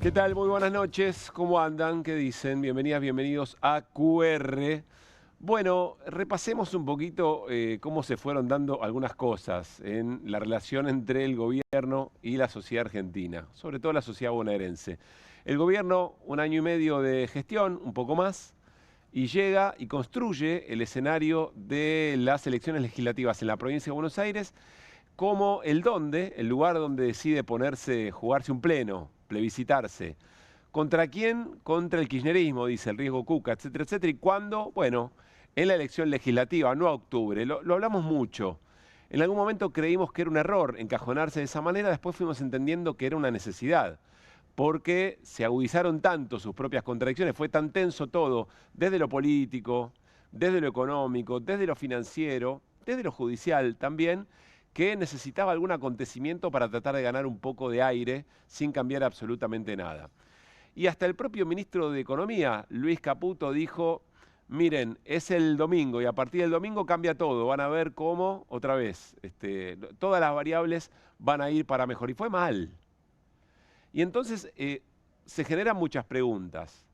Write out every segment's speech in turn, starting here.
¿Qué tal? Muy buenas noches. ¿Cómo andan? ¿Qué dicen? Bienvenidas, bienvenidos a QR. Bueno, repasemos un poquito cómo se fueron dando algunas cosas en la relación entre el gobierno y la sociedad argentina, sobre todo la sociedad bonaerense. El gobierno, un año y medio de gestión, un poco más, y llega y construye el escenario de las elecciones legislativas en la provincia de Buenos Aires como el lugar donde decide jugarse un pleno, plebiscitarse. ¿Contra quién? Contra el kirchnerismo, dice el riesgo Cuca, etcétera, etcétera. ¿Y cuándo? Bueno, en la elección legislativa, no a octubre. Lo hablamos mucho. En algún momento creímos que era un error encajonarse de esa manera, después fuimos entendiendo que era una necesidad, porque se agudizaron tanto sus propias contradicciones, fue tan tenso todo, desde lo político, desde lo económico, desde lo financiero, desde lo judicial también, que necesitaba algún acontecimiento para tratar de ganar un poco de aire sin cambiar absolutamente nada. Y hasta el propio ministro de Economía, Luis Caputo, dijo, miren, es el domingo y a partir del domingo cambia todo, van a ver cómo, otra vez, todas las variables van a ir para mejor. Y fue mal. Y entonces se generan muchas preguntas.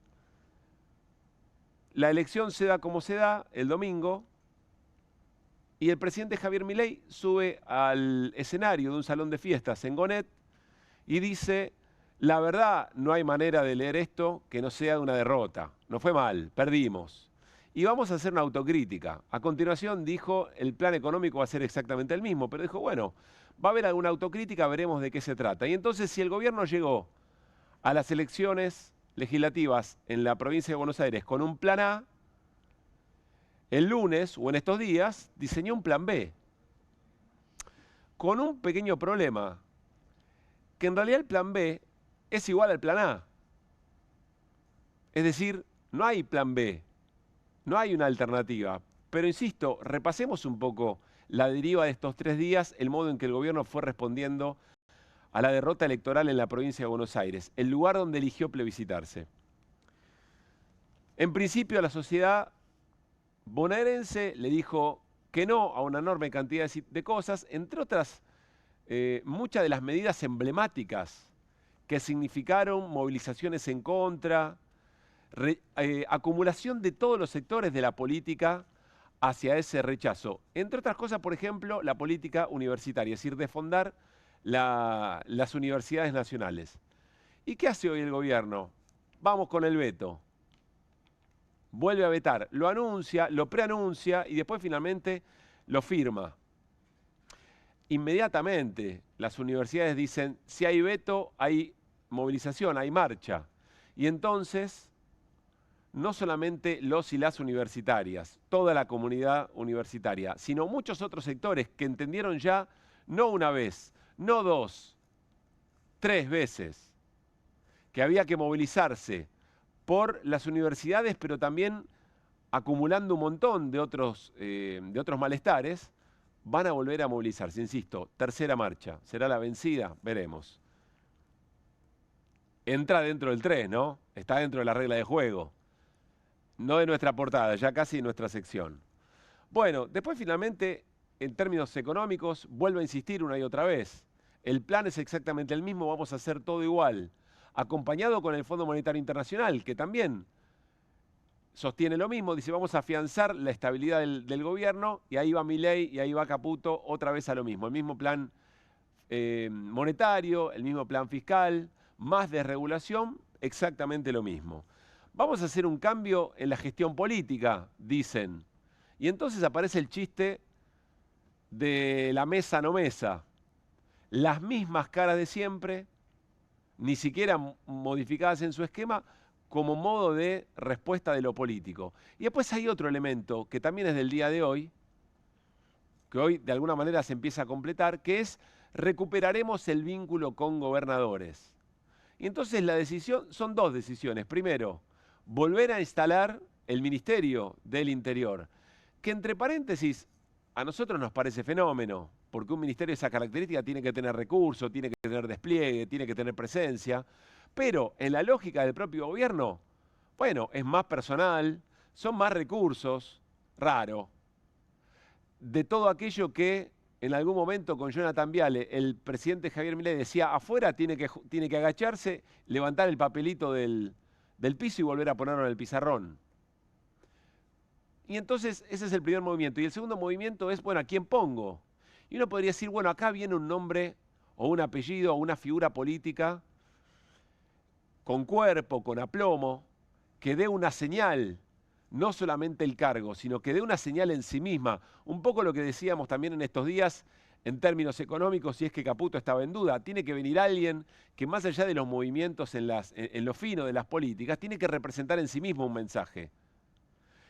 La elección se da como se da el domingo, y el presidente Javier Milei sube al escenario de un salón de fiestas en Gonet y dice, la verdad no hay manera de leer esto que no sea de una derrota. Nos fue mal, perdimos. Y vamos a hacer una autocrítica. A continuación dijo, el plan económico va a ser exactamente el mismo, pero dijo, bueno, va a haber alguna autocrítica, veremos de qué se trata. Y entonces si el gobierno llegó a las elecciones legislativas en la provincia de Buenos Aires con un plan A, el lunes o en estos días diseñó un plan B, con un pequeño problema, que en realidad el plan B es igual al plan A. Es decir, no hay plan B, no hay una alternativa. Pero insisto, repasemos un poco la deriva de estos 3 días, el modo en que el gobierno fue respondiendo a la derrota electoral en la provincia de Buenos Aires, el lugar donde eligió plebiscitarse. En principio, a la sociedad bonaerense le dijo que no a una enorme cantidad de cosas, entre otras muchas de las medidas emblemáticas que significaron movilizaciones en contra, acumulación de todos los sectores de la política hacia ese rechazo. Entre otras cosas, por ejemplo, la política universitaria, es decir, defondar las universidades nacionales. ¿Y qué hace hoy el gobierno? Vamos con el veto. Vuelve a vetar, lo anuncia, lo preanuncia y después finalmente lo firma. Inmediatamente las universidades dicen, si hay veto, hay movilización, hay marcha. Y entonces, no solamente los y las universitarias, toda la comunidad universitaria, sino muchos otros sectores que entendieron ya, no una vez, no 2, 3 veces, que había que movilizarse por las universidades, pero también acumulando un montón de otros malestares, van a volver a movilizarse. Insisto, tercera marcha. ¿Será la vencida? Veremos. Entra dentro del 3, ¿no? Está dentro de la regla de juego. No de nuestra portada, ya casi de nuestra sección. Bueno, después finalmente, en términos económicos, vuelvo a insistir una y otra vez. El plan es exactamente el mismo, vamos a hacer todo igual. Acompañado con el Fondo Monetario Internacional, que también sostiene lo mismo, dice vamos a afianzar la estabilidad del gobierno, y ahí va Milei y ahí va Caputo otra vez a lo mismo, el mismo plan monetario, el mismo plan fiscal, más desregulación, exactamente lo mismo. Vamos a hacer un cambio en la gestión política, dicen. Y entonces aparece el chiste de la mesa no mesa. Las mismas caras de siempre, ni siquiera modificadas en su esquema, como modo de respuesta de lo político. Y después hay otro elemento que también es del día de hoy, que hoy de alguna manera se empieza a completar, que es recuperaremos el vínculo con gobernadores. Y entonces la decisión, son 2 decisiones. Primero, volver a instalar el Ministerio del Interior, que entre paréntesis, a nosotros nos parece fenómeno, porque un ministerio de esa característica tiene que tener recursos, tiene que tener despliegue, tiene que tener presencia, pero en la lógica del propio gobierno, bueno, es más personal, son más recursos, raro, de todo aquello que en algún momento con Jonathan Viale, el presidente Javier Milei decía, afuera tiene que agacharse, levantar el papelito del piso y volver a ponerlo en el pizarrón. Y entonces ese es el primer movimiento. Y el segundo movimiento es, bueno, ¿a quién pongo? Y uno podría decir, bueno, acá viene un nombre o un apellido o una figura política con cuerpo, con aplomo, que dé una señal, no solamente el cargo, sino que dé una señal en sí misma. Un poco lo que decíamos también en estos días en términos económicos, si es que Caputo estaba en duda. Tiene que venir alguien que más allá de los movimientos en lo fino de las políticas, tiene que representar en sí mismo un mensaje.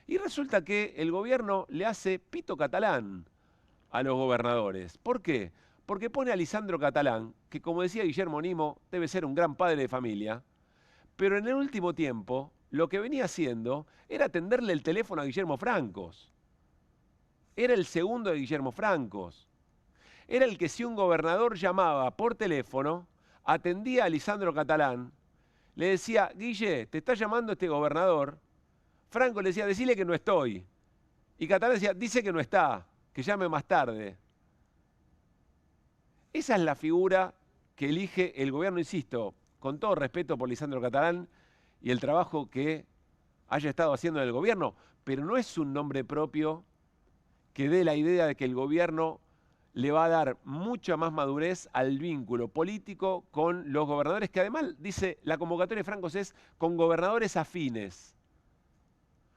Y resulta que el gobierno le hace pito catalán a los gobernadores. ¿Por qué? Porque pone a Lisandro Catalán, que como decía Guillermo Nimo, debe ser un gran padre de familia, pero en el último tiempo lo que venía haciendo era atenderle el teléfono a Guillermo Francos. Era el segundo de Guillermo Francos. Era el que si un gobernador llamaba por teléfono, atendía a Lisandro Catalán, le decía, Guille, te está llamando este gobernador. Franco le decía, decile que no estoy. Y Catalán decía, dice que no está, que llame más tarde. Esa es la figura que elige el gobierno, insisto, con todo respeto por Lisandro Catalán y el trabajo que haya estado haciendo en el gobierno, pero no es un nombre propio que dé la idea de que el gobierno le va a dar mucha más madurez al vínculo político con los gobernadores, que además, dice, la convocatoria de Francos es con gobernadores afines.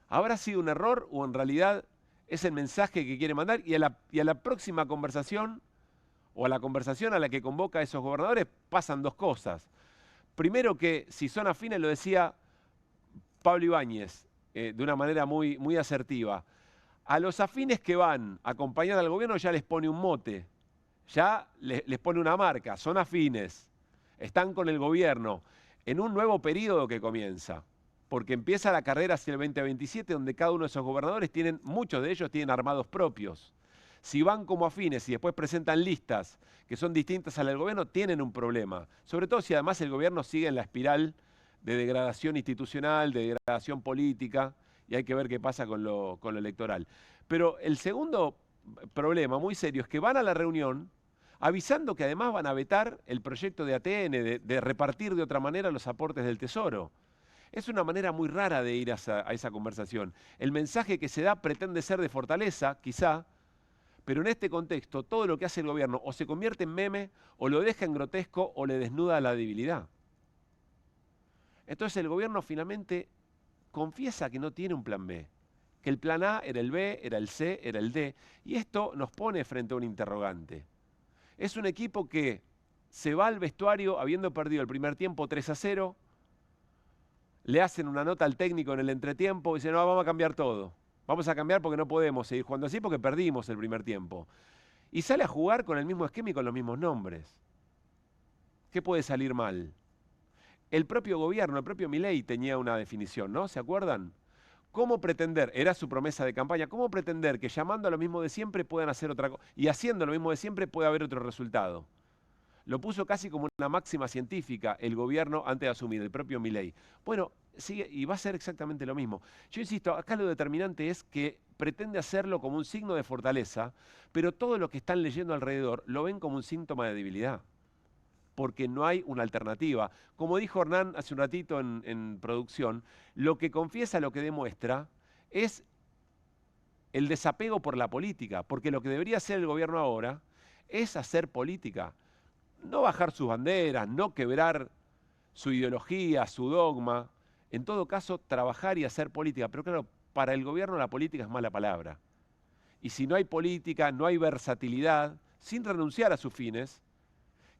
¿Habrá sido un error o en realidad es el mensaje que quiere mandar? Y a la próxima conversación, o a la conversación a la que convoca a esos gobernadores, pasan dos cosas. Primero que, si son afines, lo decía Pablo Ibáñez, de una manera muy, muy asertiva, a los afines que van acompañando al gobierno ya les pone un mote, ya les pone una marca, son afines, están con el gobierno en un nuevo periodo que comienza, porque empieza la carrera hacia el 2027, donde cada uno de esos gobernadores muchos de ellos tienen armados propios. Si van como afines y después presentan listas que son distintas a la del gobierno, tienen un problema. Sobre todo si además el gobierno sigue en la espiral de degradación institucional, de degradación política, y hay que ver qué pasa con lo electoral. Pero el segundo problema muy serio es que van a la reunión avisando que además van a vetar el proyecto de ATN, de repartir de otra manera los aportes del Tesoro. Es una manera muy rara de ir a esa conversación. El mensaje que se da pretende ser de fortaleza, quizá, pero en este contexto todo lo que hace el gobierno o se convierte en meme, o lo deja en grotesco, o le desnuda la debilidad. Entonces el gobierno finalmente confiesa que no tiene un plan B, que el plan A era el B, era el C, era el D, y esto nos pone frente a un interrogante. Es un equipo que se va al vestuario habiendo perdido el primer tiempo 3-0, le hacen una nota al técnico en el entretiempo y dicen, no, vamos a cambiar todo. Vamos a cambiar porque no podemos seguir jugando así porque perdimos el primer tiempo. Y sale a jugar con el mismo esquema y con los mismos nombres. ¿Qué puede salir mal? El propio gobierno, el propio Milei tenía una definición, ¿no? ¿Se acuerdan? ¿Cómo pretender, era su promesa de campaña, cómo pretender que llamando a lo mismo de siempre puedan hacer otra cosa y haciendo lo mismo de siempre puede haber otro resultado? Lo puso casi como una máxima científica el gobierno antes de asumir, el propio Milei. Bueno, sigue y va a ser exactamente lo mismo. Yo insisto, acá lo determinante es que pretende hacerlo como un signo de fortaleza, pero todo lo que están leyendo alrededor lo ven como un síntoma de debilidad, porque no hay una alternativa. Como dijo Hernán hace un ratito en producción, lo que confiesa, lo que demuestra, es el desapego por la política, porque lo que debería hacer el gobierno ahora es hacer política. No bajar sus banderas, no quebrar su ideología, su dogma. En todo caso, trabajar y hacer política. Pero claro, para el gobierno la política es mala palabra. Y si no hay política, no hay versatilidad, sin renunciar a sus fines,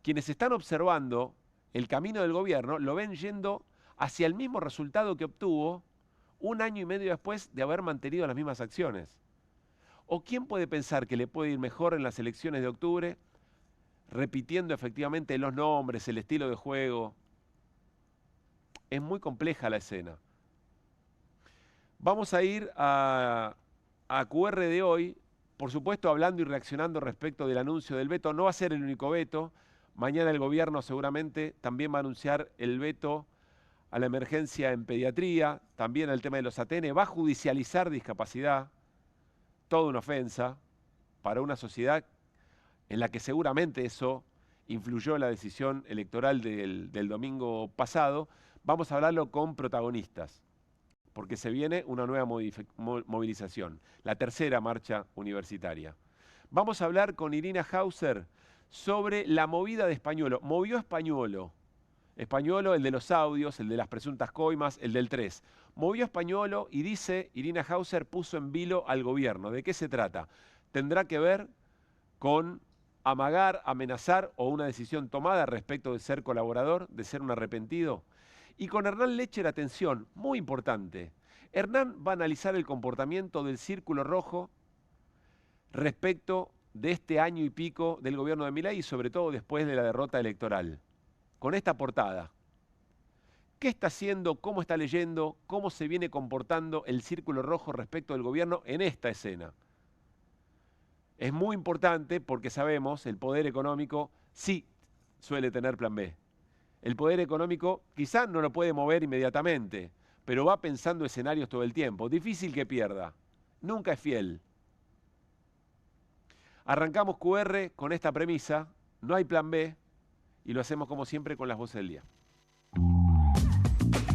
quienes están observando el camino del gobierno lo ven yendo hacia el mismo resultado que obtuvo un año y medio después de haber mantenido las mismas acciones. ¿O quién puede pensar que le puede ir mejor en las elecciones de octubre repitiendo efectivamente los nombres, el estilo de juego? Es muy compleja la escena. Vamos a ir a QR de hoy, por supuesto hablando y reaccionando respecto del anuncio del veto. No va a ser el único veto. Mañana el gobierno seguramente también va a anunciar el veto a la emergencia en pediatría, también al tema de los ATN. Va a judicializar discapacidad, toda una ofensa para una sociedad en la que seguramente eso influyó en la decisión electoral del domingo pasado, vamos a hablarlo con protagonistas, porque se viene una nueva movilización, la tercera marcha universitaria. Vamos a hablar con Irina Hauser sobre la movida de Españolo. Movió Españolo. Españolo, el de los audios, el de las presuntas coimas, el del 3. Movió Españolo y dice, Irina Hauser puso en vilo al gobierno. ¿De qué se trata? Tendrá que ver con amagar, amenazar o una decisión tomada respecto de ser colaborador, de ser un arrepentido. Y con Hernán Lecher, atención, muy importante. Hernán va a analizar el comportamiento del Círculo Rojo respecto de este año y pico del gobierno de Milei y sobre todo después de la derrota electoral. Con esta portada. ¿Qué está haciendo, cómo está leyendo, cómo se viene comportando el Círculo Rojo respecto del gobierno en esta escena? Es muy importante porque sabemos, el poder económico sí suele tener plan B. El poder económico quizá no lo puede mover inmediatamente, pero va pensando escenarios todo el tiempo. Difícil que pierda, nunca es fiel. Arrancamos QR con esta premisa, no hay plan B, y lo hacemos como siempre con las voces del día.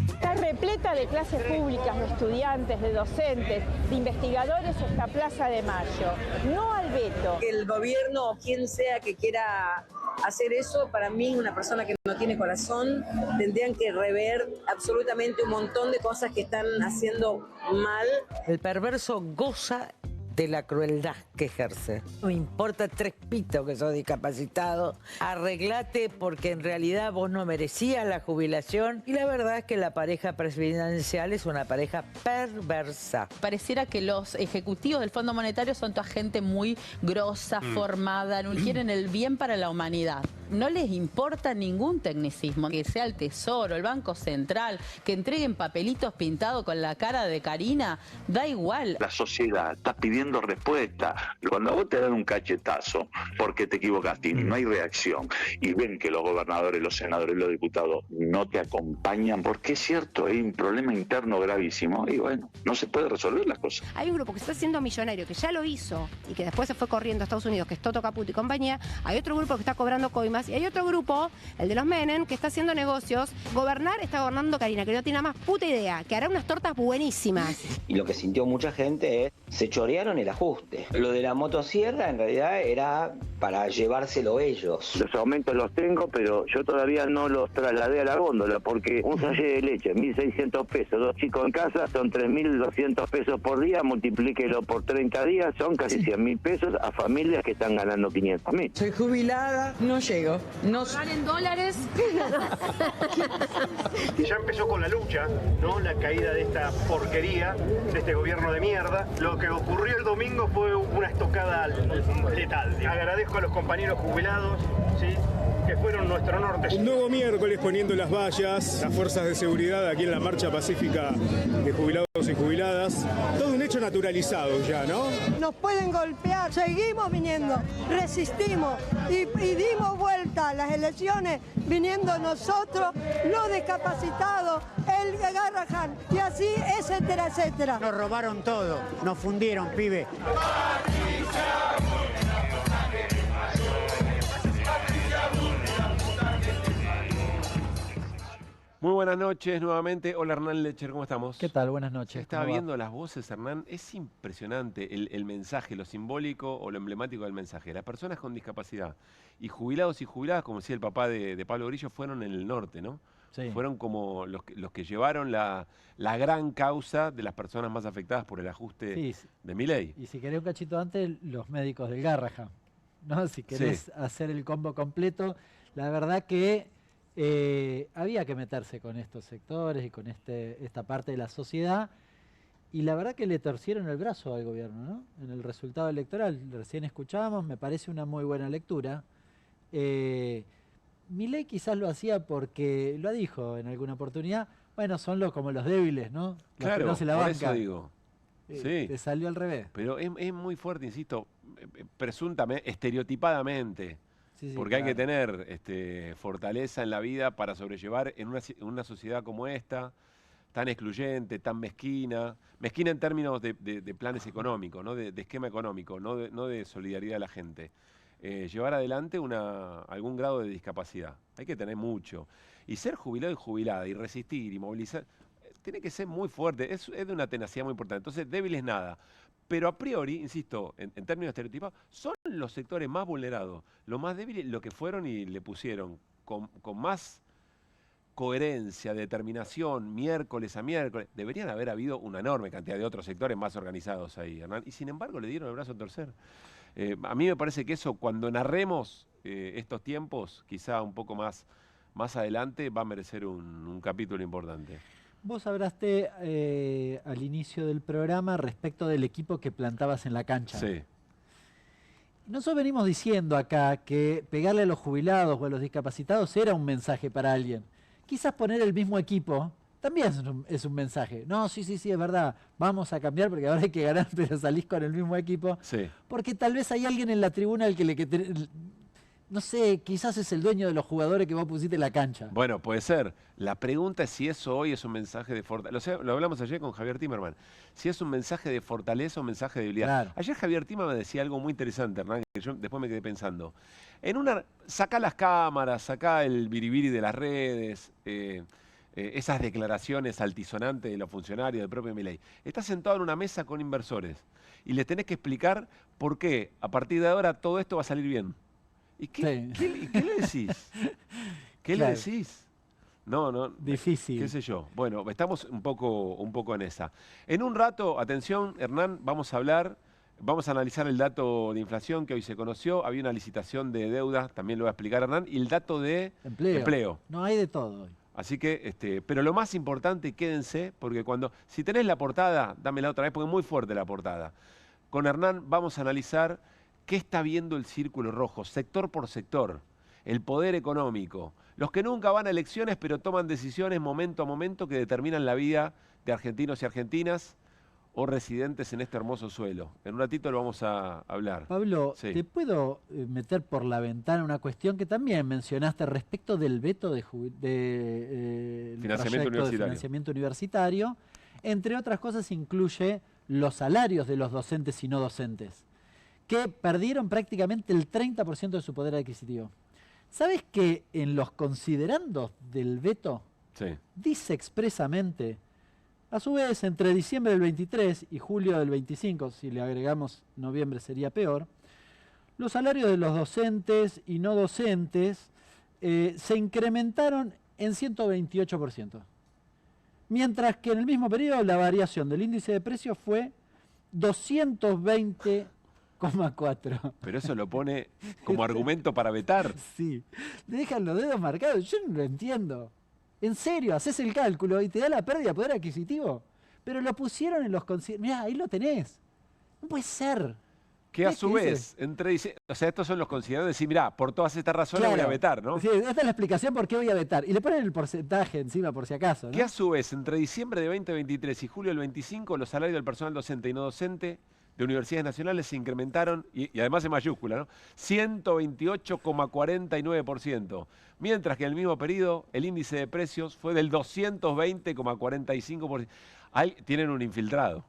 Está repleta de clases públicas, de estudiantes, de docentes, de investigadores esta Plaza de Mayo. No al veto. El gobierno o quien sea que quiera hacer eso, para mí, una persona que no tiene corazón, tendrían que rever absolutamente un montón de cosas que están haciendo mal. El perverso goza de la crueldad que ejerce. No importa tres pitos que sos discapacitado, arreglate porque en realidad vos no merecías la jubilación. Y la verdad es que la pareja presidencial es una pareja perversa. Pareciera que los ejecutivos del Fondo Monetario son toda gente muy grosa, formada, no quieren el bien para la humanidad. No les importa ningún tecnicismo, que sea el Tesoro, el Banco Central, que entreguen papelitos pintados con la cara de Karina, da igual. La sociedad está pidiendo respuesta. Cuando a vos te dan un cachetazo porque te equivocaste y no hay reacción y ven que los gobernadores, los senadores, los diputados no te acompañan, porque es cierto, hay un problema interno gravísimo y bueno, no se puede resolver las cosas. Hay un grupo que está haciendo millonario, que ya lo hizo y que después se fue corriendo a Estados Unidos, que es Toto Caputo y compañía. Hay otro grupo que está cobrando coimas y hay otro grupo, el de los Menem, que está haciendo negocios. Gobernar está gobernando Karina, que no tiene más puta idea, que hará unas tortas buenísimas. Y lo que sintió mucha gente es, se chorearon el ajuste. Lo de la motosierra en realidad era para llevárselo ellos. Los aumentos los tengo, pero yo todavía no los trasladé a la góndola, porque un sachet de leche, 1.600 pesos, 2 chicos en casa, son 3.200 pesos por día, multiplíquelo por 30 días, son casi 100.000 pesos a familias que están ganando 500.000. Soy jubilada, no llego. No ¿En dólares? Y ya empezó con la lucha, ¿no? La caída de esta porquería, de este gobierno de mierda. Lo que ocurrió el domingo fue una estocada letal. Agradezco a los compañeros jubilados, ¿sí?, que fueron nuestro norte. Un nuevo miércoles poniendo las vallas, las fuerzas de seguridad aquí en la marcha pacífica de jubilados y jubiladas. Todo un hecho naturalizado ya, ¿no? Nos pueden golpear, seguimos viniendo, resistimos y dimos vuelta a las elecciones viniendo nosotros, los discapacitados, el Garrahan y así, etcétera, etcétera. Nos robaron todo, nos fundieron, pibe. Muy buenas noches nuevamente. Hola Hernán Lecher, ¿cómo estamos? ¿Qué tal? Buenas noches. Estaba viendo las voces, Hernán. Es impresionante el mensaje, lo simbólico o lo emblemático del mensaje. Las personas con discapacidad y jubilados y jubiladas, como decía el papá de Pablo Grillo, fueron en el norte, ¿no? Sí. Fueron como los que llevaron la gran causa de las personas más afectadas por el ajuste de Milei. Y si querés un cachito antes, los médicos del Garrahan, ¿no? Si querés hacer el combo completo, la verdad que había que meterse con estos sectores y con esta parte de la sociedad, y la verdad que le torcieron el brazo al gobierno, ¿no? En el resultado electoral, recién escuchábamos, me parece una muy buena lectura. Milei quizás lo hacía porque, lo dijo en alguna oportunidad, bueno, son como los débiles, ¿no? Los claro, que no se la bancan. Por eso digo. Te salió al revés. Pero es muy fuerte, insisto, presuntamente, estereotipadamente. Porque hay que tener fortaleza en la vida para sobrellevar en una sociedad como esta, tan excluyente, tan mezquina en términos de planes económicos, ¿no? de esquema económico, no de solidaridad de la gente. llevar adelante algún grado de discapacidad. Hay que tener mucho. Y ser jubilado y jubilada y resistir y movilizar, tiene que ser muy fuerte, es de una tenacidad muy importante. Entonces, débil es nada. Pero a priori, insisto, en términos estereotipados, son los sectores más vulnerados, los más débiles, lo que fueron y le pusieron con más coherencia, determinación, miércoles a miércoles. Deberían haber habido una enorme cantidad de otros sectores más organizados ahí, Hernán. Y sin embargo le dieron el brazo a torcer. A mí me parece que eso, cuando narremos estos tiempos, quizá un poco más adelante, va a merecer un capítulo importante. Vos hablaste al inicio del programa respecto del equipo que plantabas en la cancha. Sí. Nosotros venimos diciendo acá que pegarle a los jubilados o a los discapacitados era un mensaje para alguien. Quizás poner el mismo equipo también es un mensaje. No, sí, es verdad, vamos a cambiar porque ahora hay que ganar, pero salís con el mismo equipo. Sí. Porque tal vez hay alguien en la tribuna al no sé, quizás es el dueño de los jugadores que vos pusiste en la cancha. Bueno, puede ser. La pregunta es si eso hoy es un mensaje de fortaleza. Lo hablamos ayer con Javier Timerman. Si es un mensaje de fortaleza o un mensaje de debilidad. Claro. Ayer Javier Timerman decía algo muy interesante, Hernán, que yo después me quedé pensando. Sacá las cámaras, sacá el biribiri de las redes, esas declaraciones altisonantes de los funcionarios, del propio Milei. Estás sentado en una mesa con inversores y les tenés que explicar por qué a partir de ahora todo esto va a salir bien. ¿Y qué le decís? ¿Qué le decís? No. Difícil. ¿Qué sé yo? Bueno, estamos un poco en esa. En un rato, atención, Hernán, vamos a analizar el dato de inflación que hoy se conoció. Había una licitación de deuda, también lo va a explicar Hernán, y el dato de empleo. No hay de todo hoy. Así que, pero lo más importante, quédense, porque si tenés la portada, dámela otra vez, porque es muy fuerte la portada. Con Hernán vamos a analizar qué está viendo el círculo rojo, sector por sector, el poder económico, los que nunca van a elecciones pero toman decisiones momento a momento que determinan la vida de argentinos y argentinas o residentes en este hermoso suelo. En un ratito lo vamos a hablar. Pablo, sí. ¿Te puedo meter por la ventana una cuestión que también mencionaste respecto del veto de financiamiento universitario? Entre otras cosas incluye los salarios de los docentes y no docentes, que perdieron prácticamente el 30% de su poder adquisitivo. ¿Sabes que en los considerandos del veto dice expresamente, a su vez, entre diciembre del 23 y julio del 25, si le agregamos noviembre sería peor, los salarios de los docentes y no docentes se incrementaron en 128%. Mientras que en el mismo periodo la variación del índice de precios fue 220,4. Pero eso lo pone como argumento para vetar. Sí, le dejan los dedos marcados, yo no lo entiendo. En serio, haces el cálculo y te da la pérdida de poder adquisitivo. Pero lo pusieron en los considerandos. Mirá, ahí lo tenés. No puede ser. Que a su vez, estos son los considerandos de decir, mirá, por todas estas razones voy a vetar, ¿no? Sí, esta es la explicación por qué voy a vetar. Y le ponen el porcentaje encima por si acaso, ¿no? Que a su vez, entre diciembre de 2023 y julio del 25, los salarios del personal docente y no docente de universidades nacionales se incrementaron, y además en mayúscula, ¿no? 128,49%. Mientras que en el mismo periodo el índice de precios fue del 220,45%. Tienen un infiltrado,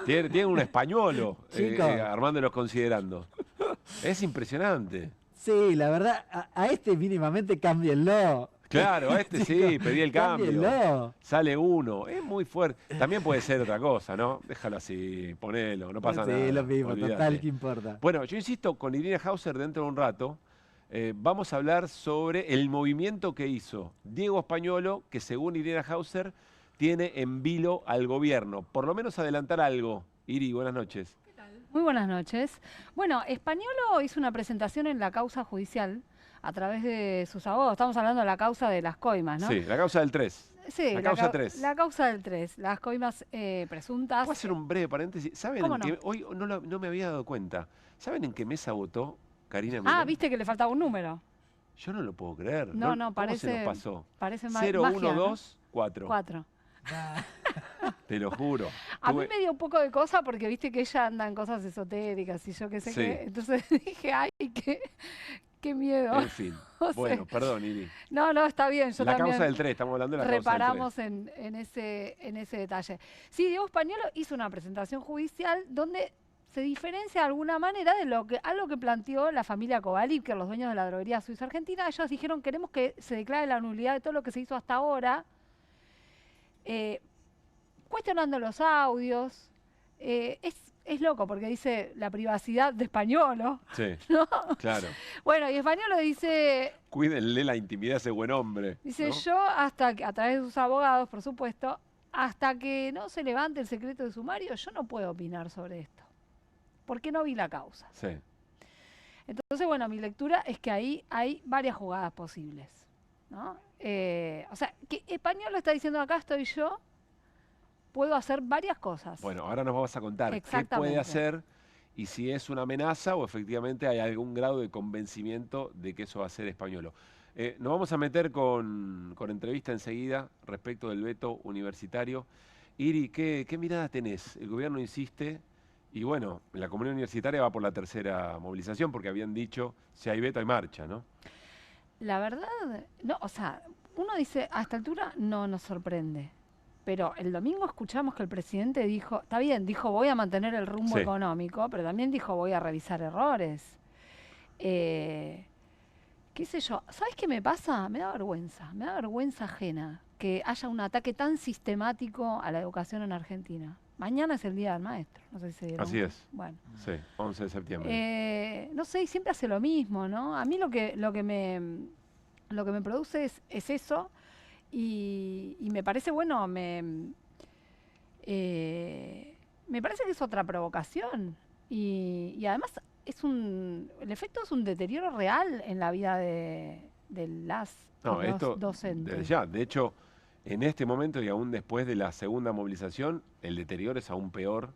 tienen un españolo armando los considerandos. Es impresionante. Sí, la verdad, a este mínimamente cámbienlo. Claro, a este sí, pedí el cambio. Cámbienlo. Sale uno, es muy fuerte. También puede ser otra cosa, ¿no? Déjalo así, ponelo, no pasa nada. Sí, lo mismo, olvídate. Total, ¿qué importa? Bueno, yo insisto, con Irina Hauser dentro de un rato, vamos a hablar sobre el movimiento que hizo Diego Españolo, que según Irina Hauser tiene en vilo al gobierno. Por lo menos adelantar algo. Iri, buenas noches. ¿Qué tal? Muy buenas noches. Bueno, Españolo hizo una presentación en la causa judicial a través de sus abogados. Estamos hablando de la causa de las coimas, ¿no? Sí, la causa del 3. Sí, la causa 3. La causa del 3, las coimas presuntas. ¿Puedo hacer un breve paréntesis? ¿Saben en qué? Hoy no me había dado cuenta. ¿Saben en qué mesa votó Karina Milei? Ah, viste que le faltaba un número. Yo no lo puedo creer. No, ¿Cómo parece. se nos pasó? Parece 0, magia, 1, 2, ¿no? 4. 4. Te lo juro. A mí me dio un poco de cosa porque viste que ella anda en cosas esotéricas y yo qué sé qué. Entonces dije, ay, qué miedo. En fin. Bueno, perdón, Iri. No, está bien. Yo la también causa del 3, estamos hablando de la causa del 3. Reparamos en ese detalle. Sí, Diego Españolo hizo una presentación judicial donde se diferencia de alguna manera de algo que planteó la familia Kovalevker, los dueños de la droguería suiza argentina. Ellos dijeron, queremos que se declare la nulidad de todo lo que se hizo hasta ahora, cuestionando los audios. Es loco porque dice la privacidad de Españolo. Sí, ¿no? claro. Bueno, y Españolo dice... Cuídenle la intimidad a ese buen hombre. Dice, ¿no? yo hasta que, a través de sus abogados, por supuesto, hasta que no se levante el secreto de sumario, yo no puedo opinar sobre esto. Porque no vi la causa. Sí. Entonces, bueno, mi lectura es que ahí hay varias jugadas posibles, ¿no? O sea, que Españolo está diciendo, acá estoy yo, puedo hacer varias cosas. Bueno, ahora nos vamos a contar qué puede hacer y si es una amenaza o efectivamente hay algún grado de convencimiento de que eso va a ser Españolo. Nos vamos a meter con entrevista enseguida respecto del veto universitario. Iri, ¿qué mirada tenés? El gobierno insiste y bueno, la comunidad universitaria va por la tercera movilización porque habían dicho, si hay veto hay marcha, ¿no? La verdad, no, o sea, uno dice, a esta altura no nos sorprende. Pero el domingo escuchamos que el presidente dijo, está bien, dijo voy a mantener el rumbo económico, pero también dijo voy a revisar errores. Qué sé yo, ¿sabes qué me pasa? Me da vergüenza ajena que haya un ataque tan sistemático a la educación en Argentina. Mañana es el Día del Maestro, no sé si se dieron Así cuenta. es. Bueno. Sí, 11 de septiembre. No sé, y siempre hace lo mismo, ¿no? A mí lo que me produce es eso. Y me parece, bueno, me parece que es otra provocación. Y además el efecto es un deterioro real en la vida de los docentes. De hecho, en este momento y aún después de la segunda movilización, el deterioro es aún peor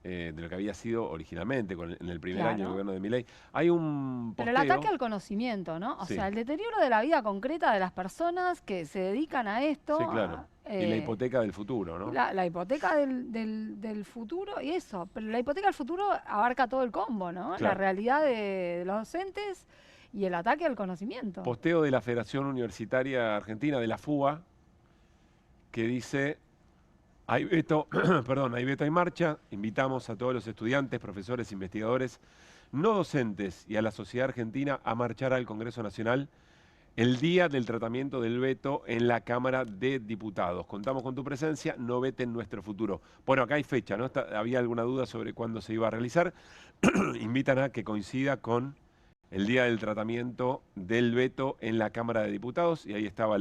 de lo que había sido originalmente en el primer año del gobierno de Milei. Hay un posteo. Pero el ataque al conocimiento, ¿no? O sea, el deterioro de la vida concreta de las personas que se dedican a esto. Sí, claro. Y la hipoteca del futuro, ¿no? La hipoteca del futuro y eso. Pero la hipoteca del futuro abarca todo el combo, ¿no? Claro. La realidad de los docentes y el ataque al conocimiento. Posteo de la Federación Universitaria Argentina, de la FUA, que dice... Hay veto, hay veto en marcha. Invitamos a todos los estudiantes, profesores, investigadores, no docentes y a la sociedad argentina a marchar al Congreso Nacional el día del tratamiento del veto en la Cámara de Diputados. Contamos con tu presencia, no veten nuestro futuro. Bueno, acá hay fecha, ¿no? Había alguna duda sobre cuándo se iba a realizar. Invitan a que coincida con el día del tratamiento del veto en la Cámara de Diputados y ahí estaba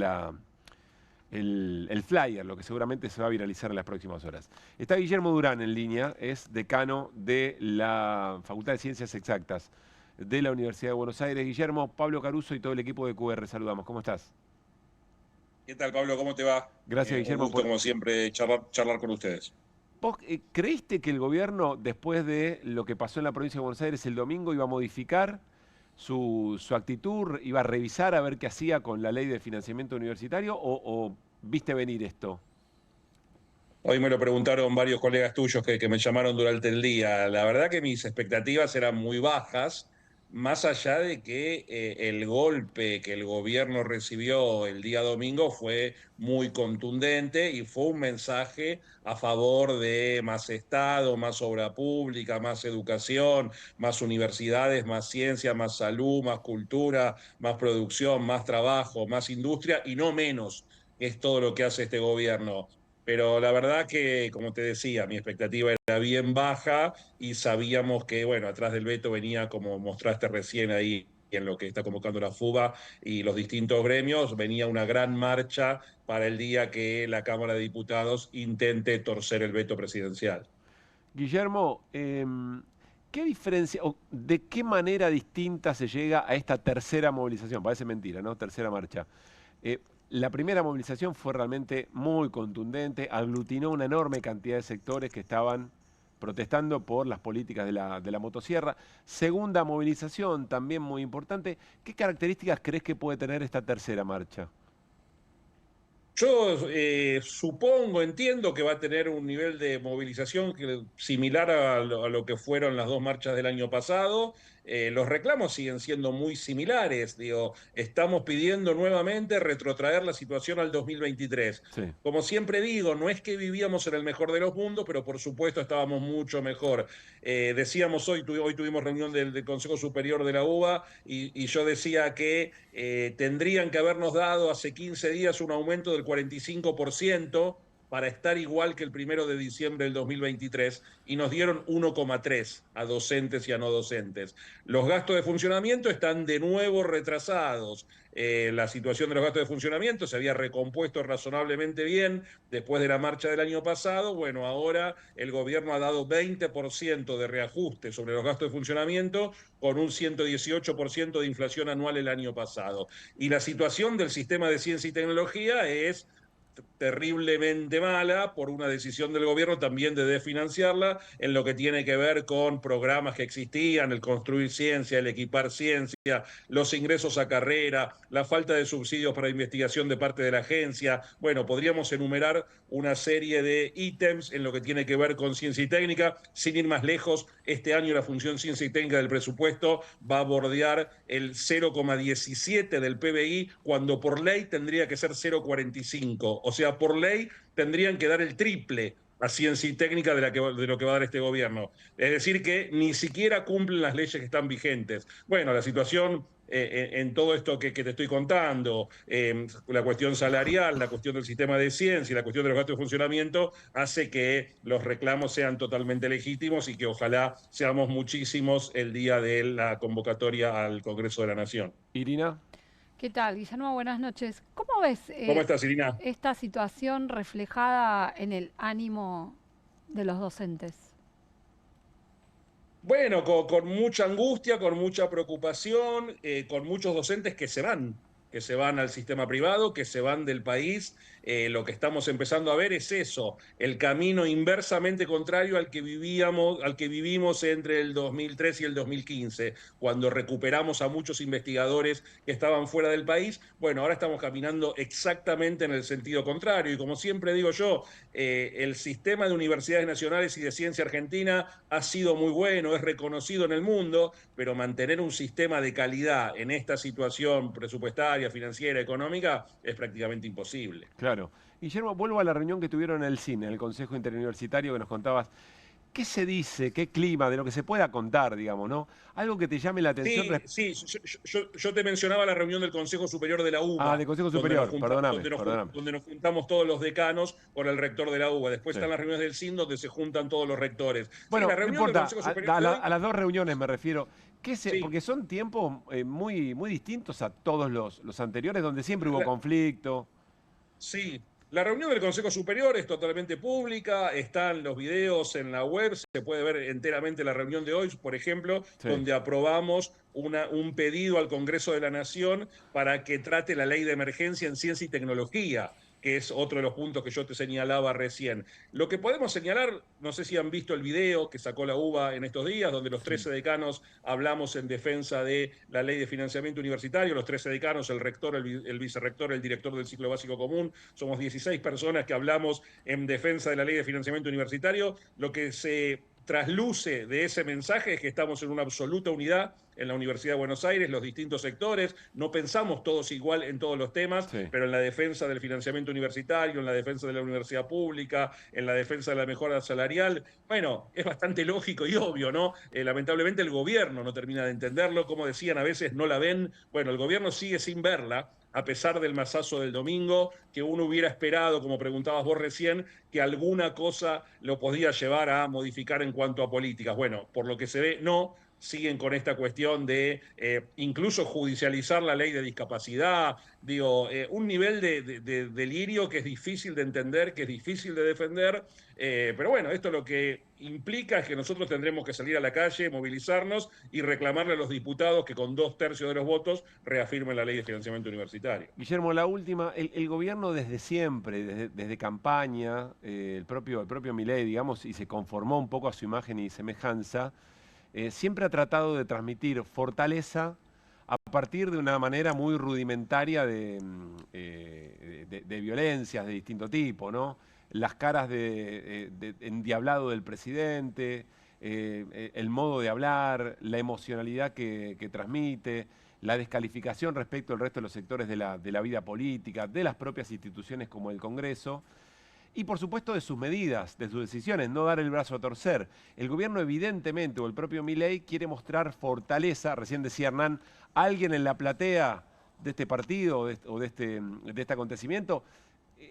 el flyer, lo que seguramente se va a viralizar en las próximas horas. Está Guillermo Durán en línea, es decano de la Facultad de Ciencias Exactas de la Universidad de Buenos Aires. Guillermo, Pablo Caruso y todo el equipo de QR, saludamos. ¿Cómo estás? ¿Qué tal, Pablo? ¿Cómo te va? Gracias, Guillermo. Un gusto, como siempre, charlar con ustedes. ¿Vos creíste que el gobierno, después de lo que pasó en la provincia de Buenos Aires el domingo, iba a modificar su actitud, iba a revisar a ver qué hacía con la ley de financiamiento universitario o viste venir esto? Hoy me lo preguntaron varios colegas tuyos que me llamaron durante el día. La verdad que mis expectativas eran muy bajas, más allá de que el golpe que el gobierno recibió el día domingo fue muy contundente y fue un mensaje a favor de más Estado, más obra pública, más educación, más universidades, más ciencia, más salud, más cultura, más producción, más trabajo, más industria y no menos. Es todo lo que hace este gobierno. Pero la verdad que, como te decía, mi expectativa era bien baja y sabíamos que, bueno, atrás del veto venía, como mostraste recién ahí en lo que está convocando la FUBA y los distintos gremios, venía una gran marcha para el día que la Cámara de Diputados intente torcer el veto presidencial. Guillermo, ¿qué diferencia o de qué manera distinta se llega a esta tercera movilización? Parece mentira, ¿no? Tercera marcha. La primera movilización fue realmente muy contundente, aglutinó una enorme cantidad de sectores que estaban protestando por las políticas de la motosierra. Segunda movilización, también muy importante. ¿Qué características crees que puede tener esta tercera marcha? Yo entiendo que va a tener un nivel de movilización similar a lo que fueron las dos marchas del año pasado los reclamos siguen siendo muy similares. Digo, estamos pidiendo nuevamente retrotraer la situación al 2023. Sí. Como siempre digo, no es que vivíamos en el mejor de los mundos, pero por supuesto estábamos mucho mejor. Decíamos hoy tuvimos reunión del Consejo Superior de la UBA y yo decía que tendrían que habernos dado hace 15 días un aumento del 45% para estar igual que el 1 de diciembre del 2023 y nos dieron 1,3 a docentes y a no docentes. Los gastos de funcionamiento están de nuevo retrasados. La situación de los gastos de funcionamiento se había recompuesto razonablemente bien después de la marcha del año pasado. Bueno, ahora el gobierno ha dado 20% de reajuste sobre los gastos de funcionamiento con un 118% de inflación anual el año pasado. Y la situación del sistema de ciencia y tecnología es terriblemente mala por una decisión del gobierno también de desfinanciarla en lo que tiene que ver con programas que existían, el construir ciencia, el equipar ciencia, los ingresos a carrera, la falta de subsidios para investigación de parte de la agencia. Bueno, podríamos enumerar una serie de ítems en lo que tiene que ver con ciencia y técnica. Sin ir más lejos, este año la función ciencia y técnica del presupuesto va a bordear el 0,17 del PBI, cuando por ley tendría que ser 0,45. O sea, por ley tendrían que dar el triple a ciencia y técnica de lo que va a dar este gobierno. Es decir, que ni siquiera cumplen las leyes que están vigentes. Bueno, la situación en todo esto que te estoy contando, la cuestión salarial, la cuestión del sistema de ciencia y la cuestión de los gastos de funcionamiento, hace que los reclamos sean totalmente legítimos y que ojalá seamos muchísimos el día de la convocatoria al Congreso de la Nación. Irina. ¿Qué tal, Guillermo? Buenas noches. ¿Cómo ves ¿Cómo estás, Irina? esta situación reflejada en el ánimo de los docentes? Bueno, con mucha angustia, con mucha preocupación, con muchos docentes que se van al sistema privado, que se van del país. Lo que estamos empezando a ver es eso, el camino inversamente contrario al que vivimos entre el 2003 y el 2015, cuando recuperamos a muchos investigadores que estaban fuera del país. Bueno, ahora estamos caminando exactamente en el sentido contrario. Y como siempre digo yo, el sistema de universidades nacionales y de ciencia argentina ha sido muy bueno, es reconocido en el mundo, pero mantener un sistema de calidad en esta situación presupuestaria, financiera, económica, es prácticamente imposible. Claro. Guillermo, vuelvo a la reunión que tuvieron en el CIN, en el Consejo Interuniversitario, que nos contabas. ¿Qué se dice, qué clima, de lo que se pueda contar, digamos, ¿no? Algo que te llame la atención. Sí, yo te mencionaba la reunión del Consejo Superior de la UBA. Ah, del Consejo Superior, perdóname. Donde nos juntamos todos los decanos con el rector de la UBA. Después están las reuniones del CIN, donde se juntan todos los rectores. Bueno, la no reunión importa, del Consejo Superior a las dos reuniones me refiero. Porque son tiempos muy distintos a todos los anteriores, donde siempre hubo conflicto. Sí. La reunión del Consejo Superior es totalmente pública, están los videos en la web, se puede ver enteramente la reunión de hoy, por ejemplo, donde aprobamos un pedido al Congreso de la Nación para que trate la ley de emergencia en ciencia y tecnología, que es otro de los puntos que yo te señalaba recién. Lo que podemos señalar, no sé si han visto el video que sacó la UBA en estos días, donde los 13 decanos hablamos en defensa de la ley de financiamiento universitario, los 13 decanos, el rector, el vicerrector, el director del ciclo básico común, somos 16 personas que hablamos en defensa de la ley de financiamiento universitario. Lo que se trasluce de ese mensaje es que estamos en una absoluta unidad en la Universidad de Buenos Aires, los distintos sectores, no pensamos todos igual en todos los temas, pero en la defensa del financiamiento universitario, en la defensa de la universidad pública, en la defensa de la mejora salarial, bueno, es bastante lógico y obvio, ¿no? Lamentablemente el gobierno no termina de entenderlo, como decían, a veces no la ven. Bueno, el gobierno sigue sin verla, a pesar del masazo del domingo, que uno hubiera esperado, como preguntabas vos recién, que alguna cosa lo podía llevar a modificar en cuanto a políticas. Bueno, por lo que se ve, no. Siguen con esta cuestión de incluso judicializar la ley de discapacidad, un nivel de delirio que es difícil de entender, que es difícil de defender, pero bueno, esto lo que implica es que nosotros tendremos que salir a la calle, movilizarnos y reclamarle a los diputados que con 2/3 de los votos reafirmen la ley de financiamiento universitario. Guillermo, la última, el gobierno desde siempre, desde campaña, el propio Milei, digamos, y se conformó un poco a su imagen y semejanza, siempre ha tratado de transmitir fortaleza a partir de una manera muy rudimentaria de violencias de distinto tipo, ¿no? Las caras de endiablado del presidente, el modo de hablar, la emocionalidad que transmite, la descalificación respecto al resto de los sectores de la vida política, de las propias instituciones como el Congreso, y por supuesto de sus medidas, de sus decisiones, no dar el brazo a torcer. El gobierno evidentemente, o el propio Milei, quiere mostrar fortaleza. Recién decía Hernán, alguien en la platea de este partido o de este acontecimiento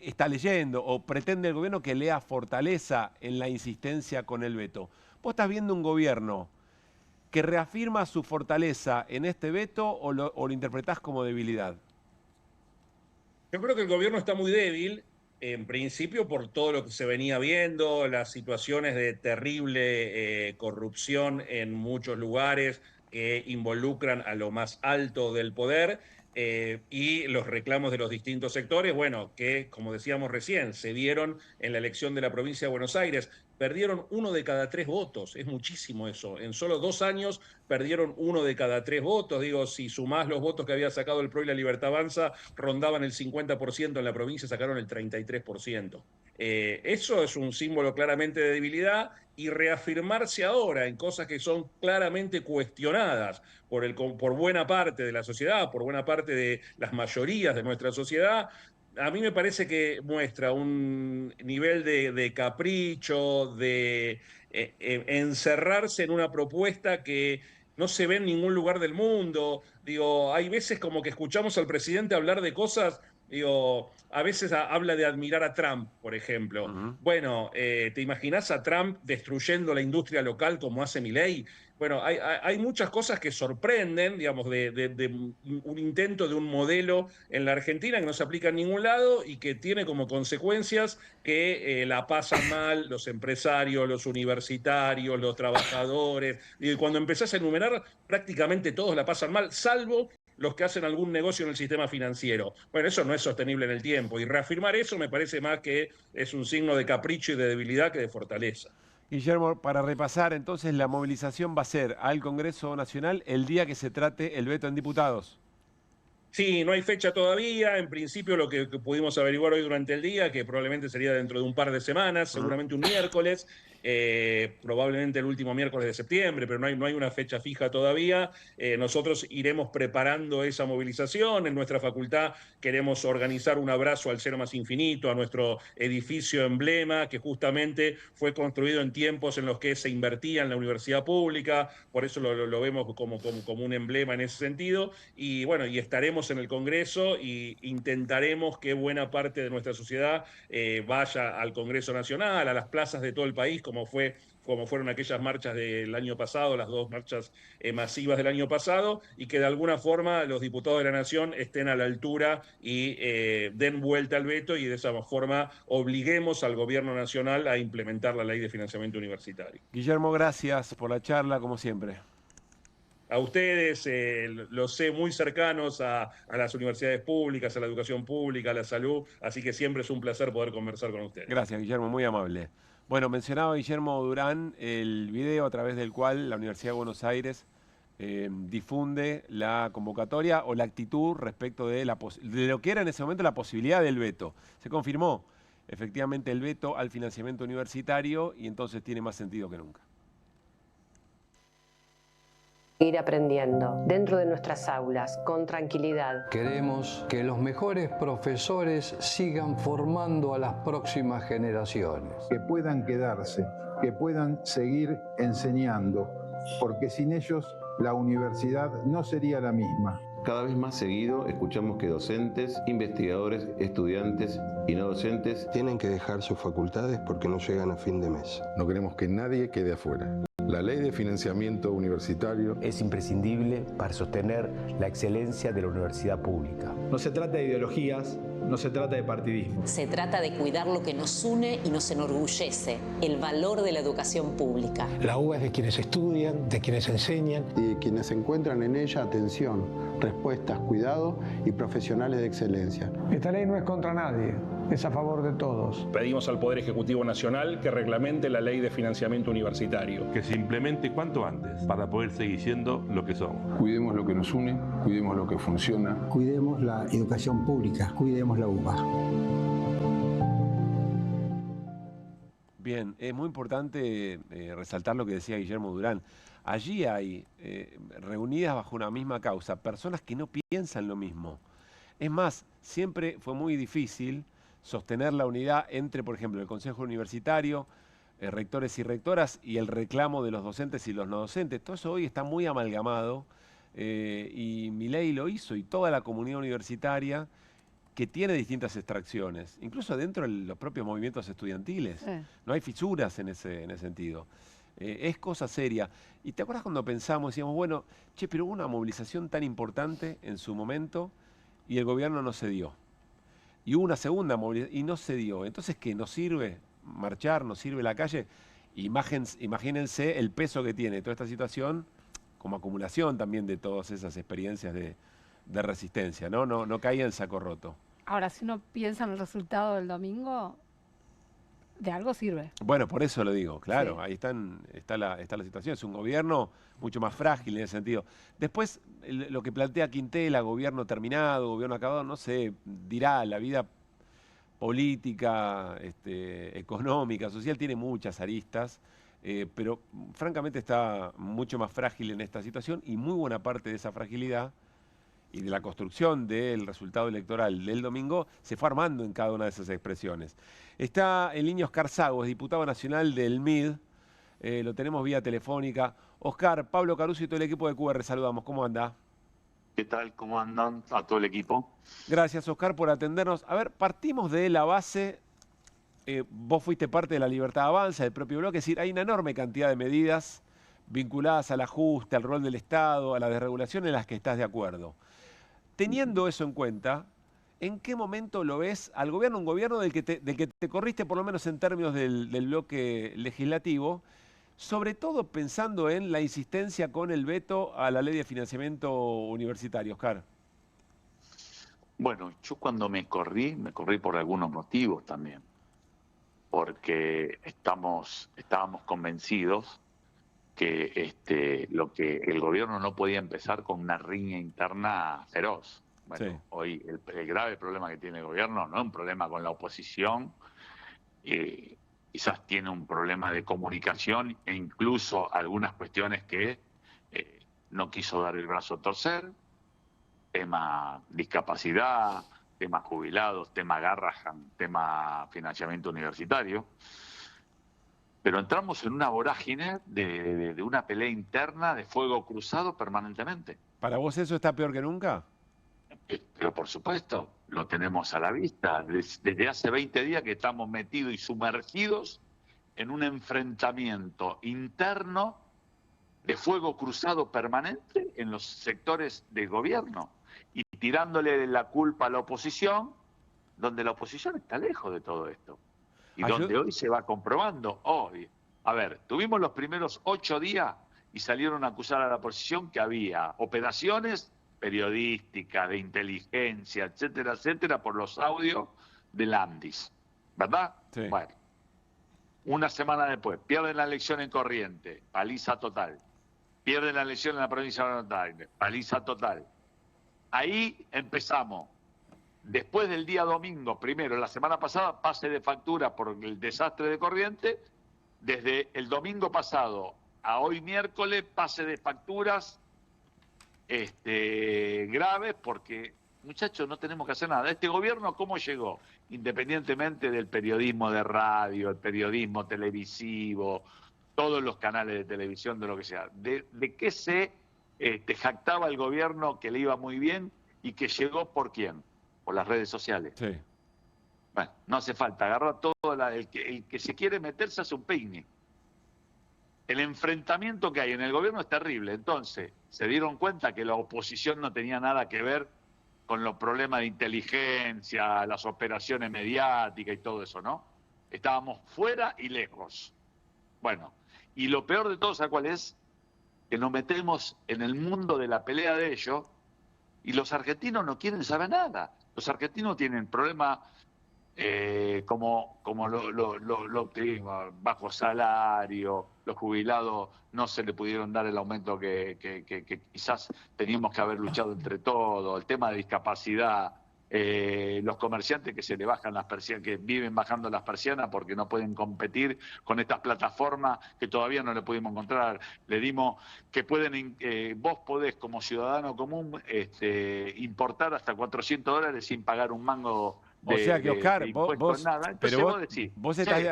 está leyendo o pretende el gobierno que lea fortaleza en la insistencia con el veto. ¿Vos estás viendo un gobierno que reafirma su fortaleza en este veto o lo interpretás como debilidad? Yo creo que el gobierno está muy débil, en principio por todo lo que se venía viendo, las situaciones de terrible corrupción en muchos lugares que involucran a lo más alto del poder, y los reclamos de los distintos sectores, bueno, que como decíamos recién, se dieron en la elección de la provincia de Buenos Aires. Perdieron 1 de cada 3 votos, es muchísimo eso. En solo 2 años perdieron 1 de cada 3 votos. Digo, si sumás los votos que había sacado el PRO y la Libertad Avanza, rondaban el 50%, en la provincia sacaron el 33%. Eso es un símbolo claramente de debilidad, y reafirmarse ahora en cosas que son claramente cuestionadas por buena parte de la sociedad, por buena parte de las mayorías de nuestra sociedad, a mí me parece que muestra un nivel de capricho, de encerrarse en una propuesta que no se ve en ningún lugar del mundo. Digo, hay veces como que escuchamos al presidente hablar de cosas, digo, a veces habla de admirar a Trump, por ejemplo. Bueno, ¿te imaginás a Trump destruyendo la industria local como hace Milei? Bueno, hay muchas cosas que sorprenden, digamos, de un intento de un modelo en la Argentina que no se aplica en ningún lado y que tiene como consecuencias que la pasan mal los empresarios, los universitarios, los trabajadores. Y cuando empezás a enumerar, prácticamente todos la pasan mal, salvo los que hacen algún negocio en el sistema financiero. Bueno, eso no es sostenible en el tiempo, y reafirmar eso me parece más que es un signo de capricho y de debilidad que de fortaleza. Guillermo, para repasar, entonces la movilización va a ser al Congreso Nacional el día que se trate el veto en diputados. Sí, no hay fecha todavía. En principio lo que pudimos averiguar hoy durante el día, que probablemente sería dentro de un par de semanas, seguramente un miércoles, probablemente el último miércoles de septiembre, pero no hay una fecha fija todavía. Nosotros iremos preparando esa movilización. En nuestra facultad queremos organizar un abrazo al Cero Más Infinito, a nuestro edificio emblema, que justamente fue construido en tiempos en los que se invertía en la universidad pública, por eso lo vemos como un emblema en ese sentido. Y bueno, y estaremos en el Congreso y intentaremos que buena parte de nuestra sociedad vaya al Congreso Nacional, a las plazas de todo el país, como fueron aquellas marchas del año pasado, las 2 marchas masivas del año pasado, y que de alguna forma los diputados de la Nación estén a la altura y den vuelta al veto, y de esa forma obliguemos al Gobierno Nacional a implementar la Ley de Financiamiento Universitario. Guillermo, gracias por la charla, como siempre. A ustedes, los sé muy cercanos a las universidades públicas, a la educación pública, a la salud, así que siempre es un placer poder conversar con ustedes. Gracias, Guillermo, muy amable. Bueno, mencionaba Guillermo Durán el video a través del cual la Universidad de Buenos Aires difunde la convocatoria o la actitud respecto de lo que era en ese momento la posibilidad del veto. Se confirmó efectivamente el veto al financiamiento universitario, y entonces tiene más sentido que nunca. Ir aprendiendo dentro de nuestras aulas, con tranquilidad. Queremos que los mejores profesores sigan formando a las próximas generaciones. Que puedan quedarse, que puedan seguir enseñando, porque sin ellos la universidad no sería la misma. Cada vez más seguido escuchamos que docentes, investigadores, estudiantes y no docentes tienen que dejar sus facultades porque no llegan a fin de mes. No queremos que nadie quede afuera. La ley de financiamiento universitario es imprescindible para sostener la excelencia de la universidad pública. No se trata de ideologías, no se trata de partidismo. Se trata de cuidar lo que nos une y nos enorgullece, el valor de la educación pública. La UBA es de quienes estudian, de quienes enseñan. Y de quienes encuentran en ella atención, respuestas, cuidado y profesionales de excelencia. Esta ley no es contra nadie, es a favor de todos. Pedimos al Poder Ejecutivo Nacional que reglamente la ley de financiamiento universitario. Que se implemente cuanto antes para poder seguir siendo lo que somos. Cuidemos lo que nos une, cuidemos lo que funciona. Cuidemos la educación pública, cuidemos la UBA. Bien, es muy importante resaltar lo que decía Guillermo Durán. Allí hay reunidas bajo una misma causa personas que no piensan lo mismo. Es más, siempre fue muy difícil sostener la unidad entre, por ejemplo, el Consejo Universitario, rectores y rectoras y el reclamo de los docentes y los no docentes. Todo eso hoy está muy amalgamado y Milei lo hizo y toda la comunidad universitaria que tiene distintas extracciones, incluso dentro de los propios movimientos estudiantiles. Sí. No hay fisuras en ese sentido. Es cosa seria. ¿Y te acuerdas cuando pensamos, decíamos, bueno, che, pero hubo una movilización tan importante en su momento y el gobierno no cedió? Y hubo una segunda movilización y no cedió. Entonces, ¿qué? ¿Nos sirve marchar? ¿Nos sirve la calle? Imagínense el peso que tiene toda esta situación como acumulación también de todas esas experiencias de resistencia, ¿no? No caía en saco roto. Ahora, si uno piensa en el resultado del domingo, de algo sirve. Bueno, por eso lo digo, claro, Sí. ahí está la situación. Es un gobierno mucho más frágil en ese sentido. Después, lo que plantea Quintela, gobierno terminado, gobierno acabado, no sé, dirá, la vida política, económica, social, tiene muchas aristas, pero francamente está mucho más frágil en esta situación y muy buena parte de esa fragilidad y de la construcción del resultado electoral del domingo se fue armando en cada una de esas expresiones. Está en línea Oscar Sago, es diputado nacional del MID, lo tenemos vía telefónica. Oscar, Pablo Caruso y todo el equipo de QR, saludamos, ¿cómo anda? ¿Qué tal? ¿Cómo andan a todo el equipo? Gracias, Oscar, por atendernos. A ver, partimos de la base, vos fuiste parte de la Libertad Avanza, del propio bloque, es decir, hay una enorme cantidad de medidas vinculadas al ajuste, al rol del Estado, a la desregulación en las que estás de acuerdo. Teniendo eso en cuenta, ¿en qué momento lo ves al gobierno, un gobierno del que te corriste por lo menos en términos del bloque legislativo, sobre todo pensando en la insistencia con el veto a la ley de financiamiento universitario, Oscar? Bueno, yo cuando me corrí por algunos motivos también, porque estábamos convencidos que lo que el gobierno no podía empezar con una riña interna feroz. Bueno, sí. Hoy el grave problema que tiene el gobierno no es un problema con la oposición, quizás tiene un problema de comunicación e incluso algunas cuestiones que no quiso dar el brazo a torcer, tema discapacidad, tema jubilados, tema Garrahan, tema financiamiento universitario. Pero entramos en una vorágine de una pelea interna de fuego cruzado permanentemente. ¿Para vos eso está peor que nunca? Pero por supuesto, lo tenemos a la vista. Desde hace 20 días que estamos metidos y sumergidos en un enfrentamiento interno de fuego cruzado permanente en los sectores del gobierno y tirándole la culpa a la oposición, donde la oposición está lejos de todo esto. Y donde hoy se va comprobando, hoy. A ver, tuvimos los primeros 8 días y salieron a acusar a la oposición que había operaciones periodísticas, de inteligencia, etcétera, etcétera, por los audios del Andis, ¿verdad? Sí. Bueno, una semana después, pierden la elección en Corrientes, paliza total. Pierden la elección en la provincia de Buenos Aires, paliza total. Ahí empezamos. Después del día domingo, primero, la semana pasada, pase de factura por el desastre de Corrientes. Desde el domingo pasado a hoy miércoles, pase de facturas graves porque, muchachos, no tenemos que hacer nada. Este gobierno, ¿cómo llegó? Independientemente del periodismo de radio, el periodismo televisivo, todos los canales de televisión, de lo que sea. ¿De qué se jactaba el gobierno que le iba muy bien y que llegó por quién? Por las redes sociales. Sí. Bueno, no hace falta, agarra todo, el que se quiere meterse hace un picnic. El enfrentamiento que hay en el gobierno es terrible. Entonces, se dieron cuenta que la oposición no tenía nada que ver con los problemas de inteligencia, las operaciones mediáticas y todo eso, ¿no? Estábamos fuera y lejos. Bueno, y lo peor de todo, ¿sabes cuál es? Que nos metemos en el mundo de la pelea de ellos y los argentinos no quieren saber nada. Los argentinos tienen problemas como lo que digo, bajo salario, los jubilados no se le pudieron dar el aumento que quizás teníamos que haber luchado entre todos, el tema de discapacidad. los comerciantes que se le bajan las persianas, que viven bajando las persianas porque no pueden competir con estas plataformas que todavía no le pudimos encontrar. Le dimos que pueden, vos podés como ciudadano común importar hasta $400 sin pagar un mango. O sea que, Oscar, vos nada. pero vos decís, vos estás de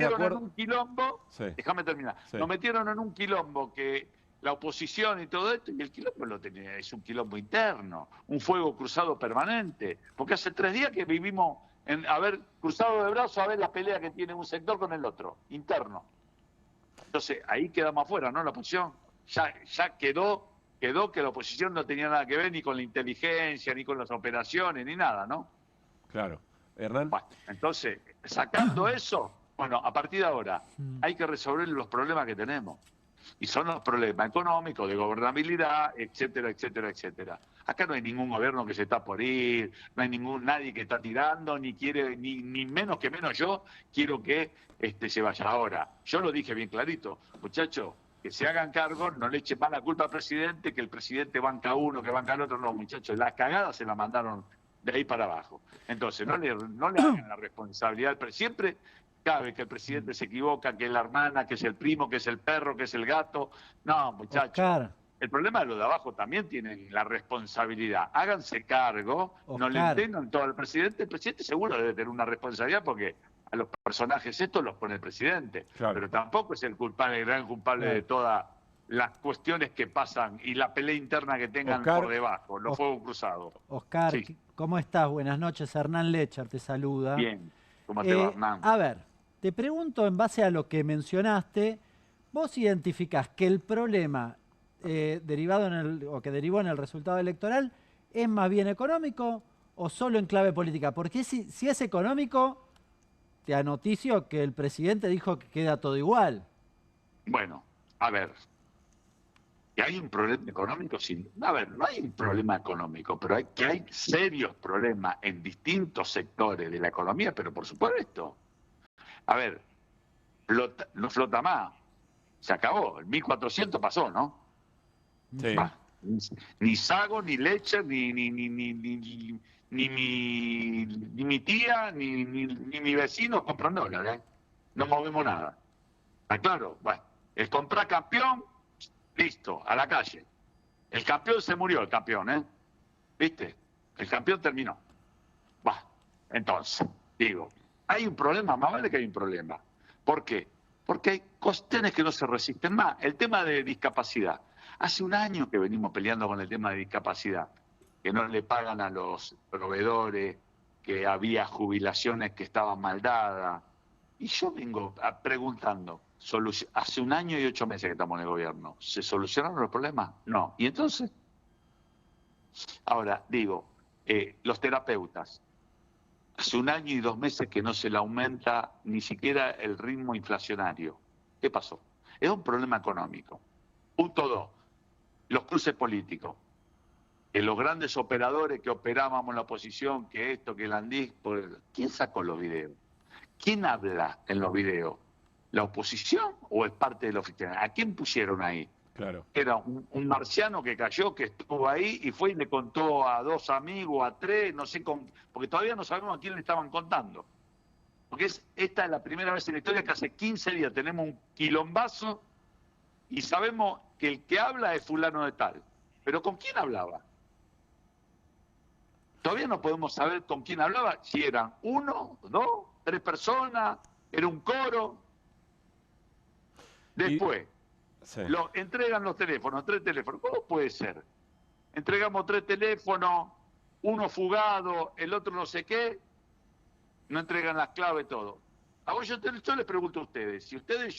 acuerdo. En un quilombo, sí. Déjame terminar, Sí. nos metieron en un quilombo que la oposición y todo esto, y el quilombo es un quilombo interno, un fuego cruzado permanente, porque hace 3 días que vivimos en haber cruzado de brazos a ver la pelea que tiene un sector con el otro, interno. Entonces, ahí quedamos afuera, ¿no? La oposición ya quedó que la oposición no tenía nada que ver ni con la inteligencia, ni con las operaciones, ni nada, ¿no? Claro. Hernán. Bueno, entonces, sacando eso, bueno, a partir de ahora hay que resolver los problemas que tenemos. Y son los problemas económicos, de gobernabilidad, etcétera, etcétera, etcétera. Acá no hay ningún gobierno que se está por ir, no hay nadie que está tirando, ni quiere, ni menos que menos yo quiero que se vaya. Ahora, yo lo dije bien clarito, muchachos, que se hagan cargo, no le echen más la culpa al presidente, que el presidente banca uno, que banca el otro, no, muchachos, la cagada se la mandaron de ahí para abajo. Entonces, no le hagan la responsabilidad, pero siempre cabe que el presidente se equivoca, que es la hermana, que es el primo, que es el perro, que es el gato. No, muchachos. Oscar. El problema de los de abajo también tienen la responsabilidad. Háganse cargo, no le entiendan todo al presidente. El presidente seguro debe tener una responsabilidad porque a los personajes estos los pone el presidente. Claro. Pero tampoco es el gran culpable de todas las cuestiones que pasan y la pelea interna que tengan por debajo, los fuegos cruzados. Oscar, sí. ¿Cómo estás? Buenas noches. Hernán Lecher te saluda. Bien, ¿cómo te va, Hernán? A ver, te pregunto en base a lo que mencionaste, ¿vos identificás que el problema que derivó en el resultado electoral es más bien económico o solo en clave política? Porque si es económico, te anoticio que el presidente dijo que queda todo igual. Bueno, a ver, que hay un problema económico, a ver, no hay un problema económico, pero hay serios problemas en distintos sectores de la economía, pero por supuesto. A ver, no flota más, se acabó, el 1400 pasó, ¿no? Sí. Ni Sago, ni Lecher, ni mi tía, ni mi vecino compran dólares, no movemos nada. ¿Está claro? Bueno, el comprar campeón, listo, a la calle. El campeón se murió, el campeón, ¿eh? ¿Viste? El campeón terminó. Va, entonces, digo, hay un problema, más vale que hay un problema. ¿Por qué? Porque hay cuestiones que no se resisten más. El tema de discapacidad. Hace un año que venimos peleando con el tema de discapacidad, que no le pagan a los proveedores, que había jubilaciones que estaban mal dadas. Y yo vengo preguntando, hace 1 año y 8 meses que estamos en el gobierno, ¿se solucionaron los problemas? No. ¿Y entonces? Ahora, digo, los terapeutas, hace 1 año y 2 meses que no se le aumenta ni siquiera el ritmo inflacionario. ¿Qué pasó? Es un problema económico. Punto 2, los cruces políticos. Que los grandes operadores que operábamos en la oposición, que esto, que el Andís, ¿quién sacó los videos? ¿Quién habla en los videos? ¿La oposición o es parte de la oficina? ¿A quién pusieron ahí? Claro. Era un marciano que cayó, que estuvo ahí y fue y le contó a 2 amigos, a 3, no sé, porque todavía no sabemos a quién le estaban contando. Porque esta es la primera vez en la historia que hace 15 días tenemos un quilombazo y sabemos que el que habla es fulano de tal. ¿Pero con quién hablaba? Todavía no podemos saber con quién hablaba, si eran 1, 2, 3 personas, era un coro. Después, entregan los teléfonos, 3 teléfonos. ¿Cómo puede ser? Entregamos 3 teléfonos, uno fugado, el otro no sé qué, no entregan las claves, todo. Ahora yo les pregunto a ustedes, si ustedes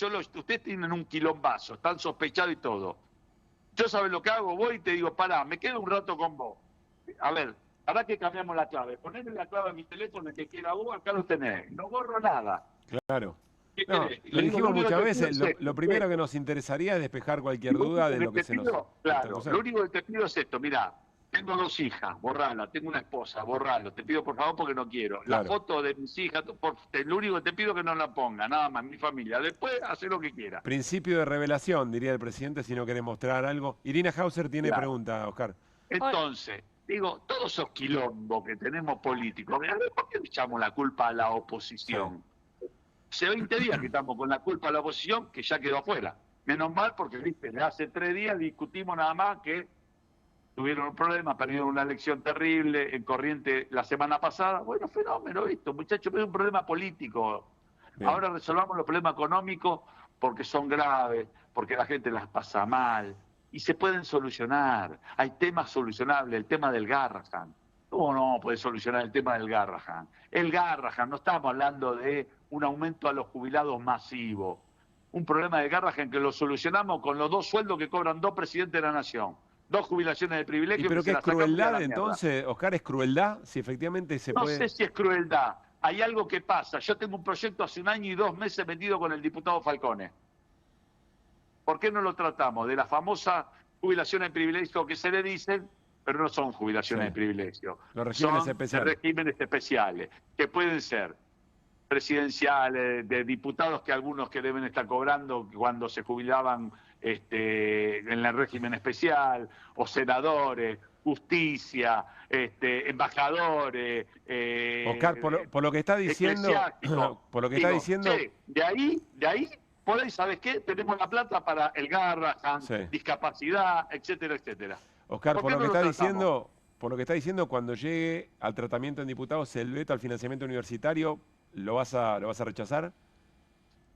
tienen un quilombazo, están sospechados y todo, yo ¿sabes lo que hago? Voy y te digo, pará, me quedo un rato con vos. A ver, ahora que cambiamos la clave, poneme la clave a mi teléfono, el que quiera vos, acá lo tenés. No borro nada. Claro. No, lo dijimos muchas veces, lo primero que nos interesaría es despejar cualquier duda de lo que se nos... Claro, lo único que te pido es esto, mirá, tengo 2 hijas, borrala, tengo una esposa, borralo, te pido por favor porque no quiero. La foto de mis hijas, lo único que te pido es que no la ponga, nada más, mi familia. Después, hace lo que quiera. Principio de revelación, diría el presidente, si no querés mostrar algo. Irina Hauser tiene pregunta, Oscar. Entonces, digo, todos esos quilombos que tenemos políticos, ¿por qué le echamos la culpa a la oposición? Hace 20 días que estamos con la culpa a la oposición, que ya quedó afuera. Menos mal, porque viste, hace 3 días discutimos nada más que tuvieron un problema, perdieron una elección terrible en Corriente la semana pasada. Bueno, fenómeno esto, muchachos, es un problema político. Bien. Ahora resolvamos los problemas económicos porque son graves, porque la gente las pasa mal. Y se pueden solucionar. Hay temas solucionables, el tema del Garrahan. ¿Cómo no puede solucionar el tema del Garrahan? El Garrahan, no estamos hablando de un aumento a los jubilados masivo. Un problema de Garrahan que lo solucionamos con los 2 sueldos que cobran 2 presidentes de la Nación. 2 jubilaciones de privilegio. ¿Pero qué es crueldad entonces, Oscar? ¿Es crueldad? Si efectivamente se puede... No sé si es crueldad. Hay algo que pasa. Yo tengo un proyecto hace 1 año y 2 meses metido con el diputado Falcone. ¿Por qué no lo tratamos? De la famosa jubilación de privilegio que se le dicen, pero no son jubilaciones de privilegio. Los regímenes especiales. Regímenes especiales, que pueden ser presidenciales, de diputados que algunos que deben estar cobrando cuando se jubilaban en el régimen especial, o senadores, justicia, embajadores. Oscar, por lo que está diciendo, Sí, de ahí, por ahí, ¿sabes qué? Tenemos la plata para el Garrahan, discapacidad, etcétera, etcétera. Oscar, por lo que está diciendo, cuando llegue al tratamiento en diputados el veto al financiamiento universitario, ¿lo vas a rechazar?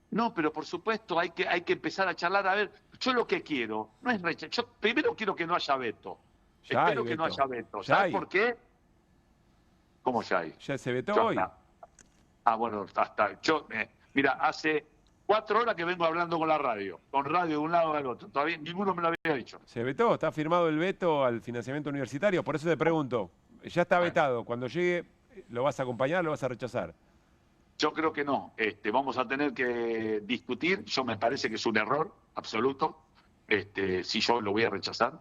No, pero por supuesto hay que empezar a charlar. A ver, yo lo que quiero no es rechazar. Yo primero quiero que no haya veto. Espero que no haya veto. ¿Sabes por qué? ¿Cómo ya hay? Ya se vetó hoy. Bueno, hasta mira, hace 4 horas que vengo hablando con la radio. Con radio de un lado al otro. Todavía ninguno me lo había dicho. Se vetó, está firmado el veto al financiamiento universitario. Por eso te pregunto, ya está vetado. Cuando llegue, ¿lo vas a acompañar o lo vas a rechazar? Yo creo que no. Vamos a tener que discutir. Yo me parece que es un error absoluto. Si yo lo voy a rechazar.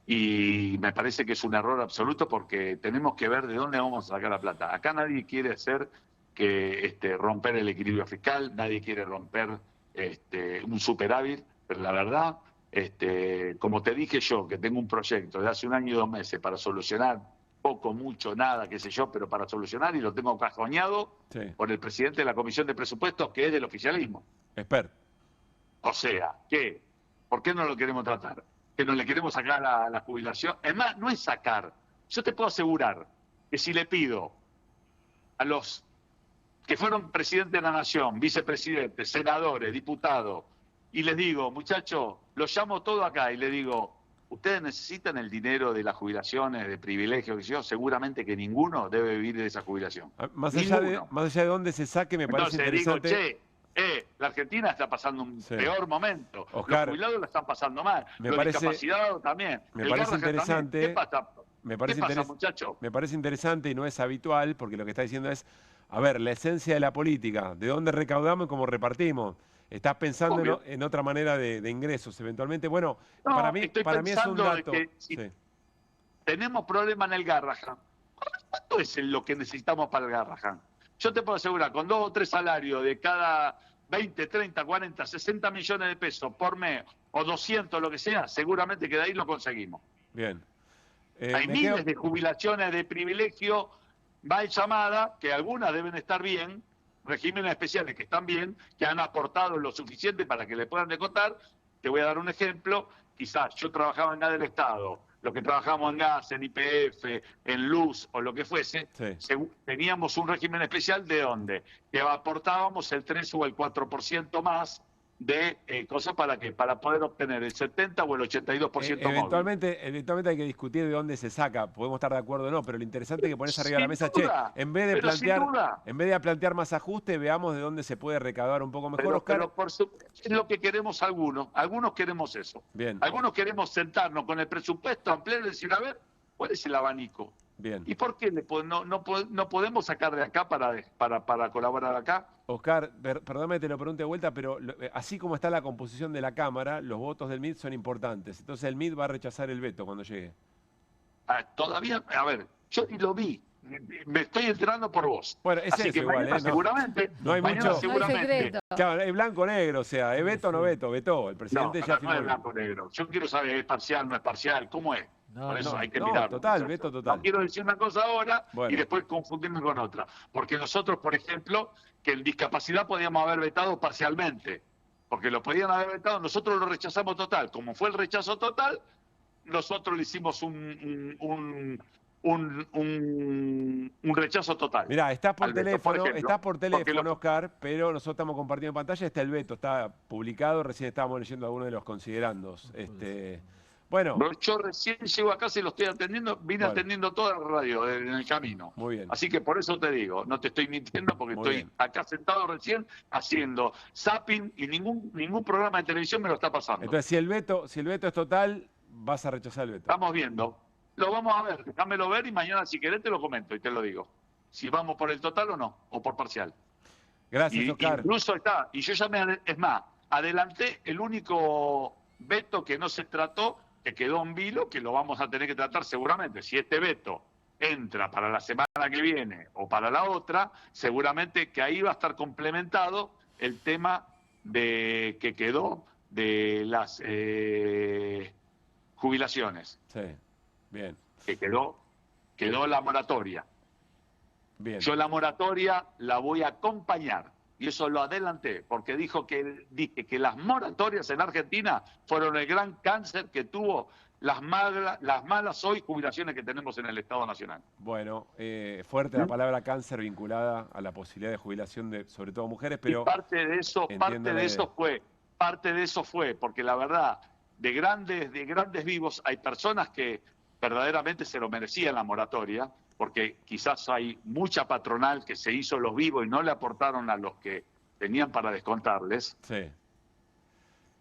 Y me parece que es un error absoluto porque tenemos que ver de dónde vamos a sacar la plata. Acá nadie quiere hacer romper el equilibrio fiscal, nadie quiere romper un superávit, pero la verdad, como te dije yo, que tengo un proyecto de hace 1 año y 2 meses para solucionar poco, mucho, nada, qué sé yo, pero para solucionar, y lo tengo cajoneado por el presidente de la Comisión de Presupuestos, que es del oficialismo. Experto. O sea, ¿por qué no lo queremos tratar? Que no le queremos sacar la jubilación. Es más, no es sacar. Yo te puedo asegurar que si le pido a los que fueron presidentes de la Nación, vicepresidentes, senadores, diputados, y les digo, muchachos, los llamo todo acá y les digo, ¿ustedes necesitan el dinero de las jubilaciones, de privilegios que yo? Seguramente que ninguno debe vivir de esa jubilación. Más allá de dónde se saque, me parece interesante... Digo, la Argentina está pasando un peor momento. Oscar, los jubilados la están pasando mal. Los discapacitados también. Me parece interesante. ¿Qué pasa? ¿Qué pasa, muchacho? Me parece interesante y no es habitual, porque lo que está diciendo es, a ver, la esencia de la política, de dónde recaudamos y cómo repartimos. Estás pensando en otra manera de ingresos, eventualmente. Bueno, no, para mí es un dato. Que si tenemos problemas en el Garrahan, ¿cuánto es lo que necesitamos para el Garrahan? Yo te puedo asegurar, con 2 o 3 salarios de cada 20, 30, 40, 60 millones de pesos por mes, o 200, lo que sea, seguramente que de ahí lo conseguimos. Bien. Hay miles de jubilaciones de privilegio mal llamadas, que algunas deben estar bien, regímenes especiales que están bien, que han aportado lo suficiente para que le puedan descontar. Te voy a dar un ejemplo. Quizás yo trabajaba en gas del Estado, los que trabajamos en gas, en YPF, en luz o lo que fuese, teníamos un régimen especial de donde que aportábamos el 3 o el 4% más de cosas para poder obtener el 70 o el 82% eventualmente hay que discutir de dónde se saca. Podemos estar de acuerdo o no, pero lo interesante es que pones arriba de la mesa, en vez de plantear más ajuste, veamos de dónde se puede recaudar un poco mejor, Oscar. Pero por supuesto, es lo que queremos algunos queremos eso. Bien. Algunos queremos sentarnos con el presupuesto ampliar y decir, a ver, ¿cuál es el abanico? Bien. ¿Y por qué no podemos sacar de acá para colaborar acá? Oscar, perdóname, te lo pregunto de vuelta, pero así como está la composición de la Cámara, los votos del MID son importantes. Entonces el MID va a rechazar el veto cuando llegue. Todavía, a ver, yo ni lo vi. Me estoy enterando por vos. Bueno, es así eso que igual, mañana seguramente. No hay mucho. Seguramente. Claro, es blanco-negro, o sea, ¿es veto o no veto? Vetó. El presidente ya firmó. No es blanco-negro. Yo quiero saber, ¿es parcial, no es parcial? ¿Cómo es? Por eso hay que mirarlo. Total, Beto, total. No quiero decir una cosa ahora y después confundirme con otra. Porque nosotros, por ejemplo, que en discapacidad podíamos haber vetado parcialmente. Porque lo podían haber vetado, nosotros lo rechazamos total. Como fue el rechazo total, nosotros le hicimos un rechazo total. Mirá, está por teléfono, ejemplo, Oscar, pero nosotros estamos compartiendo pantalla, está el veto, está publicado, recién estábamos leyendo algunos de los considerandos. Bueno. Yo recién llego acá, se lo estoy atendiendo, vine atendiendo toda la radio en el camino. Muy bien. Así que por eso te digo, no te estoy mintiendo porque estoy acá sentado recién haciendo zapping y ningún programa de televisión me lo está pasando. Entonces, si el veto es total, vas a rechazar el veto. Estamos viendo. Lo vamos a ver, déjamelo ver y mañana si querés te lo comento y te lo digo. Si vamos por el total o no, o por parcial. Gracias, Oscar. Incluso está, y yo ya es más, adelanté el único veto que no se trató, que quedó en vilo, que lo vamos a tener que tratar seguramente. Si este veto entra para la semana que viene o para la otra, seguramente que ahí va a estar complementado el tema de que quedó de las jubilaciones. Sí, bien. Que quedó la moratoria. Bien. Yo la moratoria la voy a acompañar. Y eso lo adelanté, porque dije que las moratorias en Argentina fueron el gran cáncer que tuvo las malas hoy jubilaciones que tenemos en el Estado Nacional. Bueno, fuerte la palabra cáncer vinculada a la posibilidad de jubilación de, sobre todo mujeres, pero... Y parte de eso fue, porque la verdad, de grandes vivos, hay personas que verdaderamente se lo merecían la moratoria, porque quizás hay mucha patronal que se hizo los vivos y no le aportaron a los que tenían para descontarles. Sí.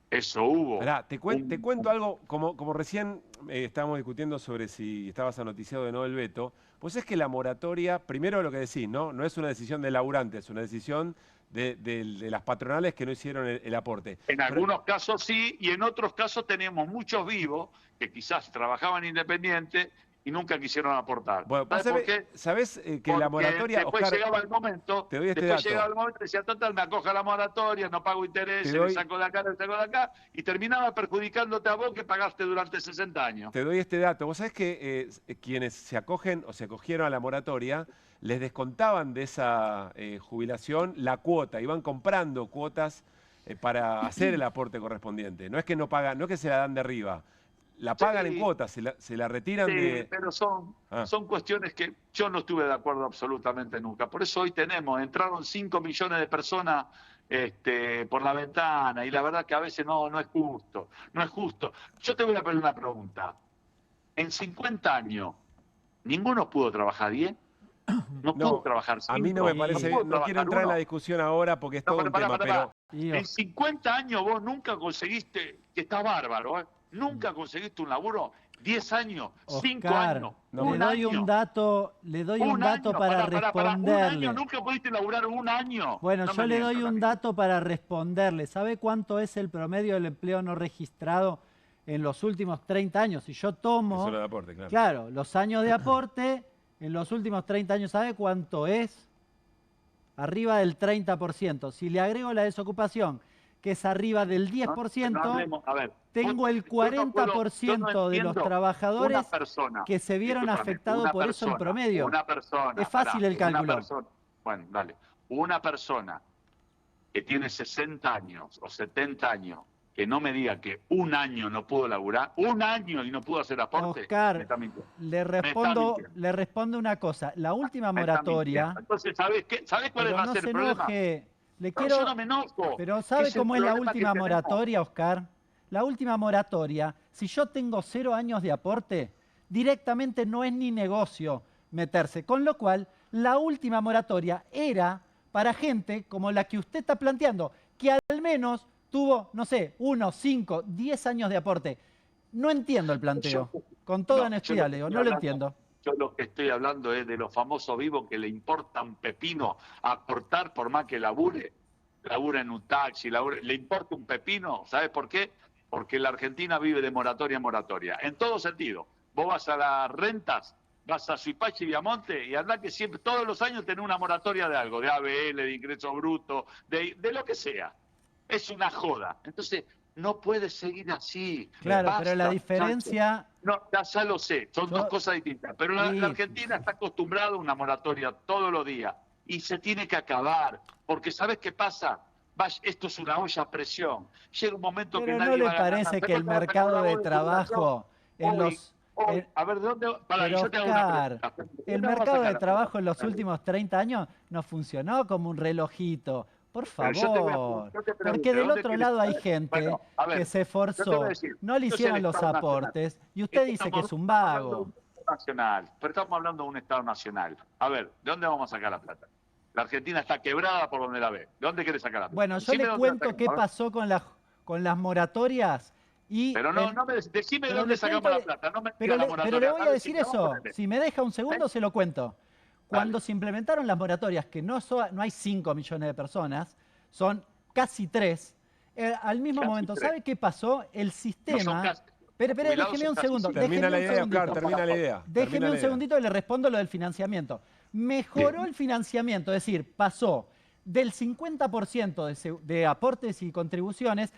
Eso hubo. Mirá, te cuento algo, como recién estábamos discutiendo sobre si estabas anoticiado de no el veto, pues es que la moratoria, primero lo que decís, ¿no? No es una decisión del laburante, es una decisión de las patronales que no hicieron el aporte. En algunos casos sí, y en otros casos tenemos muchos vivos que quizás trabajaban independientes y nunca quisieron aportar. Bueno, ¿Sabes por qué? ¿Sabés que la moratoria... Después Oscar, llegaba el momento, te doy llegaba el momento y decía, total, me acoja la moratoria, no pago intereses, me saco de acá, me saco de acá, y terminaba perjudicándote a vos que pagaste durante 60 años. Te doy este dato. Vos sabés que quienes se acogen o se acogieron a la moratoria, les descontaban de esa jubilación la cuota, iban comprando cuotas para hacer el aporte correspondiente. No es que no pagan, no es que se la dan de arriba. La pagan en cuotas, se la retiran de... pero son cuestiones que yo no estuve de acuerdo absolutamente nunca. Por eso hoy entraron 5 millones de personas por la ventana, y la verdad que a veces no es justo. No es justo. Yo te voy a poner una pregunta. En 50 años, ¿ninguno pudo trabajar 10? No pudo trabajar 5. A mí no me parece bien, no quiero entrar en la discusión ahora porque es todo un tema, pero... En 50 años vos nunca conseguiste, que está bárbaro, nunca conseguiste un laburo, 10 años, 5 años. Le doy un dato para responderle. ¿Un año? ¿Nunca pudiste laburar un año? Bueno, yo le doy un dato para responderle. ¿Sabe cuánto es el promedio del empleo no registrado en los últimos 30 años? Si yo tomo... Eso de aporte, claro. Claro, los años de aporte, en los últimos 30 años, ¿sabe cuánto es? Arriba del 30%. Si le agrego la desocupación, que es arriba del 10%, tengo el 40% de los trabajadores que se vieron afectados por eso en promedio. Es fácil el cálculo. Bueno, dale. Una persona que tiene 60 años o 70 años, que no me diga que un año no pudo laburar, un año y no pudo hacer aporte. Oscar, le respondo una cosa. La última moratoria... Entonces, ¿sabes cuál va a ser el problema? Yo no me enojo. Pero ¿sabe cómo es la última moratoria, Oscar? La última moratoria, si yo tengo 0 años de aporte, directamente no es ni negocio meterse. Con lo cual, la última moratoria era para gente como la que usted está planteando, que al menos tuvo, no sé, 1, 5, 10 años de aporte. No entiendo el planteo. Con toda honestidad, Leo, no lo entiendo. Yo lo que estoy hablando es de los famosos vivos que le importa un pepino aportar por más que labure en un taxi, le importa un pepino. ¿Sabes por qué? Porque la Argentina vive de moratoria en moratoria. En todo sentido. Vos vas a las rentas, vas a Suipacha y Viamonte y andá que siempre, todos los años tenés una moratoria de algo, de ABL, de ingreso bruto, de lo que sea. Es una joda. Entonces, No puede seguir así. Claro, Basta, pero la diferencia... No, ya lo sé, son dos cosas distintas. Pero la Argentina está acostumbrada a una moratoria todos los días y se tiene que acabar. Porque ¿sabes qué pasa? Esto es una olla a presión. Llega un momento que nadie ¿no le va a ganar. parece que el mercado de trabajo en los... A ver, ¿de dónde? Pero Oscar, el mercado de trabajo en los últimos 30 años no funcionó como un relojito. Por favor, porque del otro lado hay gente que se esforzó, no le hicieron los aportes y usted dice que es un vago. Nacional, pero estamos hablando de un Estado nacional. A ver, ¿de dónde vamos a sacar la plata? La Argentina está quebrada por donde la ve. ¿De dónde quiere sacar la plata? Bueno, yo le cuento qué pasó con las moratorias. Pero decime de dónde sacamos la plata. No me diga la moratoria. Pero le voy a decir eso. Si me deja un segundo, se lo cuento. Cuando se implementaron las moratorias, que no hay 5 millones de personas, son casi 3, al mismo momento, ¿sabe qué pasó? El sistema... Pero déjeme un segundo. Termina la idea, Oscar, termina la idea. Déjeme un segundito y le respondo lo del financiamiento. Mejoró el financiamiento, es decir, pasó del 50% de aportes y contribuciones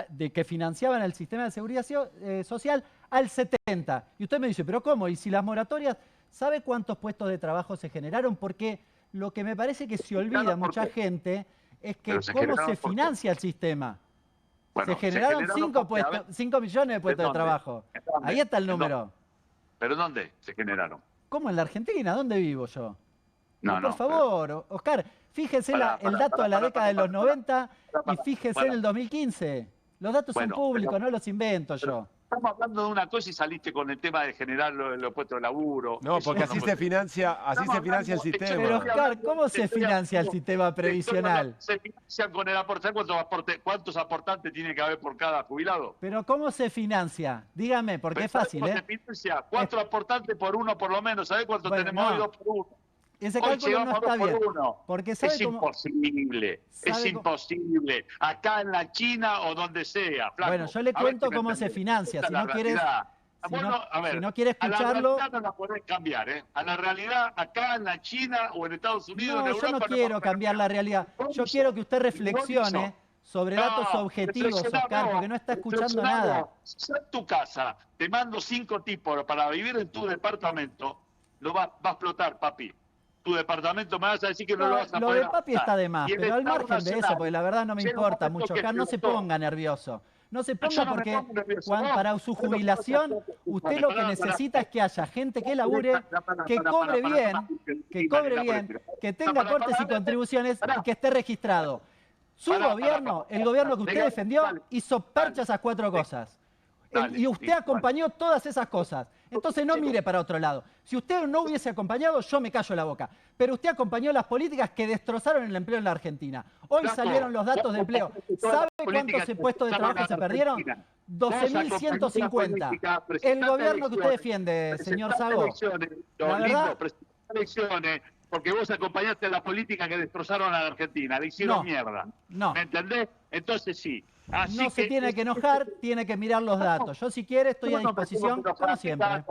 de que financiaban el sistema de seguridad social al 70%. Y usted me dice, ¿pero cómo? ¿Y si las moratorias... ¿Sabe cuántos puestos de trabajo se generaron? Porque lo que me parece que se olvida mucha gente es que cómo se financia el sistema. Bueno, se generaron 5 millones de puestos de trabajo. Ahí está el número. ¿Pero dónde se generaron? ¿Cómo en la Argentina? ¿Dónde vivo yo? No, por favor, Oscar, fíjese el dato de la década de los 90 y fíjese en el 2015. Los datos son públicos, no los invento yo. Estamos hablando de una cosa y saliste con el tema de generar los puestos de laburo. No, porque así se financia el sistema. Pero Oscar, ¿cómo se financia el sistema previsional? Se financian con el aporte. ¿Cuántos aportantes tiene que haber por cada jubilado? Pero ¿cómo se financia? Dígame, porque es fácil, ¿eh? Se financia 4 aportantes por uno por lo menos. ¿Sabés cuánto tenemos hoy? 2 por 1. Ese cálculo no está bien. Porque es imposible, es imposible. Acá en la China o donde sea. Flaco. Bueno, yo le cuento cómo se financia. Si no quieres, si no quiere escucharlo. A la realidad no la podés cambiar, ¿eh? A la realidad, acá en la China o en Estados Unidos, en Europa. Yo no quiero cambiar la realidad. Yo quiero que usted reflexione sobre datos objetivos, Oscar, porque no está escuchando nada. Si en tu casa te mando 5 tipos para vivir en tu departamento, lo va a explotar, papi. Tu departamento me vas a decir que no lo vas a poder. Lo de papi está de más, pero al margen de eso, porque la verdad no me importa mucho. Oscar, no se ponga nervioso. No se ponga porque para su jubilación usted lo que necesita es que haya gente que labure, que cobre bien, que tenga aportes y contribuciones y que esté registrado. Su gobierno, el gobierno que usted defendió, hizo percha esas 4 cosas. Y usted acompañó todas esas cosas. Entonces no mire para otro lado. Si usted no hubiese acompañado, yo me callo la boca. Pero usted acompañó las políticas que destrozaron el empleo en la Argentina. Hoy salieron los datos de empleo. ¿Sabe cuántos puestos de trabajo se perdieron? 12.150. El gobierno que usted defiende, señor Sago. La verdad... Porque vos acompañaste a las políticas que destrozaron a la Argentina, le hicieron mierda. ¿Me entendés? Entonces sí. Así no se tiene que enojar, tiene que mirar los datos. Yo si quiere estoy a disposición, como siempre.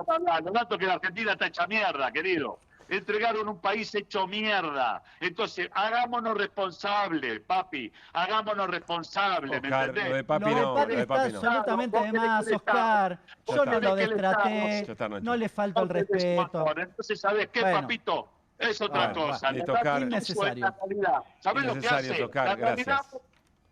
Los datos que la Argentina está hecha mierda, querido. Entregaron un país hecho mierda. Entonces, hagámonos responsables, papi. Hagámonos responsables, ¿me entendés? Lo de papi no. Está absolutamente de más, Oscar. Yo no lo destraté, no le falta el respeto. Entonces, ¿sabés qué, papito? Es otra cosa. Innecesario. ¿Sabés lo que hace?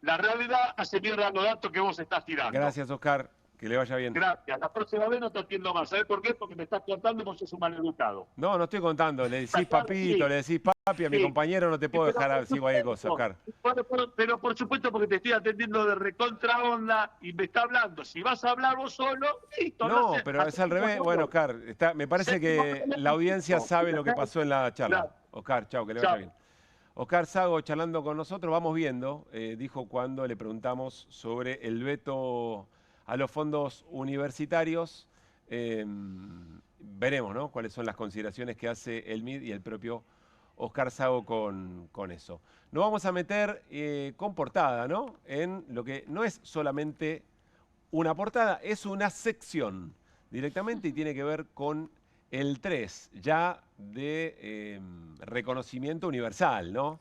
La realidad hace mierda los datos que vos estás tirando. Gracias, Oscar. Que le vaya bien. Gracias. La próxima vez no te atiendo más. ¿Sabés por qué? Porque me estás contando y vos sos un maleducado. No decís papito, le decís papi, a mi compañero no te puedo dejar así cualquier cosa, Oscar. Pero por supuesto porque te estoy atendiendo de recontra onda y me está hablando. Si vas a hablar vos solo, listo. No, pero es al revés. Bueno, Oscar, me parece que la audiencia sabe lo que pasó en la charla. Oscar, chao, que le vaya bien. Oscar Sago charlando con nosotros, vamos viendo, dijo cuando le preguntamos sobre el veto a los fondos universitarios. Veremos, ¿no?, cuáles son las consideraciones que hace el MID y el propio Oscar Sago con eso. Nos vamos a meter con portada, ¿no?, en lo que no es solamente una portada, es una sección directamente y tiene que ver con el 3, ya de reconocimiento universal, ¿no?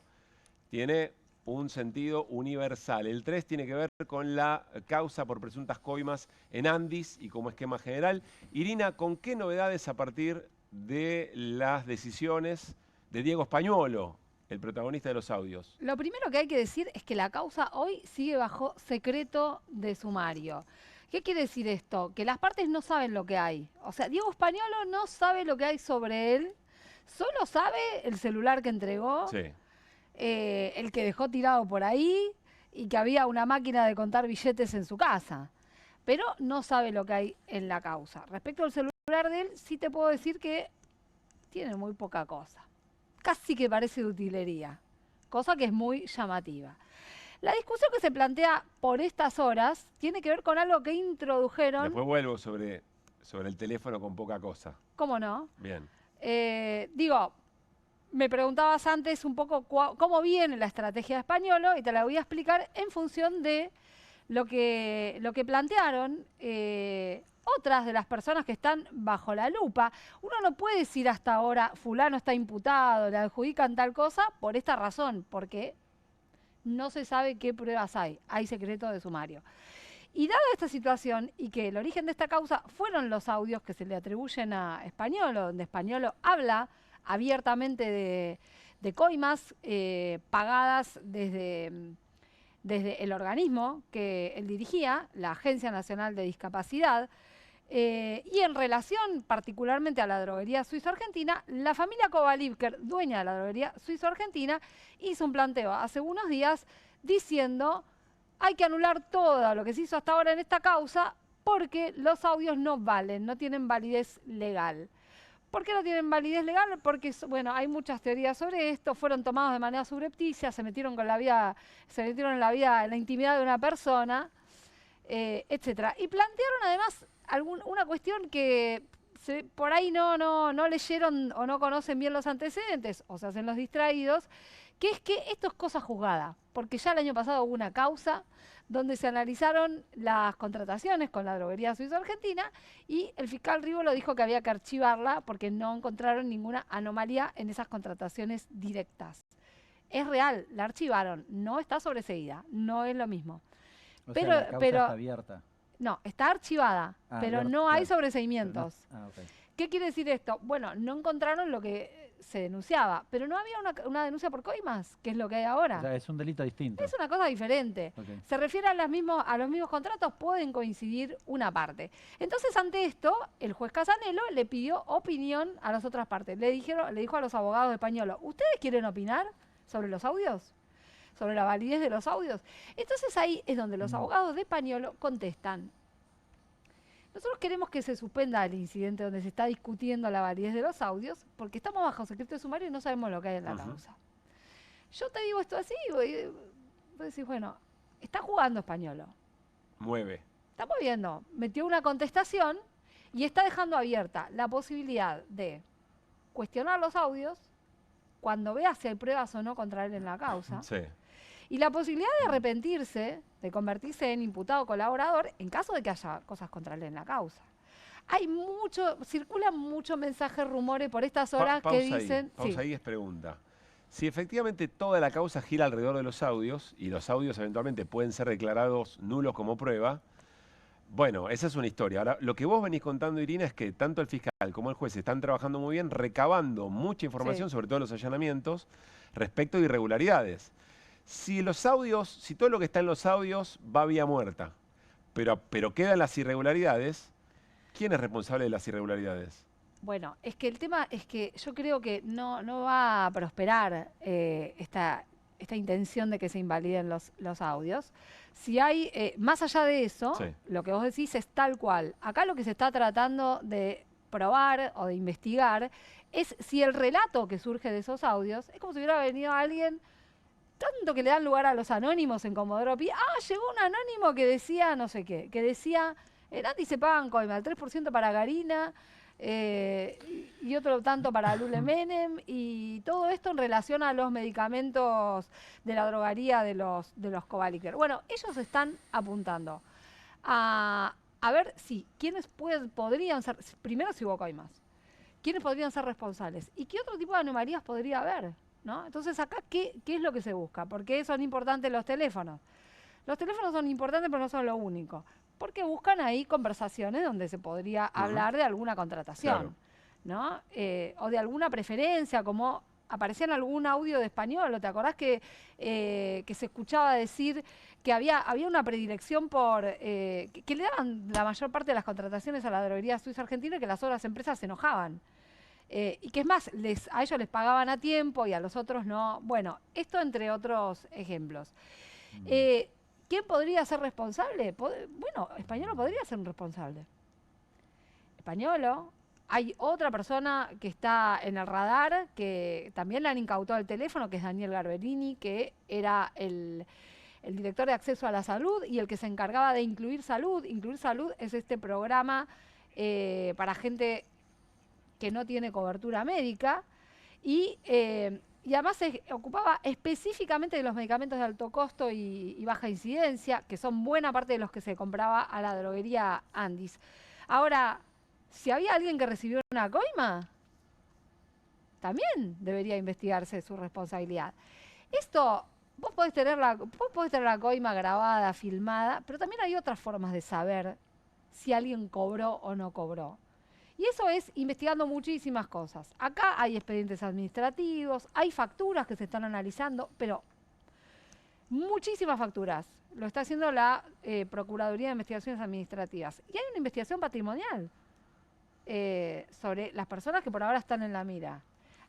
Tiene un sentido universal. El 3 tiene que ver con la causa por presuntas coimas en Andis y como esquema general. Irina, ¿con qué novedades a partir de las decisiones de Diego Españolo, el protagonista de los audios? Lo primero que hay que decir es que la causa hoy sigue bajo secreto de sumario. ¿Qué quiere decir esto? Que las partes no saben lo que hay. O sea, Diego Españolo no sabe lo que hay sobre él, solo sabe el celular que entregó, Sí. El que dejó tirado por ahí y que había una máquina de contar billetes en su casa. Pero no sabe lo que hay en la causa. Respecto al celular de él, sí te puedo decir que tiene muy poca cosa. Casi que parece de utilería, cosa que es muy llamativa. La discusión que se plantea por estas horas tiene que ver con algo que introdujeron... Después vuelvo sobre el teléfono con poca cosa. ¿Cómo no? Bien. Me preguntabas antes un poco cómo viene la estrategia de Españolo y te la voy a explicar en función de lo que plantearon otras de las personas que están bajo la lupa. Uno no puede decir hasta ahora, fulano está imputado, le adjudican tal cosa, por esta razón, porque no se sabe qué pruebas hay secreto de sumario. Y dada esta situación y que el origen de esta causa fueron los audios que se le atribuyen a Españolo, donde Españolo habla abiertamente de coimas pagadas desde el organismo que él dirigía, la Agencia Nacional de Discapacidad, y en relación particularmente a la droguería suizo-argentina, la familia Kovalivker, dueña de la droguería suizo-argentina, hizo un planteo hace unos días diciendo hay que anular todo lo que se hizo hasta ahora en esta causa porque los audios no valen, no tienen validez legal. ¿Por qué no tienen validez legal? Porque, bueno, hay muchas teorías sobre esto, fueron tomados de manera subrepticia, se metieron en la intimidad de una persona, etcétera. Y plantearon además una cuestión que por ahí no leyeron o no conocen bien los antecedentes, o se hacen los distraídos, que es que esto es cosa juzgada, porque ya el año pasado hubo una causa donde se analizaron las contrataciones con la droguería suizo-argentina y el fiscal Rivolo dijo que había que archivarla porque no encontraron ninguna anomalía en esas contrataciones directas. Es real, la archivaron, no está sobreseída, no es lo mismo. Pero la causa está abierta. No, está archivada, pero no hay sobreseimientos. Okay. ¿Qué quiere decir esto? Bueno, no encontraron lo que se denunciaba, pero no había una denuncia por coimas, que es lo que hay ahora. O sea, es un delito distinto. Es una cosa diferente. Okay. Se refiere a los mismos contratos, pueden coincidir una parte. Entonces, ante esto, el juez Casanelo le pidió opinión a las otras partes. Le dijo a los abogados de Españolo, ¿ustedes quieren opinar sobre los audios? ¿Sobre la validez de los audios? Entonces ahí es donde los abogados de Españolo contestan. Nosotros queremos que se suspenda el incidente donde se está discutiendo la validez de los audios, porque estamos bajo secreto de sumario y no sabemos lo que hay en la causa. Yo te digo esto así, vos decís, bueno, está jugando Españolo. Mueve. Está moviendo. Metió una contestación y está dejando abierta la posibilidad de cuestionar los audios cuando vea si hay pruebas o no contra él en la causa. Sí. Y la posibilidad de arrepentirse, de convertirse en imputado colaborador en caso de que haya cosas contra él en la causa. Circulan muchos mensajes, rumores por estas horas que dicen... Pausa ahí es pregunta. Si efectivamente toda la causa gira alrededor de los audios, y los audios eventualmente pueden ser declarados nulos como prueba, bueno, esa es una historia. Ahora, lo que vos venís contando, Irina, es que tanto el fiscal como el juez están trabajando muy bien, recabando mucha información, sobre todo los allanamientos, respecto de irregularidades. Si los audios, si todo lo que está en los audios va vía muerta, pero quedan las irregularidades, ¿quién es responsable de las irregularidades? Bueno, es que el tema es que yo creo que no va a prosperar esta intención de que se invaliden los audios. Si hay, más allá de eso, lo que vos decís es tal cual. Acá lo que se está tratando de probar o de investigar es si el relato que surge de esos audios es como si hubiera venido alguien, tanto que le dan lugar a los anónimos en Comodoro Pi. Llegó un anónimo que decía no sé qué, que decía, en Andy se pagan coima, el 3% para Garina, y otro tanto para Lule Menem, y todo esto en relación a los medicamentos de la droguería de los Kovalivker. Bueno, ellos están apuntando a ver si quiénes podrían ser, primero si hubo coimas, quiénes podrían ser responsables y qué otro tipo de anomalías podría haber. ¿no? Entonces acá, ¿qué es lo que se busca? ¿Por qué son importantes los teléfonos? Los teléfonos son importantes, pero no son lo único. Porque buscan ahí conversaciones donde se podría hablar de alguna contratación, ¿no? O de alguna preferencia, como aparecía en algún audio de Españolo. ¿Te acordás que se escuchaba decir que había una predilección por que le daban la mayor parte de las contrataciones a la droguería suiza argentina y que las otras empresas se enojaban? Y que es más, a ellos les pagaban a tiempo y a los otros no. Bueno, esto entre otros ejemplos. ¿Quién podría ser responsable? Bueno, Españolo podría ser un responsable. Españolo. Hay otra persona que está en el radar, que también le han incautado el teléfono, que es Daniel Garberini, que era el director de acceso a la salud y el que se encargaba de Incluir Salud. Incluir Salud es este programa para gente que no tiene cobertura médica y además se ocupaba específicamente de los medicamentos de alto costo y baja incidencia, que son buena parte de los que se compraba a la droguería Andis. Ahora, si había alguien que recibió una coima, también debería investigarse su responsabilidad. Esto, vos podés tener la coima grabada, filmada, pero también hay otras formas de saber si alguien cobró o no cobró. Y eso es investigando muchísimas cosas. Acá hay expedientes administrativos, hay facturas que se están analizando, pero muchísimas facturas. Lo está haciendo la Procuraduría de Investigaciones Administrativas. Y hay una investigación patrimonial sobre las personas que por ahora están en la mira.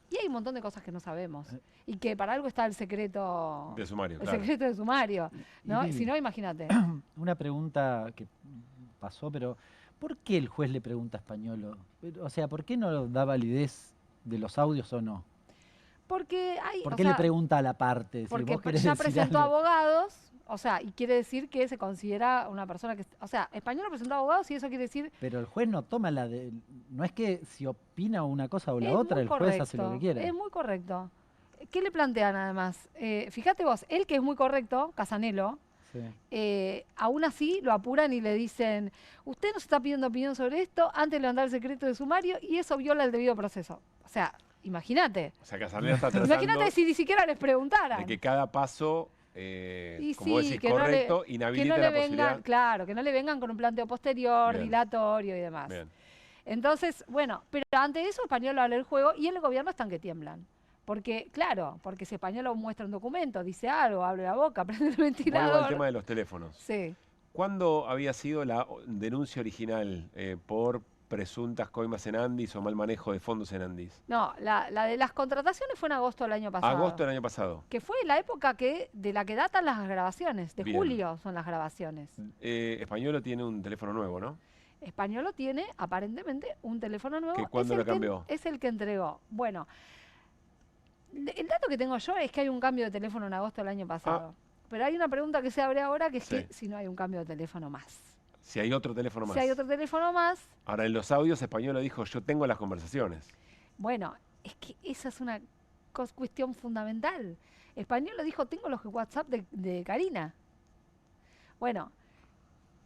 Y hay un montón de cosas que no sabemos. Y que para algo está el secreto de sumario. El secreto de sumario, ¿no? Si no, imagínate. Una pregunta que pasó, pero ¿por qué el juez le pregunta a Españolo? O sea, ¿por qué no da validez de los audios o no? Porque hay... ¿Por qué le pregunta a la parte? Porque ya presentó abogados, o sea, y quiere decir que se considera una persona que... O sea, Españolo presentó abogados y eso quiere decir... Pero el juez no toma no es que si opina una cosa o la otra, el juez hace lo que quiere. Es muy correcto. ¿Qué le plantean además? Fíjate vos, él que es muy correcto, Casanelo, aún así lo apuran y le dicen, usted nos está pidiendo opinión sobre esto antes de levantar el secreto de sumario y eso viola el debido proceso. O sea, imagínate. O sea, Casanelo está tratando imagínate si ni siquiera les preguntaran. de que cada paso, como decís, que correcto, no le, inhabilite que no la le posibilidad. vengan, claro, que no le vengan con un planteo posterior, Bien. dilatorio y demás. Bien. Entonces, bueno, pero ante eso Españolo habla el juego y en el gobierno están que tiemblan. Porque, claro, porque si Españolo muestra un documento, dice algo, abre la boca, prende el ventilador. Vuelvo al tema de los teléfonos. Sí. ¿Cuándo había sido la denuncia original por presuntas coimas en Andis o mal manejo de fondos en Andis? No, la de las contrataciones fue en agosto del año pasado. Agosto del año pasado. Que fue la época de la que datan las grabaciones, de Bien. julio son las grabaciones. Españolo tiene un teléfono nuevo, ¿no? Españolo tiene aparentemente un teléfono nuevo. ¿Que cuándo lo cambió? Es el que entregó. Bueno, el dato que tengo yo es que hay un cambio de teléfono en agosto del año pasado. Pero hay una pregunta que se abre ahora, que es que si no hay un cambio de teléfono más. Si hay otro teléfono más. Si hay otro teléfono más. Ahora, en los audios, Españolo dijo, yo tengo las conversaciones. Bueno, es que esa es una cuestión fundamental. Españolo dijo, tengo los WhatsApp de Karina. Bueno,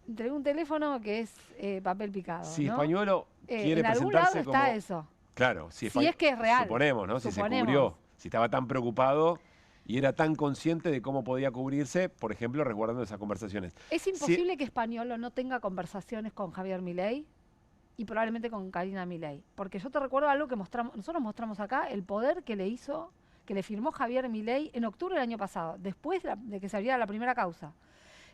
entregó un teléfono que es papel picado. Si ¿no? Españolo quiere en algún presentarse lado como... está eso. Claro, si es que es real. Suponemos, ¿no? Si se cubrió, si estaba tan preocupado y era tan consciente de cómo podía cubrirse, por ejemplo, resguardando esas conversaciones. Es imposible que Españolo no tenga conversaciones con Javier Milei y probablemente con Karina Milei. Porque yo te recuerdo algo que nosotros mostramos acá, el poder que le firmó Javier Milei en octubre del año pasado, después de que se abriera la primera causa,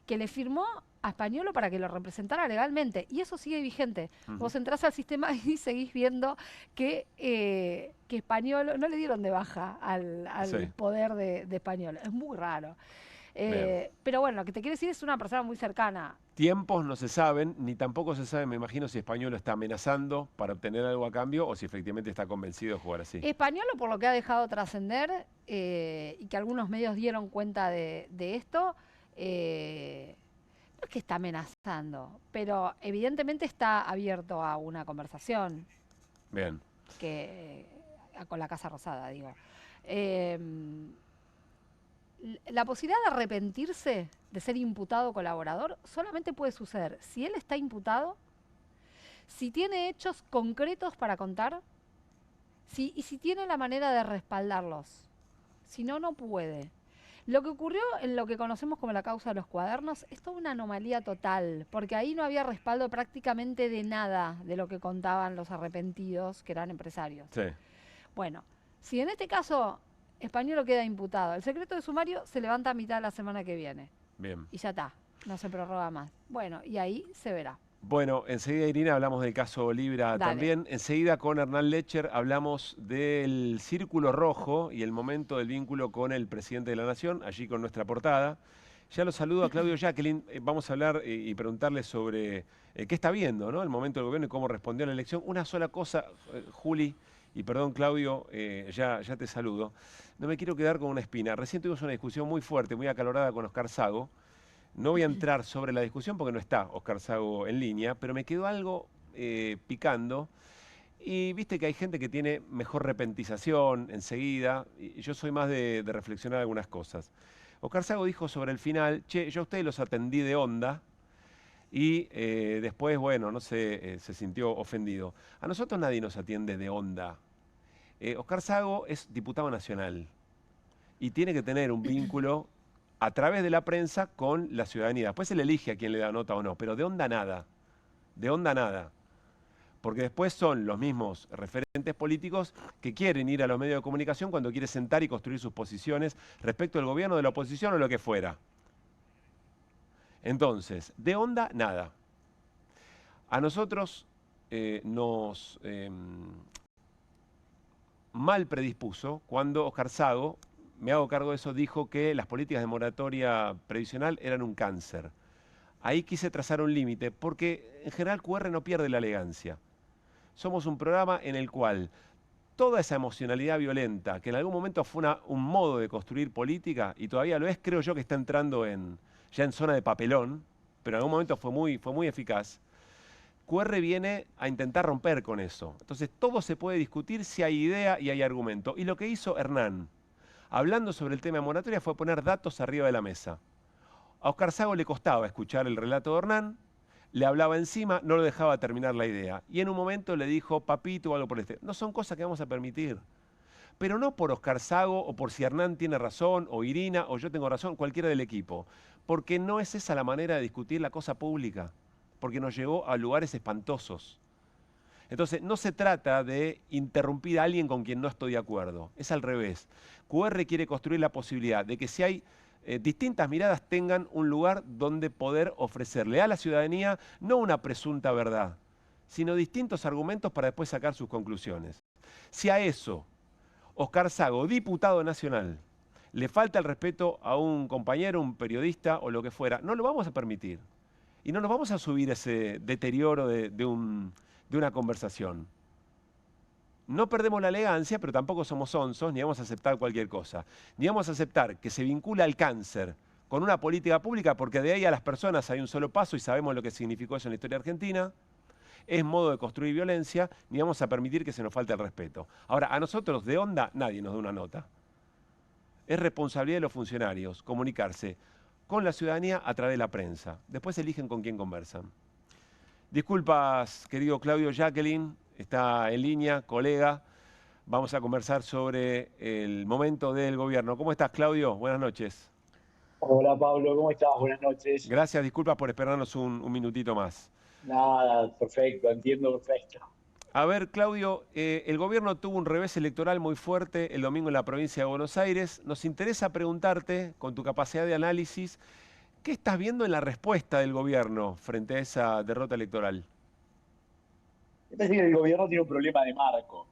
que le firmó a Españolo para que lo representara legalmente. Y eso sigue vigente. Vos entrás al sistema y seguís viendo que Españolo, no le dieron de baja al poder de Españolo. Es muy raro. Pero bueno, lo que te quiero decir es una persona muy cercana. Tiempos no se saben, ni tampoco se sabe, me imagino, si Españolo está amenazando para obtener algo a cambio o si efectivamente está convencido de jugar así. Españolo, por lo que ha dejado trascender y que algunos medios dieron cuenta de esto, no es que está amenazando, pero evidentemente está abierto a una conversación. Bien. Con la Casa Rosada, digo. La posibilidad de arrepentirse de ser imputado colaborador solamente puede suceder si él está imputado, si tiene hechos concretos para contar y si tiene la manera de respaldarlos. Si no, no puede. Lo que ocurrió en lo que conocemos como la causa de los cuadernos es toda una anomalía total, porque ahí no había respaldo prácticamente de nada de lo que contaban los arrepentidos, que eran empresarios. Sí. Bueno, si en este caso Españolo queda imputado, el secreto de sumario se levanta a mitad de la semana que viene. Bien. Y ya está, no se prorroga más. Bueno, y ahí se verá. Bueno, enseguida, Irina, hablamos del caso Libra también. Enseguida, con Hernán Lecher, hablamos del Círculo Rojo y el momento del vínculo con el presidente de la Nación, allí con nuestra portada. Ya lo saludo a Claudio Jacqueline. Vamos a hablar y preguntarle sobre qué está viendo, ¿no? El momento del gobierno y cómo respondió a la elección. Una sola cosa, Juli, y perdón, Claudio, ya te saludo. No me quiero quedar con una espina. Recién tuvimos una discusión muy fuerte, muy acalorada con Oscar Sago. No voy a entrar sobre la discusión porque no está Oscar Sago en línea, pero me quedó algo picando. Y viste que hay gente que tiene mejor repentización enseguida. Y yo soy más de reflexionar algunas cosas. Oscar Sago dijo sobre el final, che, yo a ustedes los atendí de onda. Y después, bueno, no sé, se sintió ofendido. A nosotros nadie nos atiende de onda. Oscar Sago es diputado nacional y tiene que tener un vínculo a través de la prensa con la ciudadanía. Después se le elige a quién le da nota o no, pero de onda nada. De onda nada. Porque después son los mismos referentes políticos que quieren ir a los medios de comunicación cuando quieren sentar y construir sus posiciones respecto al gobierno, de la oposición o lo que fuera. Entonces, de onda, nada. A nosotros nos mal predispuso cuando Oscar Sago, me hago cargo de eso, dijo que las políticas de moratoria previsional eran un cáncer. Ahí quise trazar un límite, porque en general QR no pierde la elegancia. Somos un programa en el cual toda esa emocionalidad violenta, que en algún momento fue un modo de construir política, y todavía lo es, creo yo que está entrando ya en zona de papelón, pero en algún momento fue muy eficaz. QR viene a intentar romper con eso. Entonces todo se puede discutir si hay idea y hay argumento. Y lo que hizo Hernán, hablando sobre el tema de moratoria, fue poner datos arriba de la mesa. A Oscar Sago le costaba escuchar el relato de Hernán, le hablaba encima, no lo dejaba terminar la idea. Y en un momento le dijo, papito o algo por este. No son cosas que vamos a permitir. Pero no por Oscar Sago o por si Hernán tiene razón, o Irina, o yo tengo razón, cualquiera del equipo. Porque no es esa la manera de discutir la cosa pública. Porque nos llevó a lugares espantosos. Entonces, no se trata de interrumpir a alguien con quien no estoy de acuerdo. Es al revés. QR quiere construir la posibilidad de que si hay distintas miradas tengan un lugar donde poder ofrecerle a la ciudadanía no una presunta verdad, sino distintos argumentos para después sacar sus conclusiones. Si a eso Oscar Sago, diputado nacional, le falta el respeto a un compañero, un periodista o lo que fuera, no lo vamos a permitir. Y no nos vamos a subir ese deterioro de una conversación. No perdemos la elegancia, pero tampoco somos onzos, ni vamos a aceptar cualquier cosa. Ni vamos a aceptar que se vincule al cáncer con una política pública, porque de ahí a las personas hay un solo paso y sabemos lo que significó eso en la historia argentina. Es modo de construir violencia, ni vamos a permitir que se nos falte el respeto. Ahora, a nosotros de onda nadie nos da una nota. Es responsabilidad de los funcionarios comunicarse con la ciudadanía a través de la prensa. Después eligen con quién conversan. Disculpas, querido Claudio Jacqueline, está en línea, colega. Vamos a conversar sobre el momento del gobierno. ¿Cómo estás, Claudio? Buenas noches. Hola, Pablo, ¿cómo estás? Buenas noches. Gracias, disculpas por esperarnos un minutito más. Nada, perfecto, entiendo perfecto. A ver, Claudio, el gobierno tuvo un revés electoral muy fuerte el domingo en la provincia de Buenos Aires. Nos interesa preguntarte, con tu capacidad de análisis, ¿qué estás viendo en la respuesta del gobierno frente a esa derrota electoral? Me parece que el gobierno tiene un problema de marco.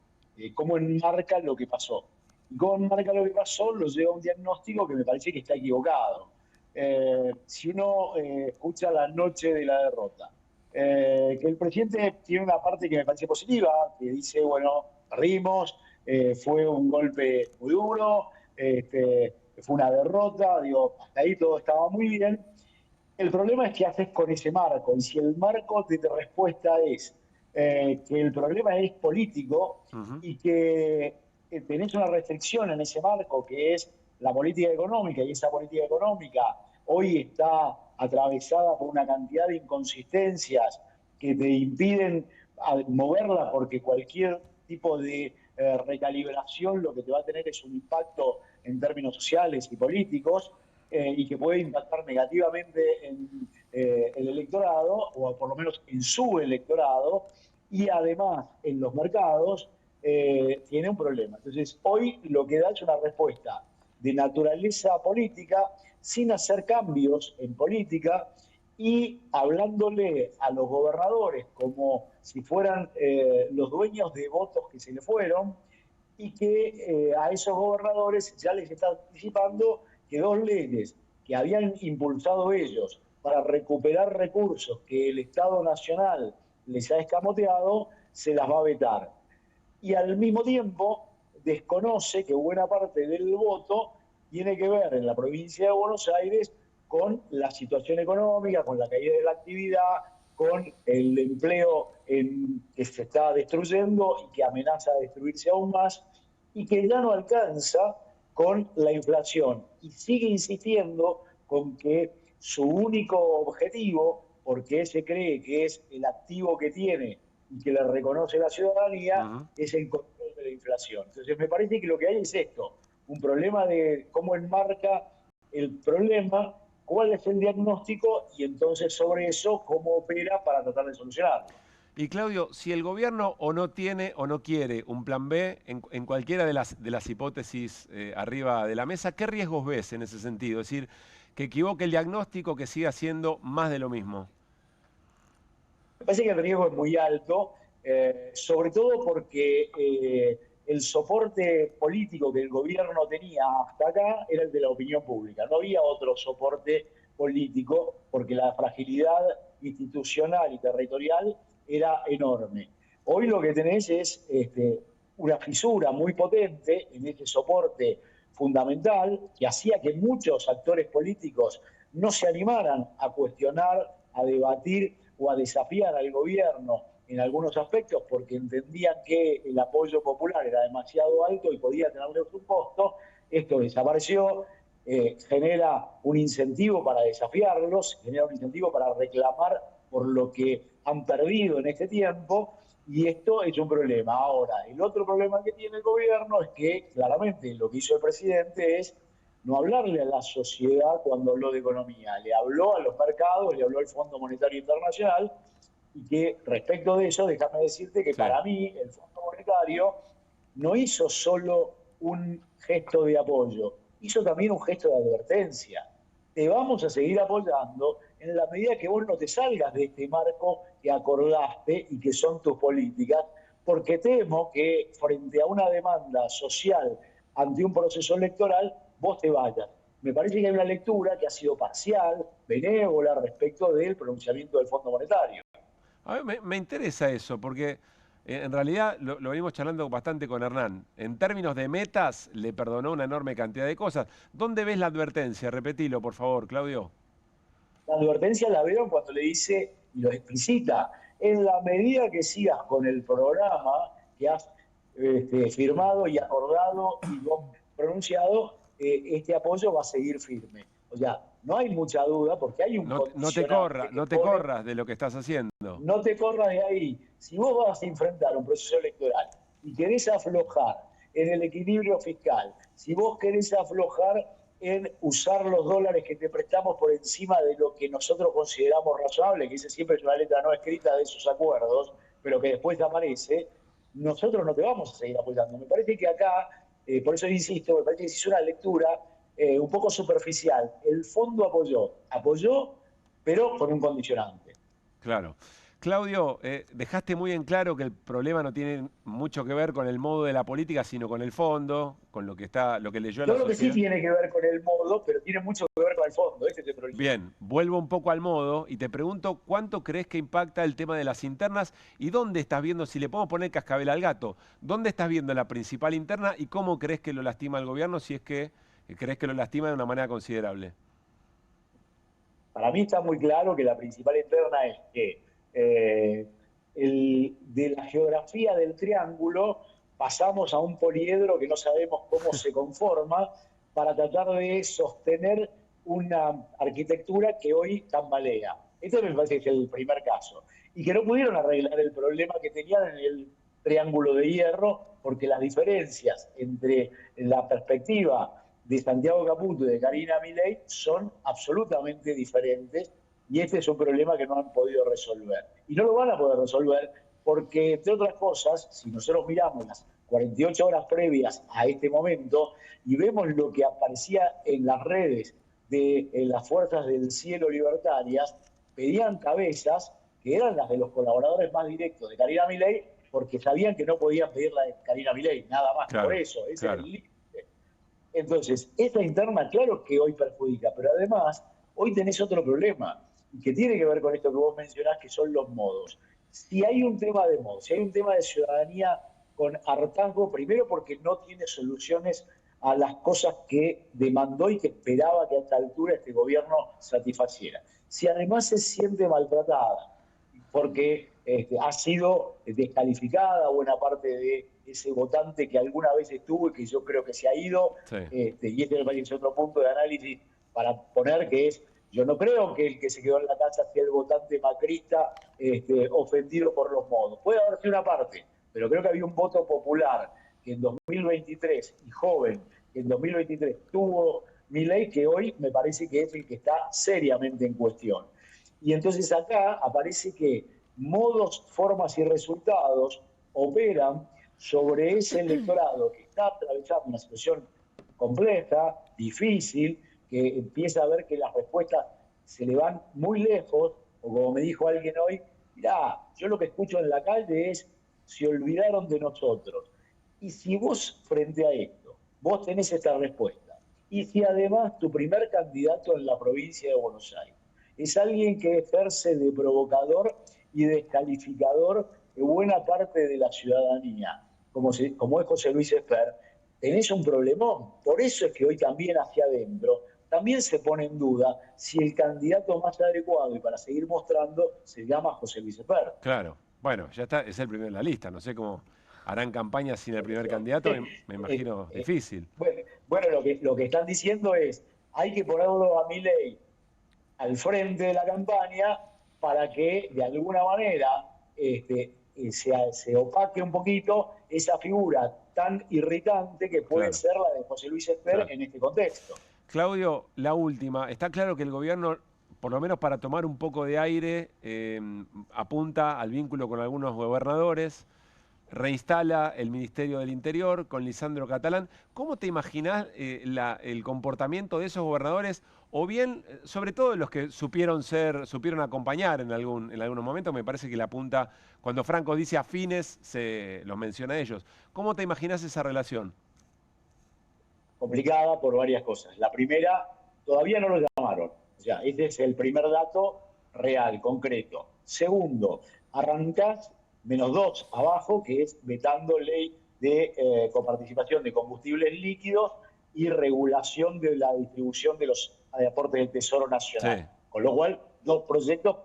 ¿Cómo enmarca lo que pasó? Y cómo enmarca lo que pasó lo lleva a un diagnóstico que me parece que está equivocado. Si uno escucha la noche de la derrota, que el presidente tiene una parte que me parece positiva, que dice, bueno, perdimos, fue un golpe muy duro, fue una derrota, digo, hasta ahí todo estaba muy bien. El problema es qué haces con ese marco, y si el marco de respuesta es que el problema es político y que tenés una restricción en ese marco que es la política económica, y esa política económica hoy está atravesada por una cantidad de inconsistencias que te impiden moverla, porque cualquier tipo de recalibración lo que te va a tener es un impacto en términos sociales y políticos y que puede impactar negativamente en el electorado, o por lo menos en su electorado, y además en los mercados, tiene un problema. Entonces, hoy lo que da es una respuesta de naturaleza política, sin hacer cambios en política, y hablándole a los gobernadores como si fueran los dueños de votos que se le fueron, y que a esos gobernadores ya les está anticipando que 2 leyes que habían impulsado ellos para recuperar recursos que el Estado Nacional les ha escamoteado, se las va a vetar. Y al mismo tiempo desconoce que buena parte del voto tiene que ver en la provincia de Buenos Aires con la situación económica, con la caída de la actividad, con el empleo que se está destruyendo y que amenaza a destruirse aún más, y que ya no alcanza con la inflación. Y sigue insistiendo con que su único objetivo, porque se cree que es el activo que tiene y que le reconoce la ciudadanía, es el control de la inflación. Entonces me parece que lo que hay es esto, un problema de cómo enmarca el problema, cuál es el diagnóstico y entonces sobre eso cómo opera para tratar de solucionarlo. Y Claudio, si el gobierno o no tiene o no quiere un plan B en cualquiera de las hipótesis arriba de la mesa, ¿qué riesgos ves en ese sentido? Es decir, que equivoque el diagnóstico, que siga siendo más de lo mismo. Me parece que el riesgo es muy alto, sobre todo porque el soporte político que el gobierno tenía hasta acá era el de la opinión pública. No había otro soporte político porque la fragilidad institucional y territorial era enorme. Hoy lo que tenés es una fisura muy potente en este soporte fundamental que hacía que muchos actores políticos no se animaran a cuestionar, a debatir o a desafiar al gobierno en algunos aspectos porque entendían que el apoyo popular era demasiado alto y podía tener un costo. Esto desapareció, genera un incentivo para desafiarlos, genera un incentivo para reclamar por lo que han perdido en este tiempo, y esto es un problema. Ahora, el otro problema que tiene el gobierno es que claramente lo que hizo el presidente es no hablarle a la sociedad cuando habló de economía, le habló a los mercados, le habló al Fondo Monetario Internacional, y que respecto de eso, déjame decirte que para mí el Fondo Monetario no hizo solo un gesto de apoyo, hizo también un gesto de advertencia. Te vamos a seguir apoyando en la medida que vos no te salgas de este marco que acordaste y que son tus políticas, porque temo que frente a una demanda social ante un proceso electoral, vos te vayas. Me parece que hay una lectura que ha sido parcial, benévola, respecto del pronunciamiento del Fondo Monetario. A mí me interesa eso, porque en realidad lo venimos charlando bastante con Hernán. En términos de metas, le perdonó una enorme cantidad de cosas. ¿Dónde ves la advertencia? Repetilo, por favor, Claudio. La advertencia la veo cuando le dice, y lo explicita, en la medida que sigas con el programa que has firmado y acordado y pronunciado, este apoyo va a seguir firme. O sea, no hay mucha duda porque hay un condicionante. No te corras de lo que estás haciendo. No te corras de ahí. Si vos vas a enfrentar un proceso electoral y querés aflojar en el equilibrio fiscal, si vos querés aflojar en usar los dólares que te prestamos por encima de lo que nosotros consideramos razonable, que esa siempre es una letra no escrita de esos acuerdos, pero que después aparece, nosotros no te vamos a seguir apoyando. Me parece que acá, por eso insisto, me parece que se hizo una lectura un poco superficial. El fondo apoyó, pero con un condicionante. Claro. Claudio, dejaste muy en claro que el problema no tiene mucho que ver con el modo de la política, sino con el fondo, con lo que leyó la sociedad. Yo creo que sí tiene que ver con el modo, pero tiene mucho que ver con el fondo. Ese es el problema. Bien, vuelvo un poco al modo y te pregunto cuánto crees que impacta el tema de las internas y dónde estás viendo, si le podemos poner cascabel al gato, dónde estás viendo la principal interna y cómo crees que lo lastima el gobierno, si es que crees que lo lastima de una manera considerable. Para mí está muy claro que la principal interna es que de la geografía del triángulo pasamos a un poliedro que no sabemos cómo se conforma para tratar de sostener una arquitectura que hoy tambalea. Este me parece que es el primer caso. Y que no pudieron arreglar el problema que tenían en el triángulo de hierro porque las diferencias entre la perspectiva de Santiago Caputo y de Karina Milei son absolutamente diferentes y este es un problema que no han podido resolver. Y no lo van a poder resolver porque, entre otras cosas, si nosotros miramos las 48 horas previas a este momento y vemos lo que aparecía en las redes de las fuerzas del cielo libertarias, pedían cabezas que eran las de los colaboradores más directos de Karina Milei, porque sabían que no podían pedir la de Karina Milei, nada más, por eso, ese era el límite. Entonces, esta interna, claro que hoy perjudica, pero además, hoy tenés otro problema, que tiene que ver con esto que vos mencionás, que son los modos. Si hay un tema de modos, si hay un tema de ciudadanía con hartazgo, primero porque no tiene soluciones a las cosas que demandó y que esperaba que a esta altura este gobierno satisfaciera. Si además se siente maltratada, porque ha sido descalificada buena parte de ese votante que alguna vez estuvo y que yo creo que se ha ido, y este me parece otro punto de análisis para poner que es, yo no creo que el que se quedó en la casa sea el votante macrista ofendido por los modos. Puede haber sido una parte, pero creo que había un voto popular que en 2023, y joven, que en 2023 tuvo Milei, que hoy me parece que es el que está seriamente en cuestión. Y entonces acá aparece que modos, formas y resultados operan sobre ese electorado que está atravesando una situación compleja, difícil, que empieza a ver que las respuestas se le van muy lejos, o como me dijo alguien hoy, mirá, yo lo que escucho en la calle es, se olvidaron de nosotros. Y si vos frente a esto, vos tenés esta respuesta, y si además tu primer candidato en la provincia de Buenos Aires es alguien que ejerce de provocador y descalificador de buena parte de la ciudadanía, como es José Luis Esper, tenés un problemón. Por eso es que hoy también hacia adentro también se pone en duda si el candidato más adecuado y para seguir mostrando se llama José Luis Esper. Claro, bueno, ya está, es el primero en la lista, no sé cómo harán campaña sin el primer candidato, me imagino difícil. Bueno, lo que están diciendo es, hay que ponerlo a Milei al frente de la campaña para que de alguna manera se opaque un poquito esa figura tan irritante que puede ser la de José Luis Esper en este contexto. Claudio, la última. Está claro que el gobierno, por lo menos para tomar un poco de aire, apunta al vínculo con algunos gobernadores, reinstala el Ministerio del Interior con Lisandro Catalán. ¿Cómo te imaginás el comportamiento de esos gobernadores? O bien, sobre todo los que supieron acompañar en algún momento, me parece que la apunta, cuando Franco dice afines, se los menciona a ellos. ¿Cómo te imaginás esa relación? Complicada por varias cosas. La primera, todavía no lo llamaron. O sea, este es el primer dato real, concreto. Segundo, arrancás -2 abajo, que es vetando ley de coparticipación de combustibles líquidos y regulación de la distribución de los aportes del Tesoro Nacional. Sí. Con lo cual, 2 proyectos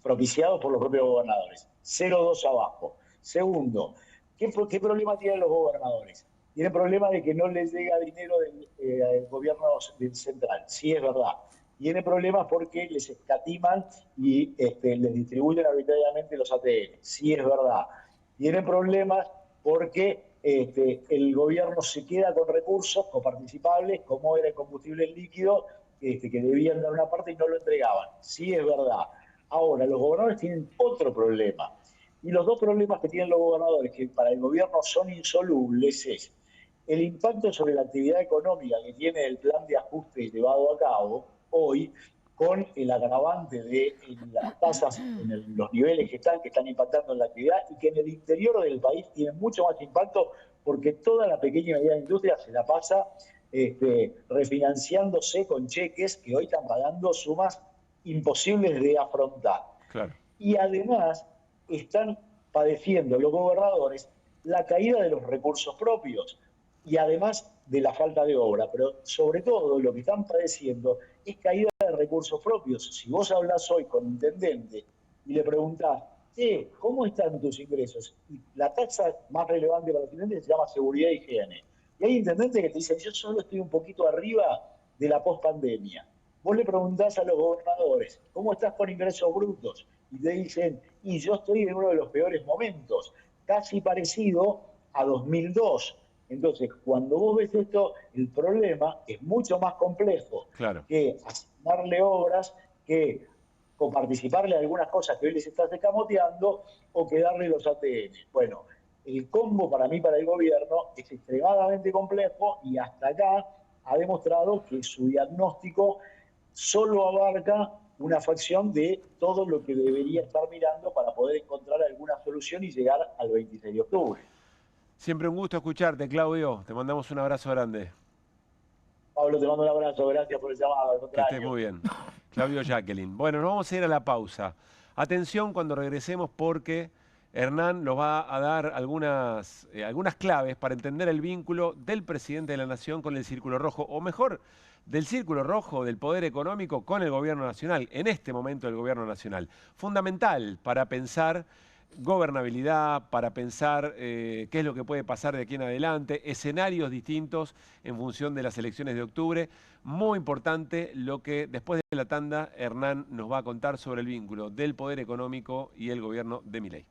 propiciados por los propios gobernadores. 0,2 abajo. Segundo, ¿qué problema tienen los gobernadores? Tienen problema de que no les llega dinero del gobierno del central. Sí, es verdad. Tiene problemas porque les escatiman y les distribuyen arbitrariamente los ATL. Sí, es verdad. Tiene problemas porque el gobierno se queda con recursos coparticipables, como era el combustible líquido, que debían dar una parte y no lo entregaban. Sí, es verdad. Ahora, los gobernadores tienen otro problema. Y los 2 problemas que tienen los gobernadores, que para el gobierno son insolubles, es el impacto sobre la actividad económica que tiene el plan de ajuste llevado a cabo hoy, con el agravante de las tasas en los niveles que están impactando en la actividad y que en el interior del país tienen mucho más impacto porque toda la pequeña y mediana industria se la pasa refinanciándose con cheques que hoy están pagando sumas imposibles de afrontar. Claro. Y además están padeciendo los gobernadores la caída de los recursos propios y además de la falta de obra, pero sobre todo lo que están padeciendo es caída de recursos propios. Si vos hablás hoy con intendente y le preguntás, ¿cómo están tus ingresos? Y la tasa más relevante para los intendentes se llama seguridad y higiene. Y hay intendentes que te dicen, yo solo estoy un poquito arriba de la pospandemia. Vos le preguntás a los gobernadores, ¿cómo estás con ingresos brutos? Y te dicen, y yo estoy en uno de los peores momentos, casi parecido a 2002. Entonces, cuando vos ves esto, el problema es mucho más complejo que asignarle obras, que coparticiparle a algunas cosas que hoy les estás escamoteando o que darle los ATN. Bueno, el combo para mí, para el gobierno, es extremadamente complejo y hasta acá ha demostrado que su diagnóstico solo abarca una fracción de todo lo que debería estar mirando para poder encontrar alguna solución y llegar al 26 de octubre. Siempre un gusto escucharte, Claudio. Te mandamos un abrazo grande. Pablo, te mando un abrazo. Gracias por el llamado. Al contrario. Que estés muy bien. Claudio Jacqueline. Bueno, nos vamos a ir a la pausa. Atención cuando regresemos porque Hernán nos va a dar algunas claves para entender el vínculo del presidente de la Nación con el Círculo Rojo, o mejor, del Círculo Rojo, del Poder Económico con el Gobierno Nacional, en este momento el Gobierno Nacional. Fundamental para pensar gobernabilidad, para pensar qué es lo que puede pasar de aquí en adelante, escenarios distintos en función de las elecciones de octubre. Muy importante lo que después de la tanda Hernán nos va a contar sobre el vínculo del Poder Económico y el gobierno de Milei.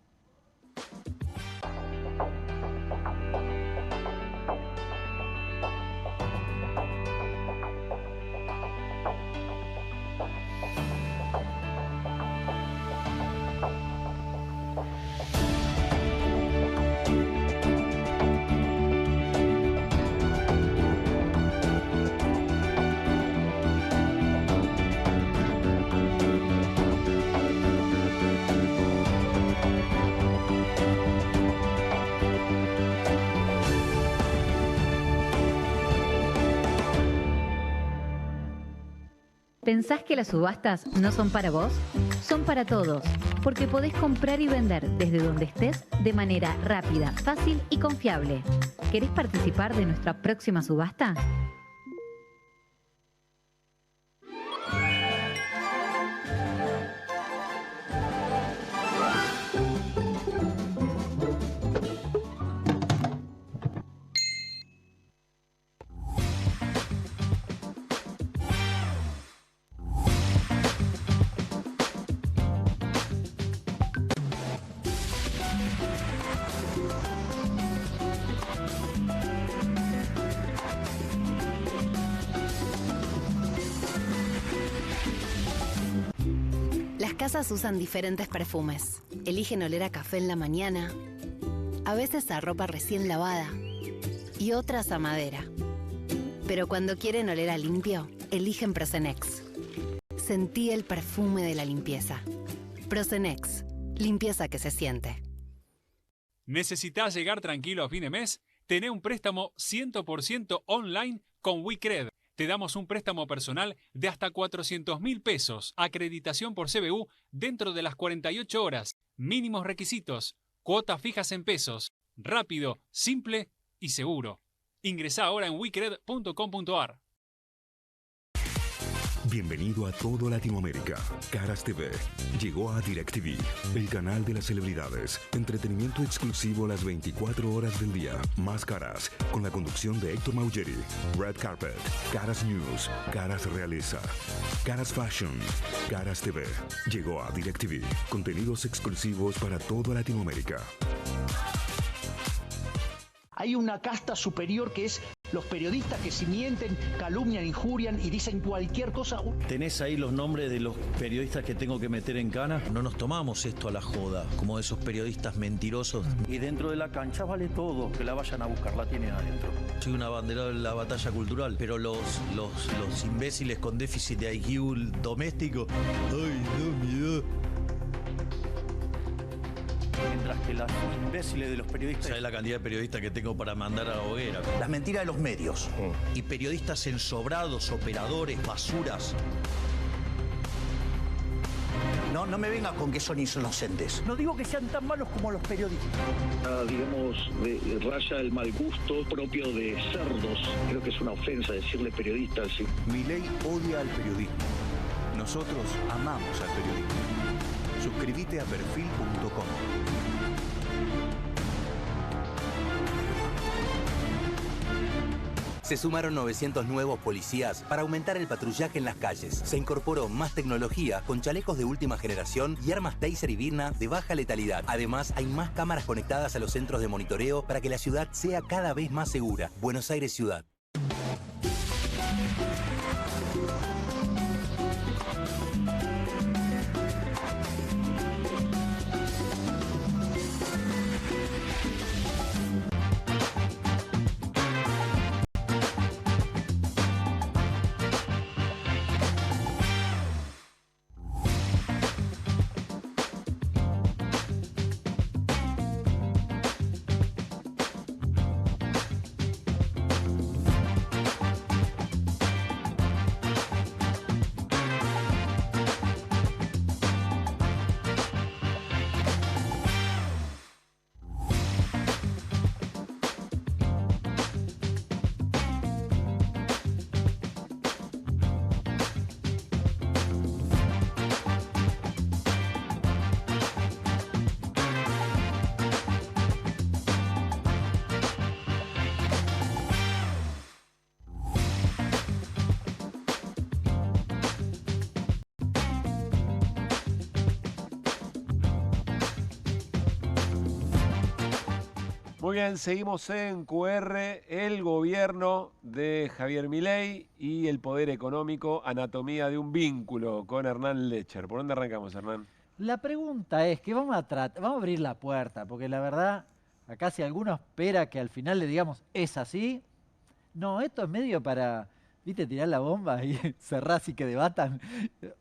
¿Pensás que las subastas no son para vos? Son para todos, porque podés comprar y vender desde donde estés de manera rápida, fácil y confiable. ¿Querés participar de nuestra próxima subasta? Las casas usan diferentes perfumes. Eligen oler a café en la mañana, a veces a ropa recién lavada y otras a madera. Pero cuando quieren oler a limpio, eligen Prosenex. Sentí el perfume de la limpieza. Prosenex, limpieza que se siente. ¿Necesitas llegar tranquilo a fin de mes? Tené un préstamo 100% online con WeCred. Te damos un préstamo personal de hasta 400.000 pesos, acreditación por CBU dentro de las 48 horas, mínimos requisitos, cuotas fijas en pesos, rápido, simple y seguro. Ingresá ahora en wecred.com.ar. Bienvenido a todo Latinoamérica. Caras TV llegó a DirecTV, el canal de las celebridades. Entretenimiento exclusivo las 24 horas del día. Más Caras, con la conducción de Héctor Maugeri. Red Carpet, Caras News, Caras Realeza, Caras Fashion, Caras TV. Llegó a DirecTV. Contenidos exclusivos para toda Latinoamérica. Hay una casta superior que es los periodistas que si mienten, calumnian, injurian y dicen cualquier cosa. ¿Tenés ahí los nombres de los periodistas que tengo que meter en cana? No nos tomamos esto a la joda, como esos periodistas mentirosos. Y dentro de la cancha vale todo, que la vayan a buscar, la tienen adentro. Soy un abanderado de la batalla cultural, pero los imbéciles con déficit de IQ doméstico, ¡ay, no, miedo! Mientras que los imbéciles de los periodistas... ¿Sabes la cantidad de periodistas que tengo para mandar a la hoguera? Las mentiras de los medios. Y periodistas ensobrados, operadores, basuras. No me vengas con que son inocentes. No digo que sean tan malos como los periodistas. Digamos, raya el mal gusto propio de cerdos. Creo que es una ofensa decirle periodistas. ¿Sí? Milei odia al periodismo. Nosotros amamos al periodismo. Suscríbete a perfil.com. Se sumaron 900 nuevos policías para aumentar el patrullaje en las calles. Se incorporó más tecnología con chalecos de última generación y armas Taser y Birna de baja letalidad. Además, hay más cámaras conectadas a los centros de monitoreo para que la ciudad sea cada vez más segura. Buenos Aires Ciudad. Muy bien, seguimos en QR, el gobierno de Javier Milei y el poder económico, anatomía de un vínculo con Hernán Lecher. ¿Por dónde arrancamos, Hernán? La pregunta es que vamos a abrir la puerta, porque la verdad, acá si alguno espera que al final le digamos, ¿es así? No, esto es medio para, viste, tirar la bomba y cerrar y que debatan,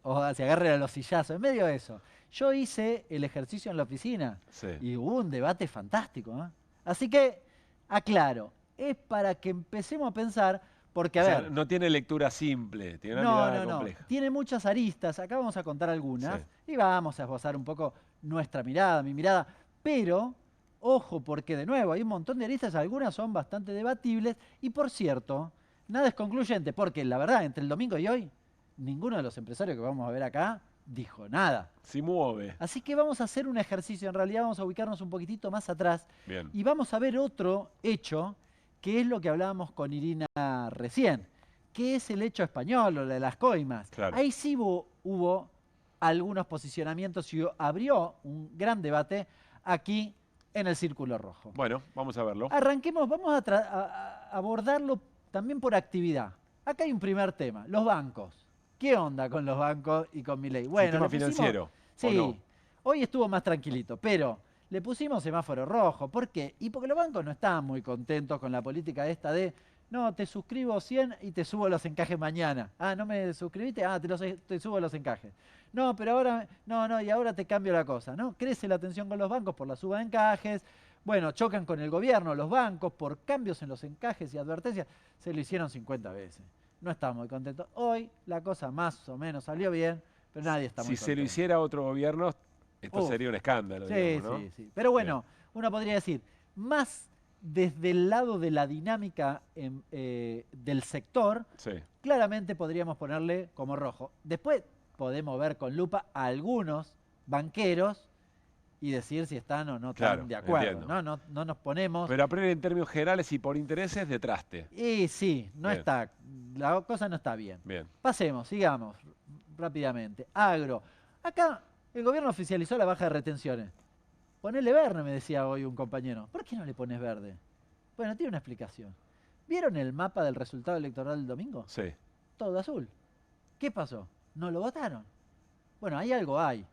o se agarren a los sillazos, es medio eso. Yo hice el ejercicio en la oficina y hubo un debate fantástico, ¿eh? Así que, aclaro, es para que empecemos a pensar, porque a ver... No tiene lectura simple, tiene una mirada compleja. Tiene muchas aristas, acá vamos a contar algunas, y vamos a esbozar un poco nuestra mirada, mi mirada, pero, ojo, porque de nuevo, hay un montón de aristas, algunas son bastante debatibles, y por cierto, nada es concluyente, porque la verdad, entre el domingo y hoy, ninguno de los empresarios que vamos a ver acá dijo nada. Se mueve. Así que vamos a hacer un ejercicio, en realidad vamos a ubicarnos un poquitito más atrás. Bien. Y vamos a ver otro hecho, que es lo que hablábamos con Irina recién, que es el hecho español, lo de las coimas. Claro. Ahí sí hubo algunos posicionamientos y abrió un gran debate aquí en el Círculo Rojo. Bueno, vamos a verlo. Arranquemos, vamos a abordarlo también por actividad. Acá hay un primer tema, los bancos. ¿Qué onda con los bancos y con Milei? Bueno, sistema financiero. Sí, ¿o no? Hoy estuvo más tranquilito, pero le pusimos semáforo rojo. ¿Por qué? Y porque los bancos no estaban muy contentos con la política esta de, no, te suscribo 100 y te subo los encajes mañana. Ah, ¿no me suscribiste? Ah, te subo los encajes. No, pero ahora, no, y ahora te cambio la cosa, ¿no? Crece la tensión con los bancos por la suba de encajes. Bueno, chocan con el gobierno, los bancos, por cambios en los encajes y advertencias. Se lo hicieron 50 veces. No estamos muy contentos. Hoy la cosa más o menos salió bien, pero nadie está muy contento. Si se lo hiciera otro gobierno, esto sería un escándalo, digamos, ¿no? Sí. Pero bueno, uno podría decir, más desde el lado de la dinámica del sector, claramente podríamos ponerle como rojo. Después podemos ver con lupa a algunos banqueros y decir si están o no están de acuerdo. No nos ponemos... Pero a priori en términos generales y por intereses de traste. Y sí, la cosa no está bien. Pasemos, sigamos rápidamente. Agro. Acá el gobierno oficializó la baja de retenciones. Ponele verde, me decía hoy un compañero. ¿Por qué no le pones verde? Bueno, tiene una explicación. ¿Vieron el mapa del resultado electoral del domingo? Sí. Todo azul. ¿Qué pasó? ¿No lo votaron? Bueno, hay algo hay.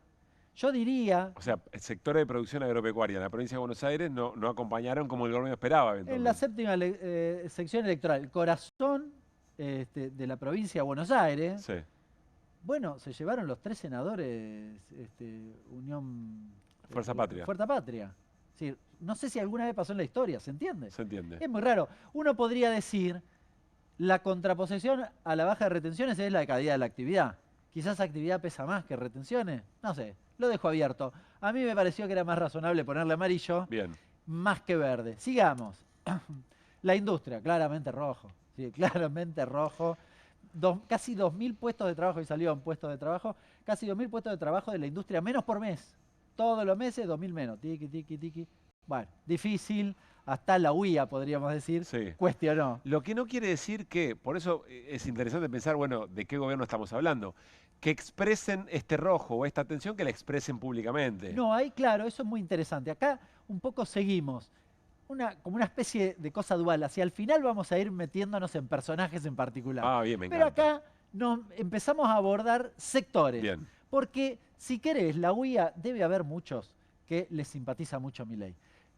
Yo diría... O sea, sectores de producción agropecuaria en la provincia de Buenos Aires no acompañaron como el gobierno esperaba. En la séptima sección electoral, el corazón de la provincia de Buenos Aires, bueno, se llevaron los 3 senadores Unión... Fuerza Patria. Fuerza Patria. Sí, no sé si alguna vez pasó en la historia, ¿se entiende? Se entiende. Es muy raro. Uno podría decir, la contraposición a la baja de retenciones es la de caída de la actividad. Quizás actividad pesa más que retenciones, no sé, lo dejo abierto. A mí me pareció que era más razonable ponerle amarillo más que verde. Sigamos. La industria, claramente rojo. Sí, claramente rojo. Casi 2.000 puestos de trabajo, y salió un puesto de trabajo, casi 2.000 puestos de trabajo de la industria, menos por mes. Todos los meses, 2.000 menos. Tiki, tiki, tiki. Bueno, difícil. hasta la UIA, podríamos decir, cuestionó. Lo que no quiere decir que, por eso es interesante pensar, bueno, ¿de qué gobierno estamos hablando? Que expresen este rojo o esta tensión, que la expresen públicamente. No, ahí claro, eso es muy interesante. Acá un poco seguimos como una especie de cosa dual. Hacia el final vamos a ir metiéndonos en personajes en particular. Ah, bien, me Pero encanta. acá empezamos a abordar sectores. Bien. Porque, si querés, la UIA debe haber muchos que les simpatiza mucho Milei.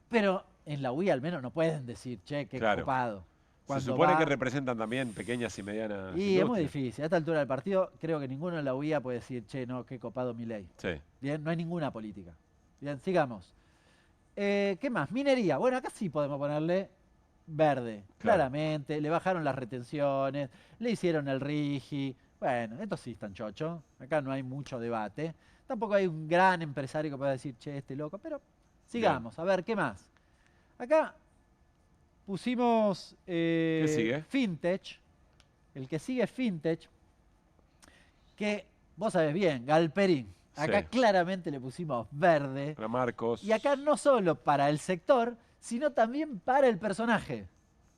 Pero en la UIA al menos no pueden decir, che, qué copado. Se supone que representan también pequeñas y medianas Y es muy difícil. A esta altura del partido, creo que ninguno en la UIA puede decir, che, no, qué copado Milei. Sí. Bien, no hay ninguna política. Bien, sigamos. ¿Qué más? Minería. Bueno, acá sí podemos ponerle verde. Claro. Claramente. Le bajaron las retenciones, le hicieron el RIGI. Bueno, esto sí están chocho. Acá no hay mucho debate. Tampoco hay un gran empresario que pueda decir, che, este loco. Pero sigamos. A ver, ¿qué más? Acá pusimos ¿Qué sigue? Fintech. El que sigue es Fintech. Que vos sabés bien, Galperín. Acá Sí. claramente le pusimos verde. Para Marcos. Y acá no solo para el sector, sino también para el personaje.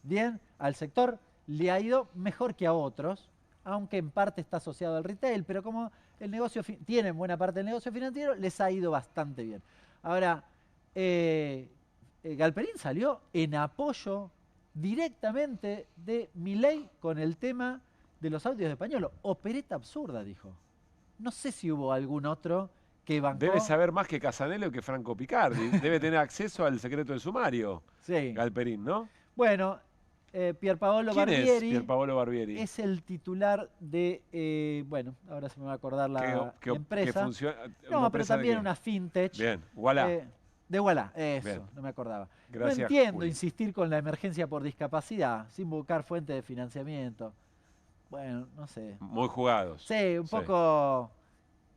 Bien, al sector le ha ido mejor que a otros, aunque en parte está asociado al retail, pero como el negocio tienen buena parte del negocio financiero, les ha ido bastante bien. Ahora, Galperín salió en apoyo directamente de Milei con el tema de los audios de pañuelo. Opereta absurda, dijo. No sé si hubo algún otro que bancó. Debe saber más que Casanello que Franco Picardi. Debe tener acceso al secreto del sumario. Sí. Galperín, ¿no? Bueno, Pierpaolo ¿Quién Barbieri. es Pierpaolo Barbieri? Es el titular de, bueno, ahora se me va a acordar la empresa. Que funciona, no, pero también una fintech. Bien, Ualá. De Ualá, eso, Bien. no me acordaba. Gracias, no entiendo Juli. insistir con la emergencia por discapacidad, sin buscar fuente de financiamiento. Bueno, no sé. Muy jugados. Sí, un poco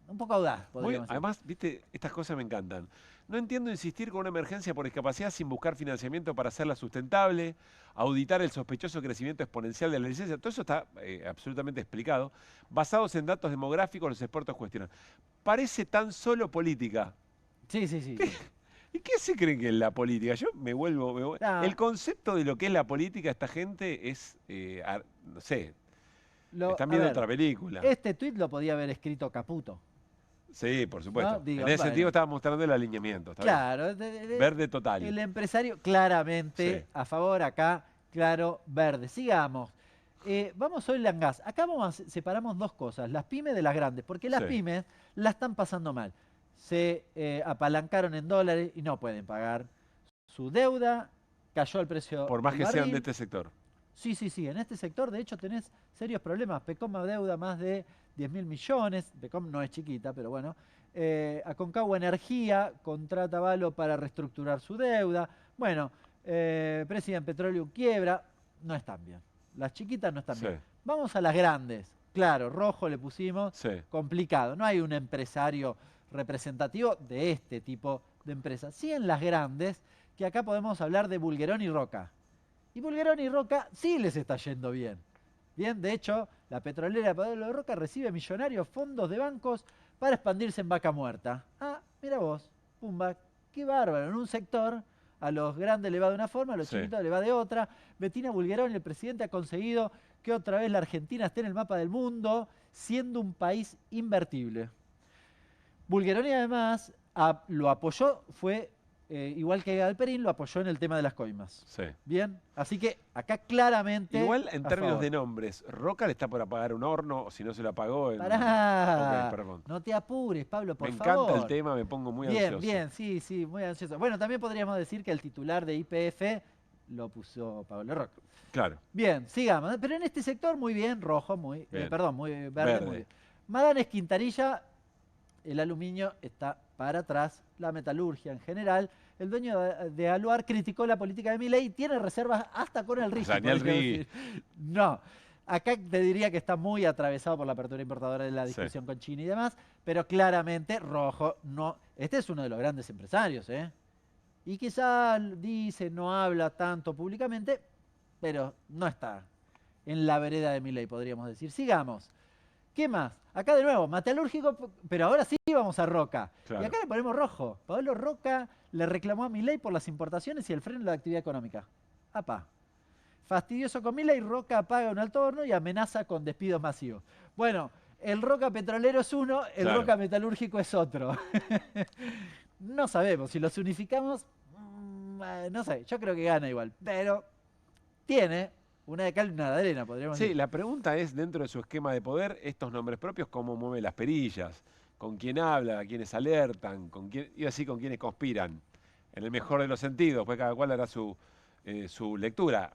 audaz, podríamos decir. Además, viste, estas cosas me encantan. No entiendo insistir con una emergencia por discapacidad sin buscar financiamiento para hacerla sustentable, auditar el sospechoso crecimiento exponencial de la licencia. Todo eso está absolutamente explicado. Basados en datos demográficos, los expertos cuestionan. Parece tan solo política. Sí, sí, sí. ¿Y qué se creen que es la política? Yo me vuelvo... No. El concepto de lo que es la política, esta gente es, no sé, están viendo otra película. Este tuit lo podía haber escrito Caputo. Sí, por supuesto. ¿No? Digo, en ese bueno. sentido estaba mostrando el alineamiento. ¿Está Claro. bien? Verde total. El empresario claramente Sí. a favor, acá, claro, verde. Sigamos. Vamos hoy en gas. Acá separamos dos cosas, las pymes de las grandes, porque las Sí. pymes la están pasando mal. Se apalancaron en dólares y no pueden pagar su deuda, cayó el precio Por más del que sean barril. de este sector. Sí, sí, sí. En este sector, de hecho, tenés serios problemas. Pecom deuda más de 10.000 millones. Pecom no es chiquita, pero bueno. Aconcagua Energía contrata Valo para reestructurar su deuda. Bueno, President Petroleum quiebra. No están bien. Las chiquitas no están Sí. bien. Vamos a las grandes. Claro, rojo le pusimos. Sí. Complicado. No hay un empresario representativo de este tipo de empresas. Sí en las grandes, que acá podemos hablar de Bulguerón y Roca. Y Bulguerón y Roca sí les está yendo bien. Bien, de hecho, la petrolera Pablo de Roca recibe millonarios fondos de bancos para expandirse en Vaca Muerta. Ah, mira vos, pumba, qué bárbaro. En un sector, a los grandes le va de una forma, a los Sí. chiquitos le va de otra. Bettina Bulguerón, el presidente, ha conseguido que otra vez la Argentina esté en el mapa del mundo, siendo un país invertible. Bulgueroni además lo apoyó, fue igual que Galperín, lo apoyó en el tema de las coimas. Sí. Bien, así que acá claramente. Igual en a términos favor. de nombres, Roca le está por apagar un horno, o si no se lo apagó. Pará, Ok, perdón. no te apures, Pablo, por Me favor. encanta el tema, me pongo muy bien, ansioso. Bien, sí, sí, muy ansioso. Bueno, también podríamos decir que el titular de YPF lo puso Pablo Roca. Claro. Bien, sigamos. Pero en este sector muy bien, rojo, muy, Bien. perdón, muy verde, Verde. muy bien. Maganes Quintanilla, el aluminio está para atrás, la metalurgia en general. El dueño de Aluar criticó la política de Milei y tiene reservas hasta con el RIGI. sea, ni el podríamos RIGI. decir. No, acá te diría que está muy atravesado por la apertura importadora de la Sí. discusión con China y demás, pero claramente rojo no. Este es uno de los grandes empresarios, ¿eh? Y quizá dice, no habla tanto públicamente, pero no está en la vereda de Milei, podríamos decir. Sigamos. ¿Qué más? Acá de nuevo, metalúrgico, pero ahora sí vamos a Roca. Claro. Y acá le ponemos rojo. Pablo Roca le reclamó a Milei por las importaciones y el freno de la actividad económica. ¡Apa! Fastidioso con Milei, Roca apaga un alto horno y amenaza con despidos masivos. Bueno, el Roca petrolero es uno, el Claro. Roca metalúrgico es otro. No sabemos, si los unificamos, no sé, yo creo que gana igual. Pero tiene una de cal y una de arena, podríamos Sí, decir. la pregunta es, dentro de su esquema de poder, estos nombres propios, ¿cómo mueve las perillas? ¿Con quién habla? ¿A quiénes alertan? ¿Con quién, y así con quiénes conspiran? En el mejor de los sentidos, pues cada cual hará su lectura.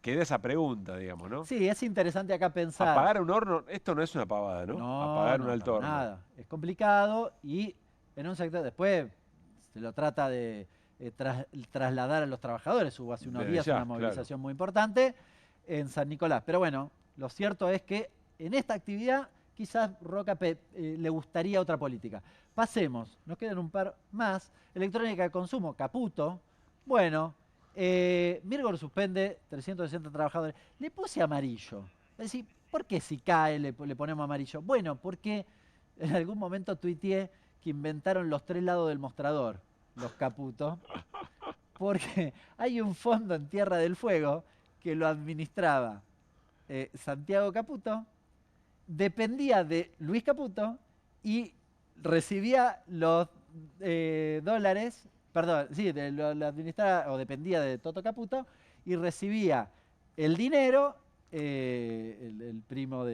Queda esa pregunta, digamos, ¿no? Sí, es interesante acá pensar. Apagar un horno, esto no es una pavada, ¿no? Apagar un alto horno. Nada, es complicado y en un sector, después se lo trata de trasladar a los trabajadores. Hubo hace unos Desde días ya, una movilización muy importante en San Nicolás. Pero bueno, lo cierto es que en esta actividad quizás Roca le gustaría otra política. Pasemos, nos quedan un par más. Electrónica de consumo, Caputo. Bueno, Mirgor suspende 360 trabajadores. Le puse amarillo. Es decir, ¿por qué si cae le ponemos amarillo? Bueno, porque en algún momento tuiteé que inventaron los 3 lados del mostrador, los Caputo, porque hay un fondo en Tierra del Fuego que lo administraba Santiago Caputo, dependía de Luis Caputo y recibía los dólares, perdón, sí, lo administraba o dependía de Toto Caputo y recibía el dinero el primo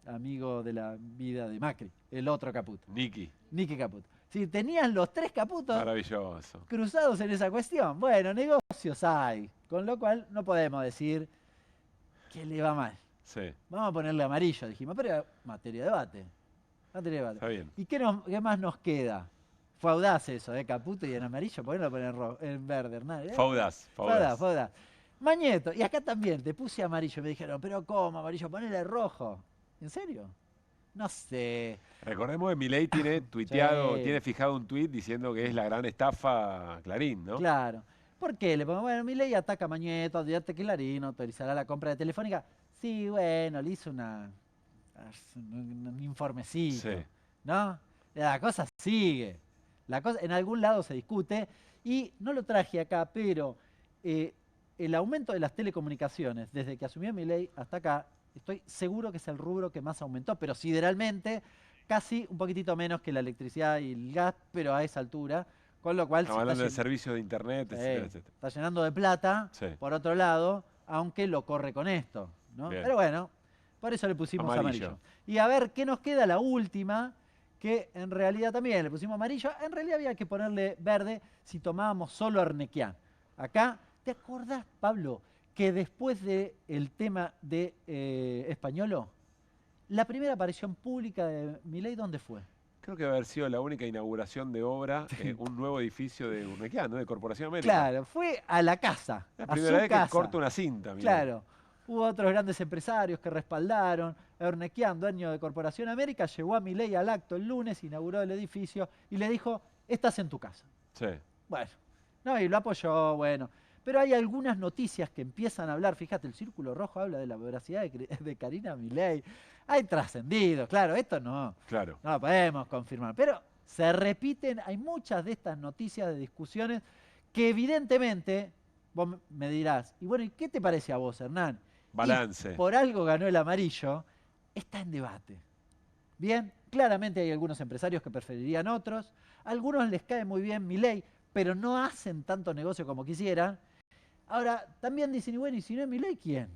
amigo de la vida de Macri, el otro Caputo. Nicky Caputo. Sí, tenían los 3 Caputos Maravilloso. cruzados en esa cuestión. Bueno, negocios hay, con lo cual no podemos decir que le va mal. Sí, Vamos a ponerle amarillo, dijimos, pero materia de debate. Materia de debate. está bien. ¿Y qué más nos queda? Fue audaz eso, Caputo y en amarillo, ¿por qué no lo ponen en verde, Hernán? Faudaz. Faudaz. Mañeto, y acá también, te puse amarillo, me dijeron, pero ¿cómo amarillo? Ponele rojo. ¿En serio? No sé. Recordemos que Milei tiene tuiteado, Sí. tiene fijado un tuit diciendo que es la gran estafa Clarín, ¿no? Claro. ¿Por qué? Le pongo, bueno, Milei ataca a Mañeto, advierte que Clarín autorizará la compra de Telefónica. Sí, bueno, le hizo un informecito, Sí. ¿no? La cosa sigue. La cosa en algún lado se discute y no lo traje acá, pero el aumento de las telecomunicaciones desde que asumió Milei hasta acá, estoy seguro que es el rubro que más aumentó, pero sideralmente casi un poquitito menos que la electricidad y el gas, pero a esa altura, con lo cual Estamos hablando del servicio de internet, etcétera, etcétera. está llenando de plata, Sí. por otro lado, aunque lo corre con esto, ¿no? Bien. Pero bueno, por eso le pusimos Amarillo. amarillo. Y a ver, ¿qué nos queda? La última, que en realidad también le pusimos amarillo. En realidad había que ponerle verde si tomábamos solo Arnequian. Acá, ¿te acordás, Pablo, que después del tema de Españolo, la primera aparición pública de Milei, ¿dónde fue? Creo que va a haber sido la única inauguración de obra, un nuevo edificio de Urnequian, ¿no? De Corporación América. Claro, fue a la casa, La a primera su vez casa. que corta una cinta, mirá. Claro. Hubo otros grandes empresarios que respaldaron. Ernequian, dueño de Corporación América, llevó a Milei al acto el lunes, inauguró el edificio y le dijo, estás en tu casa. Sí. Bueno, no, y lo apoyó, bueno. Pero hay algunas noticias que empiezan a hablar, fíjate, el Círculo Rojo habla de la veracidad de Karina Milei. Hay trascendidos, claro, esto no. Claro. No lo podemos confirmar. Pero se repiten, hay muchas de estas noticias de discusiones que evidentemente, vos me dirás, y bueno, ¿y qué te parece a vos, Hernán? Balance. Y por algo ganó el amarillo, está en debate. Bien, claramente hay algunos empresarios que preferirían otros, a algunos les cae muy bien Milei, pero no hacen tanto negocio como quisieran. Ahora, también dicen, y bueno, ¿y si no es Milei, quién?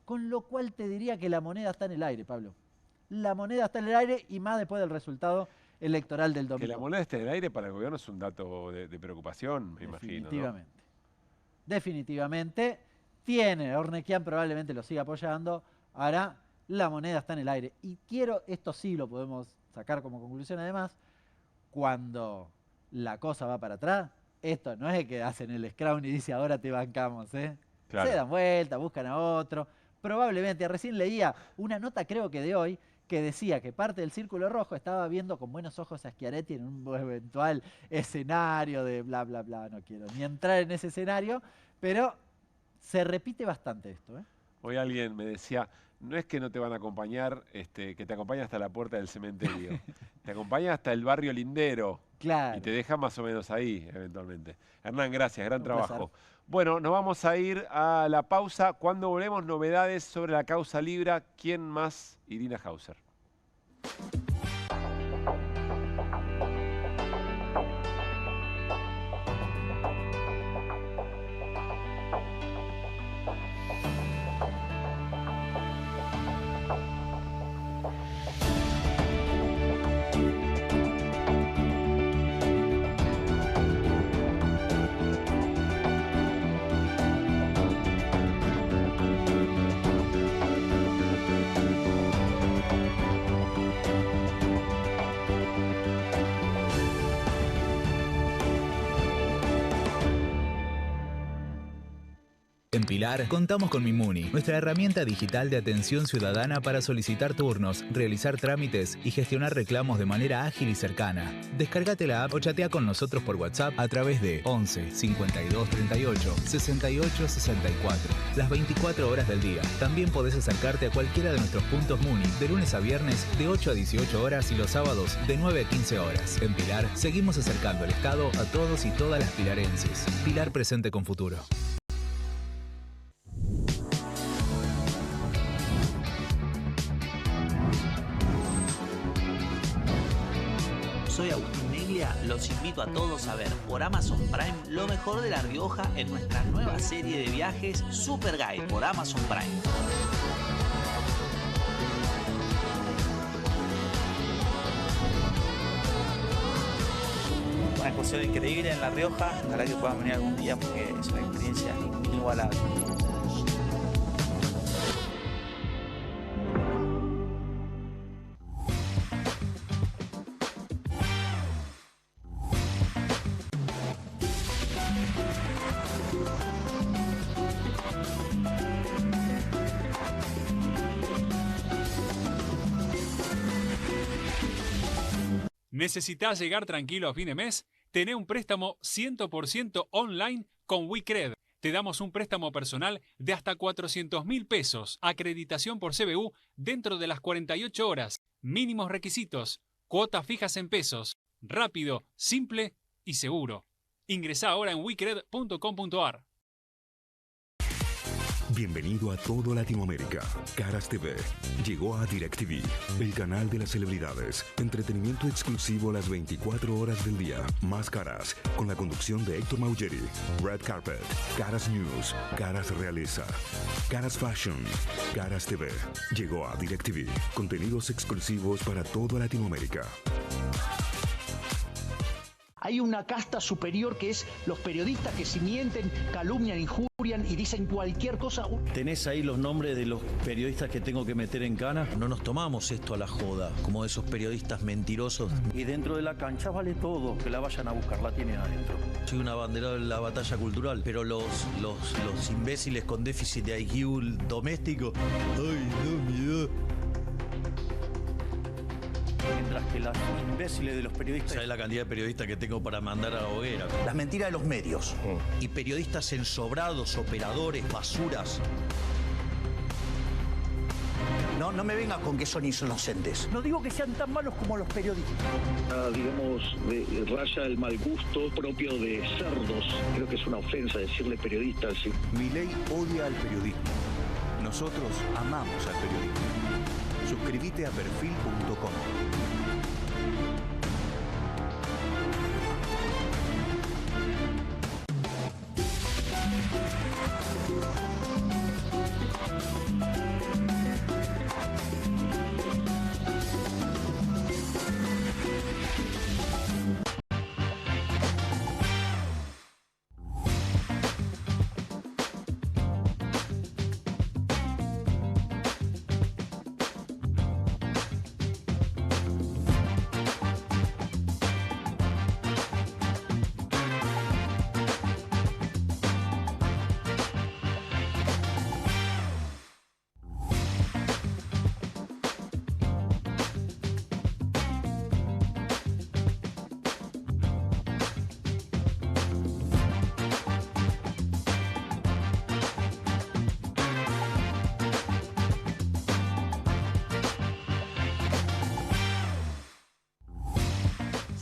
Con lo cual te diría que la moneda está en el aire, Pablo. La moneda está en el aire y más después del resultado electoral del domingo. Que la moneda esté en el aire para el gobierno es un dato de preocupación, me imagino, ¿no? Definitivamente. Definitivamente. Tiene, Ornequian probablemente lo siga apoyando. Ahora, la moneda está en el aire. Y quiero, esto sí lo podemos sacar como conclusión además, cuando la cosa va para atrás, esto no es que hacen el scrown y dice ahora te bancamos, ¿eh? Claro. Se dan vuelta, buscan a otro. Probablemente, recién leía una nota creo que de hoy, que decía que parte del Círculo Rojo estaba viendo con buenos ojos a Schiaretti en un eventual escenario de bla, bla, bla. No quiero ni entrar en ese escenario, pero se repite bastante esto, ¿eh? Hoy alguien me decía, no es que no te van a acompañar, que te acompañan hasta la puerta del cementerio. Te acompañan hasta el barrio lindero. Claro. Y te dejan más o menos ahí, eventualmente. Hernán, gracias, gran trabajo. Bueno, nos vamos a ir a la pausa. Cuando volvemos, novedades sobre la causa Libra. ¿Quién más? Irina Hauser. En Pilar contamos con Mimuni, nuestra herramienta digital de atención ciudadana para solicitar turnos, realizar trámites y gestionar reclamos de manera ágil y cercana. Descárgate la app o chatea con nosotros por WhatsApp a través de 11 52 38 68 64. Las 24 horas del día. También podés acercarte a cualquiera de nuestros puntos Muni de lunes a viernes de 8 a 18 horas y los sábados de 9 a 15 horas. En Pilar seguimos acercando el Estado a todos y todas las pilarenses. Pilar presente con futuro. Soy Agustín Neglia, los invito a todos a ver por Amazon Prime lo mejor de La Rioja en nuestra nueva serie de viajes Super Guide por Amazon Prime. Una excursión increíble en La Rioja, ojalá que puedan venir algún día porque es una experiencia inigualable. ¿Necesitas llegar tranquilo a fin de mes? Tené un préstamo 100% online con WeCred. Te damos un préstamo personal de hasta 400.000 pesos, acreditación por CBU dentro de las 48 horas, mínimos requisitos, cuotas fijas en pesos, rápido, simple y seguro. Ingresá ahora en wecred.com.ar. Bienvenido a todo Latinoamérica. Caras TV llegó a DirecTV, el canal de las celebridades. Entretenimiento exclusivo las 24 horas del día. Más Caras, con la conducción de Héctor Maugeri. Red Carpet, Caras News, Caras Realeza, Caras Fashion, Caras TV. Llegó a DirecTV. Contenidos exclusivos para toda Latinoamérica. Hay una casta superior que es los periodistas que si mienten, calumnian, injurian y dicen cualquier cosa. ¿Tenés ahí los nombres de los periodistas que tengo que meter en cana? No nos tomamos esto a la joda, como esos periodistas mentirosos. Y dentro de la cancha vale todo, que la vayan a buscar, la tienen adentro. Soy un abanderado de la batalla cultural, pero los imbéciles con déficit de IQ doméstico, ¡ay, no, miedo! Mientras que las imbéciles de los periodistas... ¿Sabes la cantidad de periodistas que tengo para mandar a la hoguera? Las mentiras de los medios. Y periodistas ensobrados, operadores, basuras. No me vengas con que son inocentes. No digo que sean tan malos como los periodistas. Digamos, raya el mal gusto propio de cerdos. Creo que es una ofensa decirle periodistas. Sí. Milei odia al periodismo. Nosotros amamos al periodismo. Suscríbete a perfil.com.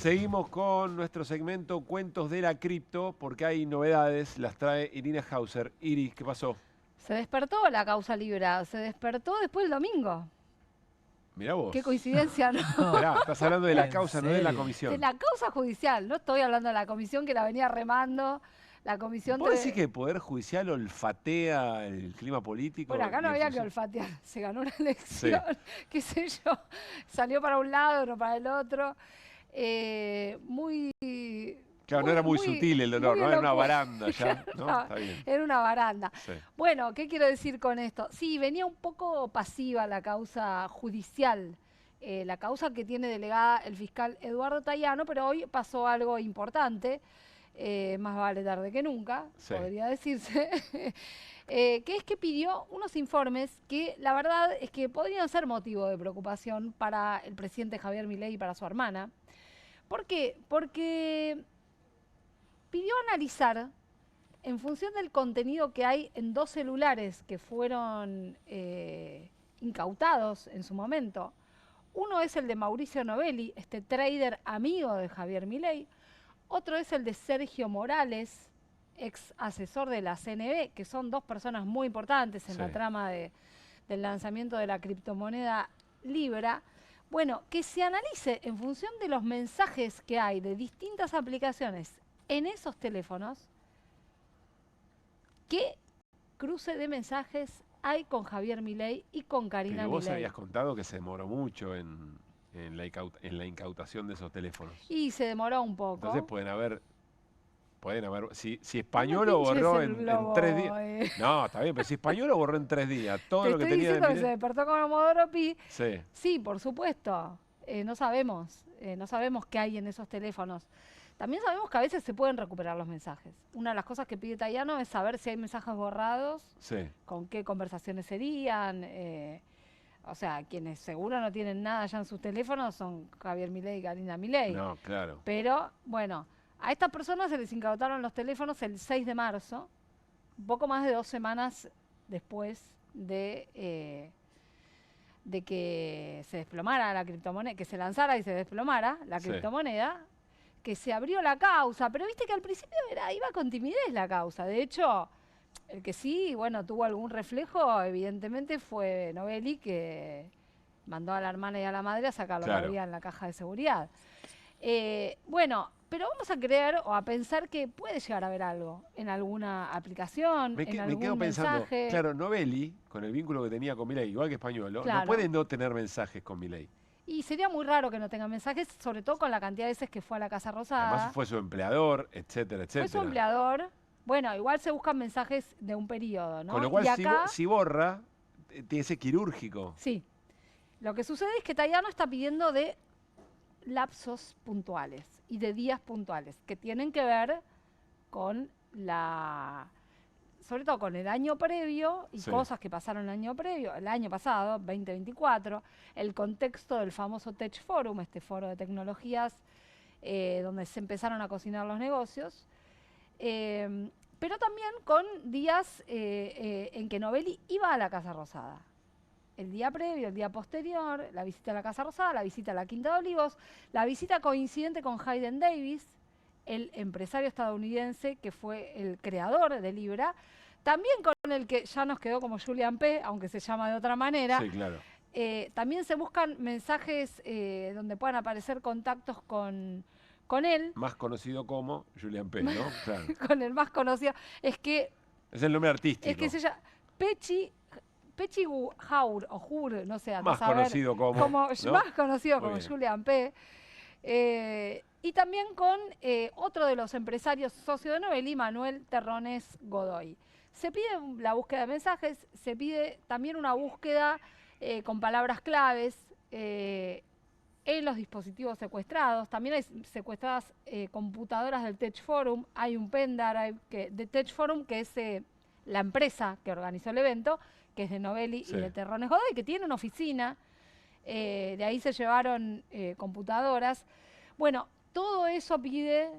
Seguimos con nuestro segmento Cuentos de la Cripto, porque hay novedades, las trae Irina Hauser. Iris, ¿qué pasó? Se despertó la causa Libra, se despertó después del domingo. Mirá vos. Qué coincidencia, ¿no? Mirá, estás hablando de la causa, no de la comisión. De la causa judicial, no estoy hablando de la comisión que la venía remando. La comisión ¿Vos decís que el Poder Judicial olfatea el clima político? Bueno, acá no había que olfatear, se ganó una elección, qué sé yo, salió para un lado, no para el otro. Muy... Claro, no era muy sutil el dolor, ¿no? Era una baranda ya, ¿no? No, Está bien. era una baranda. Sí. Bueno, ¿qué quiero decir con esto? Sí, venía un poco pasiva la causa judicial, la causa que tiene delegada el fiscal Eduardo Tayano, pero hoy pasó algo importante, más vale tarde que nunca, podría decirse, que es que pidió unos informes que la verdad es que podrían ser motivo de preocupación para el presidente Javier Milei y para su hermana. ¿Por qué? Porque pidió analizar, en función del contenido que hay en 2 celulares que fueron incautados en su momento. Uno es el de Mauricio Novelli, este trader amigo de Javier Milei. Otro es el de Sergio Morales, ex asesor de la CNB, que son 2 personas muy importantes en la trama del lanzamiento de la criptomoneda Libra. Bueno, que se analice en función de los mensajes que hay de distintas aplicaciones en esos teléfonos, qué cruce de mensajes hay con Javier Milei y con Karina Pero vos Milei. habías contado que se demoró mucho en la incautación de esos teléfonos. Y se demoró un poco. Entonces pueden haber, si Español lo borró en 3 días. No, está bien, pero si Español lo borró en 3 días, todo Te lo que estoy tenía de diciendo que se Milei. despertó con Omodoro Pi. Sí. Sí, por supuesto. No sabemos qué hay en esos teléfonos. También sabemos que a veces se pueden recuperar los mensajes. Una de las cosas que pide Tayano es saber si hay mensajes borrados, con qué conversaciones serían. O sea, quienes seguro no tienen nada ya en sus teléfonos son Javier Milei y Karina Milei. No, claro. Pero, bueno, a estas personas se les incautaron los teléfonos el 6 de marzo, un poco más de 2 semanas después de que se desplomara la criptomoneda, que se lanzara y se desplomara la criptomoneda, que se abrió la causa. Pero viste que al principio iba con timidez la causa. De hecho, el que sí, bueno, tuvo algún reflejo, evidentemente, fue Novelli, que mandó a la hermana y a la madre a sacar lo que había en la caja de seguridad. Bueno, pero vamos a creer o a pensar que puede llegar a haber algo en alguna aplicación, en algún me quedo pensando, mensaje. claro, Novelli, con el vínculo que tenía con Milei, igual que Españolo, Claro. no puede no tener mensajes con Milei. Y sería muy raro que no tenga mensajes, sobre todo con la cantidad de veces que fue a la Casa Rosada. Además fue su empleador, etcétera, etcétera. Fue su empleador. Bueno, igual se buscan mensajes de un periodo, ¿no? Con lo cual, y acá, si borra, tiene que ser quirúrgico. sí. Lo que sucede es que Tayano está pidiendo de lapsos puntuales y de días puntuales que tienen que ver con sobre todo con el año previo y cosas que pasaron el año previo, el año pasado, 2024, el contexto del famoso Tech Forum, este foro de tecnologías donde se empezaron a cocinar los negocios, pero también con días en que Novelli iba a la Casa Rosada. El día previo, el día posterior, la visita a la Casa Rosada, la visita a la Quinta de Olivos, la visita coincidente con Hayden Davis, el empresario estadounidense que fue el creador de Libra, también con el que ya nos quedó como Julian P., aunque se llama de otra manera. Sí, claro. También se buscan mensajes donde puedan aparecer contactos con él. Más conocido como Julian P., ¿no? Claro. Con el más conocido. Es que... Es el nombre artístico. Es que se llama Pechi Haur, o Hur, no sé. Más conocido como, ¿no? Más conocido Muy como bien. Julian P. Y también con otro de los empresarios socio de Novelli, Manuel Terrones Godoy. Se pide la búsqueda de mensajes, se pide también una búsqueda con palabras claves en los dispositivos secuestrados. También hay secuestradas computadoras del Tech Forum. Hay un pendrive de Tech Forum, que es la empresa que organizó el evento, que es de Novelli y de Terrones Godoy, que tiene una oficina. De ahí se llevaron computadoras. Bueno, todo eso pide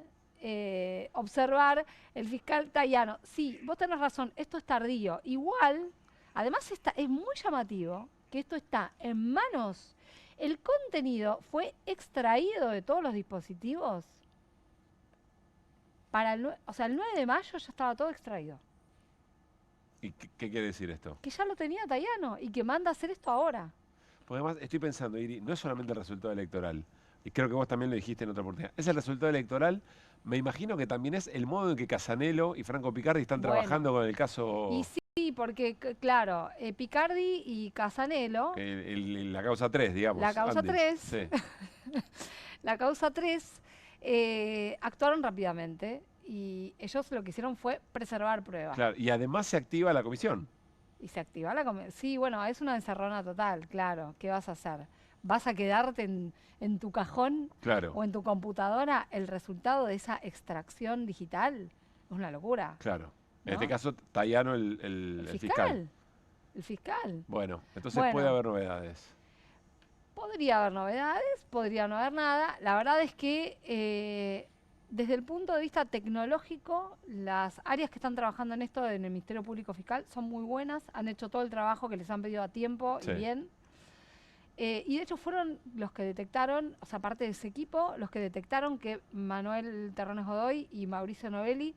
observar el fiscal Tayano. Sí, vos tenés razón, esto es tardío. Igual, además es muy llamativo que esto está en manos El contenido fue extraído de todos los dispositivos para el 9 de mayo ya estaba todo extraído. ¿Y qué quiere decir esto? Que ya lo tenía Tayano y que manda a hacer esto ahora. Porque además estoy pensando, Iri, no es solamente el resultado electoral, y creo que vos también lo dijiste en otra oportunidad, es el resultado electoral, me imagino que también es el modo en que Casanello y Franco Picardi están trabajando con el caso... Y sí, porque claro, Picardi y Casanello... la causa 3, digamos. La causa 3, sí. La causa 3 actuaron rápidamente y ellos lo que hicieron fue preservar pruebas. Claro, y además se activa la comisión. Y se activa la comisión. Sí, bueno, es una encerrona total, claro. ¿Qué vas a hacer? ¿Vas a quedarte en tu cajón o en tu computadora el resultado de esa extracción digital? Es una locura. Claro. En ¿no? este caso, Tayano, el fiscal. El fiscal. Bueno, entonces puede haber novedades. Podría haber novedades, podría no haber nada. La verdad es que desde el punto de vista tecnológico, las áreas que están trabajando en esto en el Ministerio Público Fiscal son muy buenas, han hecho todo el trabajo que les han pedido a tiempo y bien. Y de hecho fueron los que detectaron, o sea, parte de ese equipo, los que detectaron que Manuel Terrones Godoy y Mauricio Novelli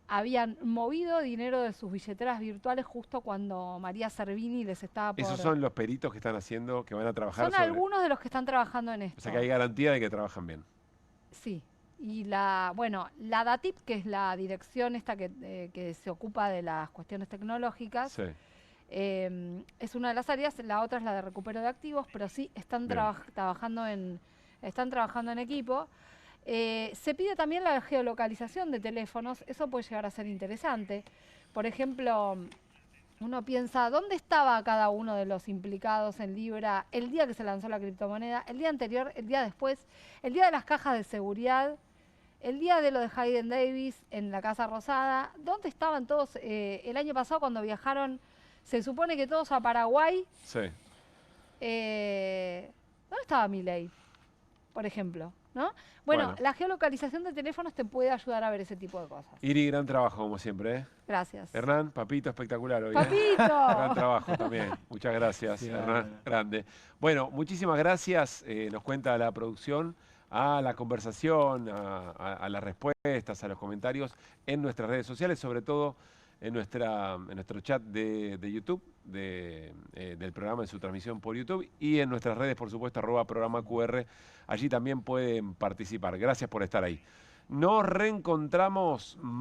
habían movido dinero de sus billeteras virtuales justo cuando María Servini les estaba por... Esos son los peritos que están haciendo, que van a trabajar Son algunos de los que están trabajando en esto. O sea que hay garantía de que trabajan bien. Sí. Y la DATIP, que es la dirección esta que se ocupa de las cuestiones tecnológicas, es una de las áreas, la otra es la de recupero de activos, pero sí están trabajando en equipo. Se pide también la geolocalización de teléfonos, eso puede llegar a ser interesante. Por ejemplo, uno piensa, ¿dónde estaba cada uno de los implicados en Libra el día que se lanzó la criptomoneda, el día anterior, el día después, el día de las cajas de seguridad, el día de lo de Hayden Davis en la Casa Rosada? ¿Dónde estaban todos el año pasado cuando viajaron, se supone que todos a Paraguay? Sí. ¿Dónde estaba Milei, por ejemplo? ¿No? Bueno, la geolocalización de teléfonos te puede ayudar a ver ese tipo de cosas. Iri, gran trabajo como siempre. Gracias. Hernán, papito, espectacular hoy. ¡Papito! Gran trabajo también. Muchas gracias, Hernán. Grande. Bueno, muchísimas gracias. Nos cuenta la producción, a la conversación, a las respuestas, a los comentarios en nuestras redes sociales, sobre todo en nuestro chat de YouTube, del programa, en su transmisión por YouTube, y en nuestras redes, por supuesto, @programa_QR. Allí también pueden participar. Gracias por estar ahí. Nos reencontramos mañana.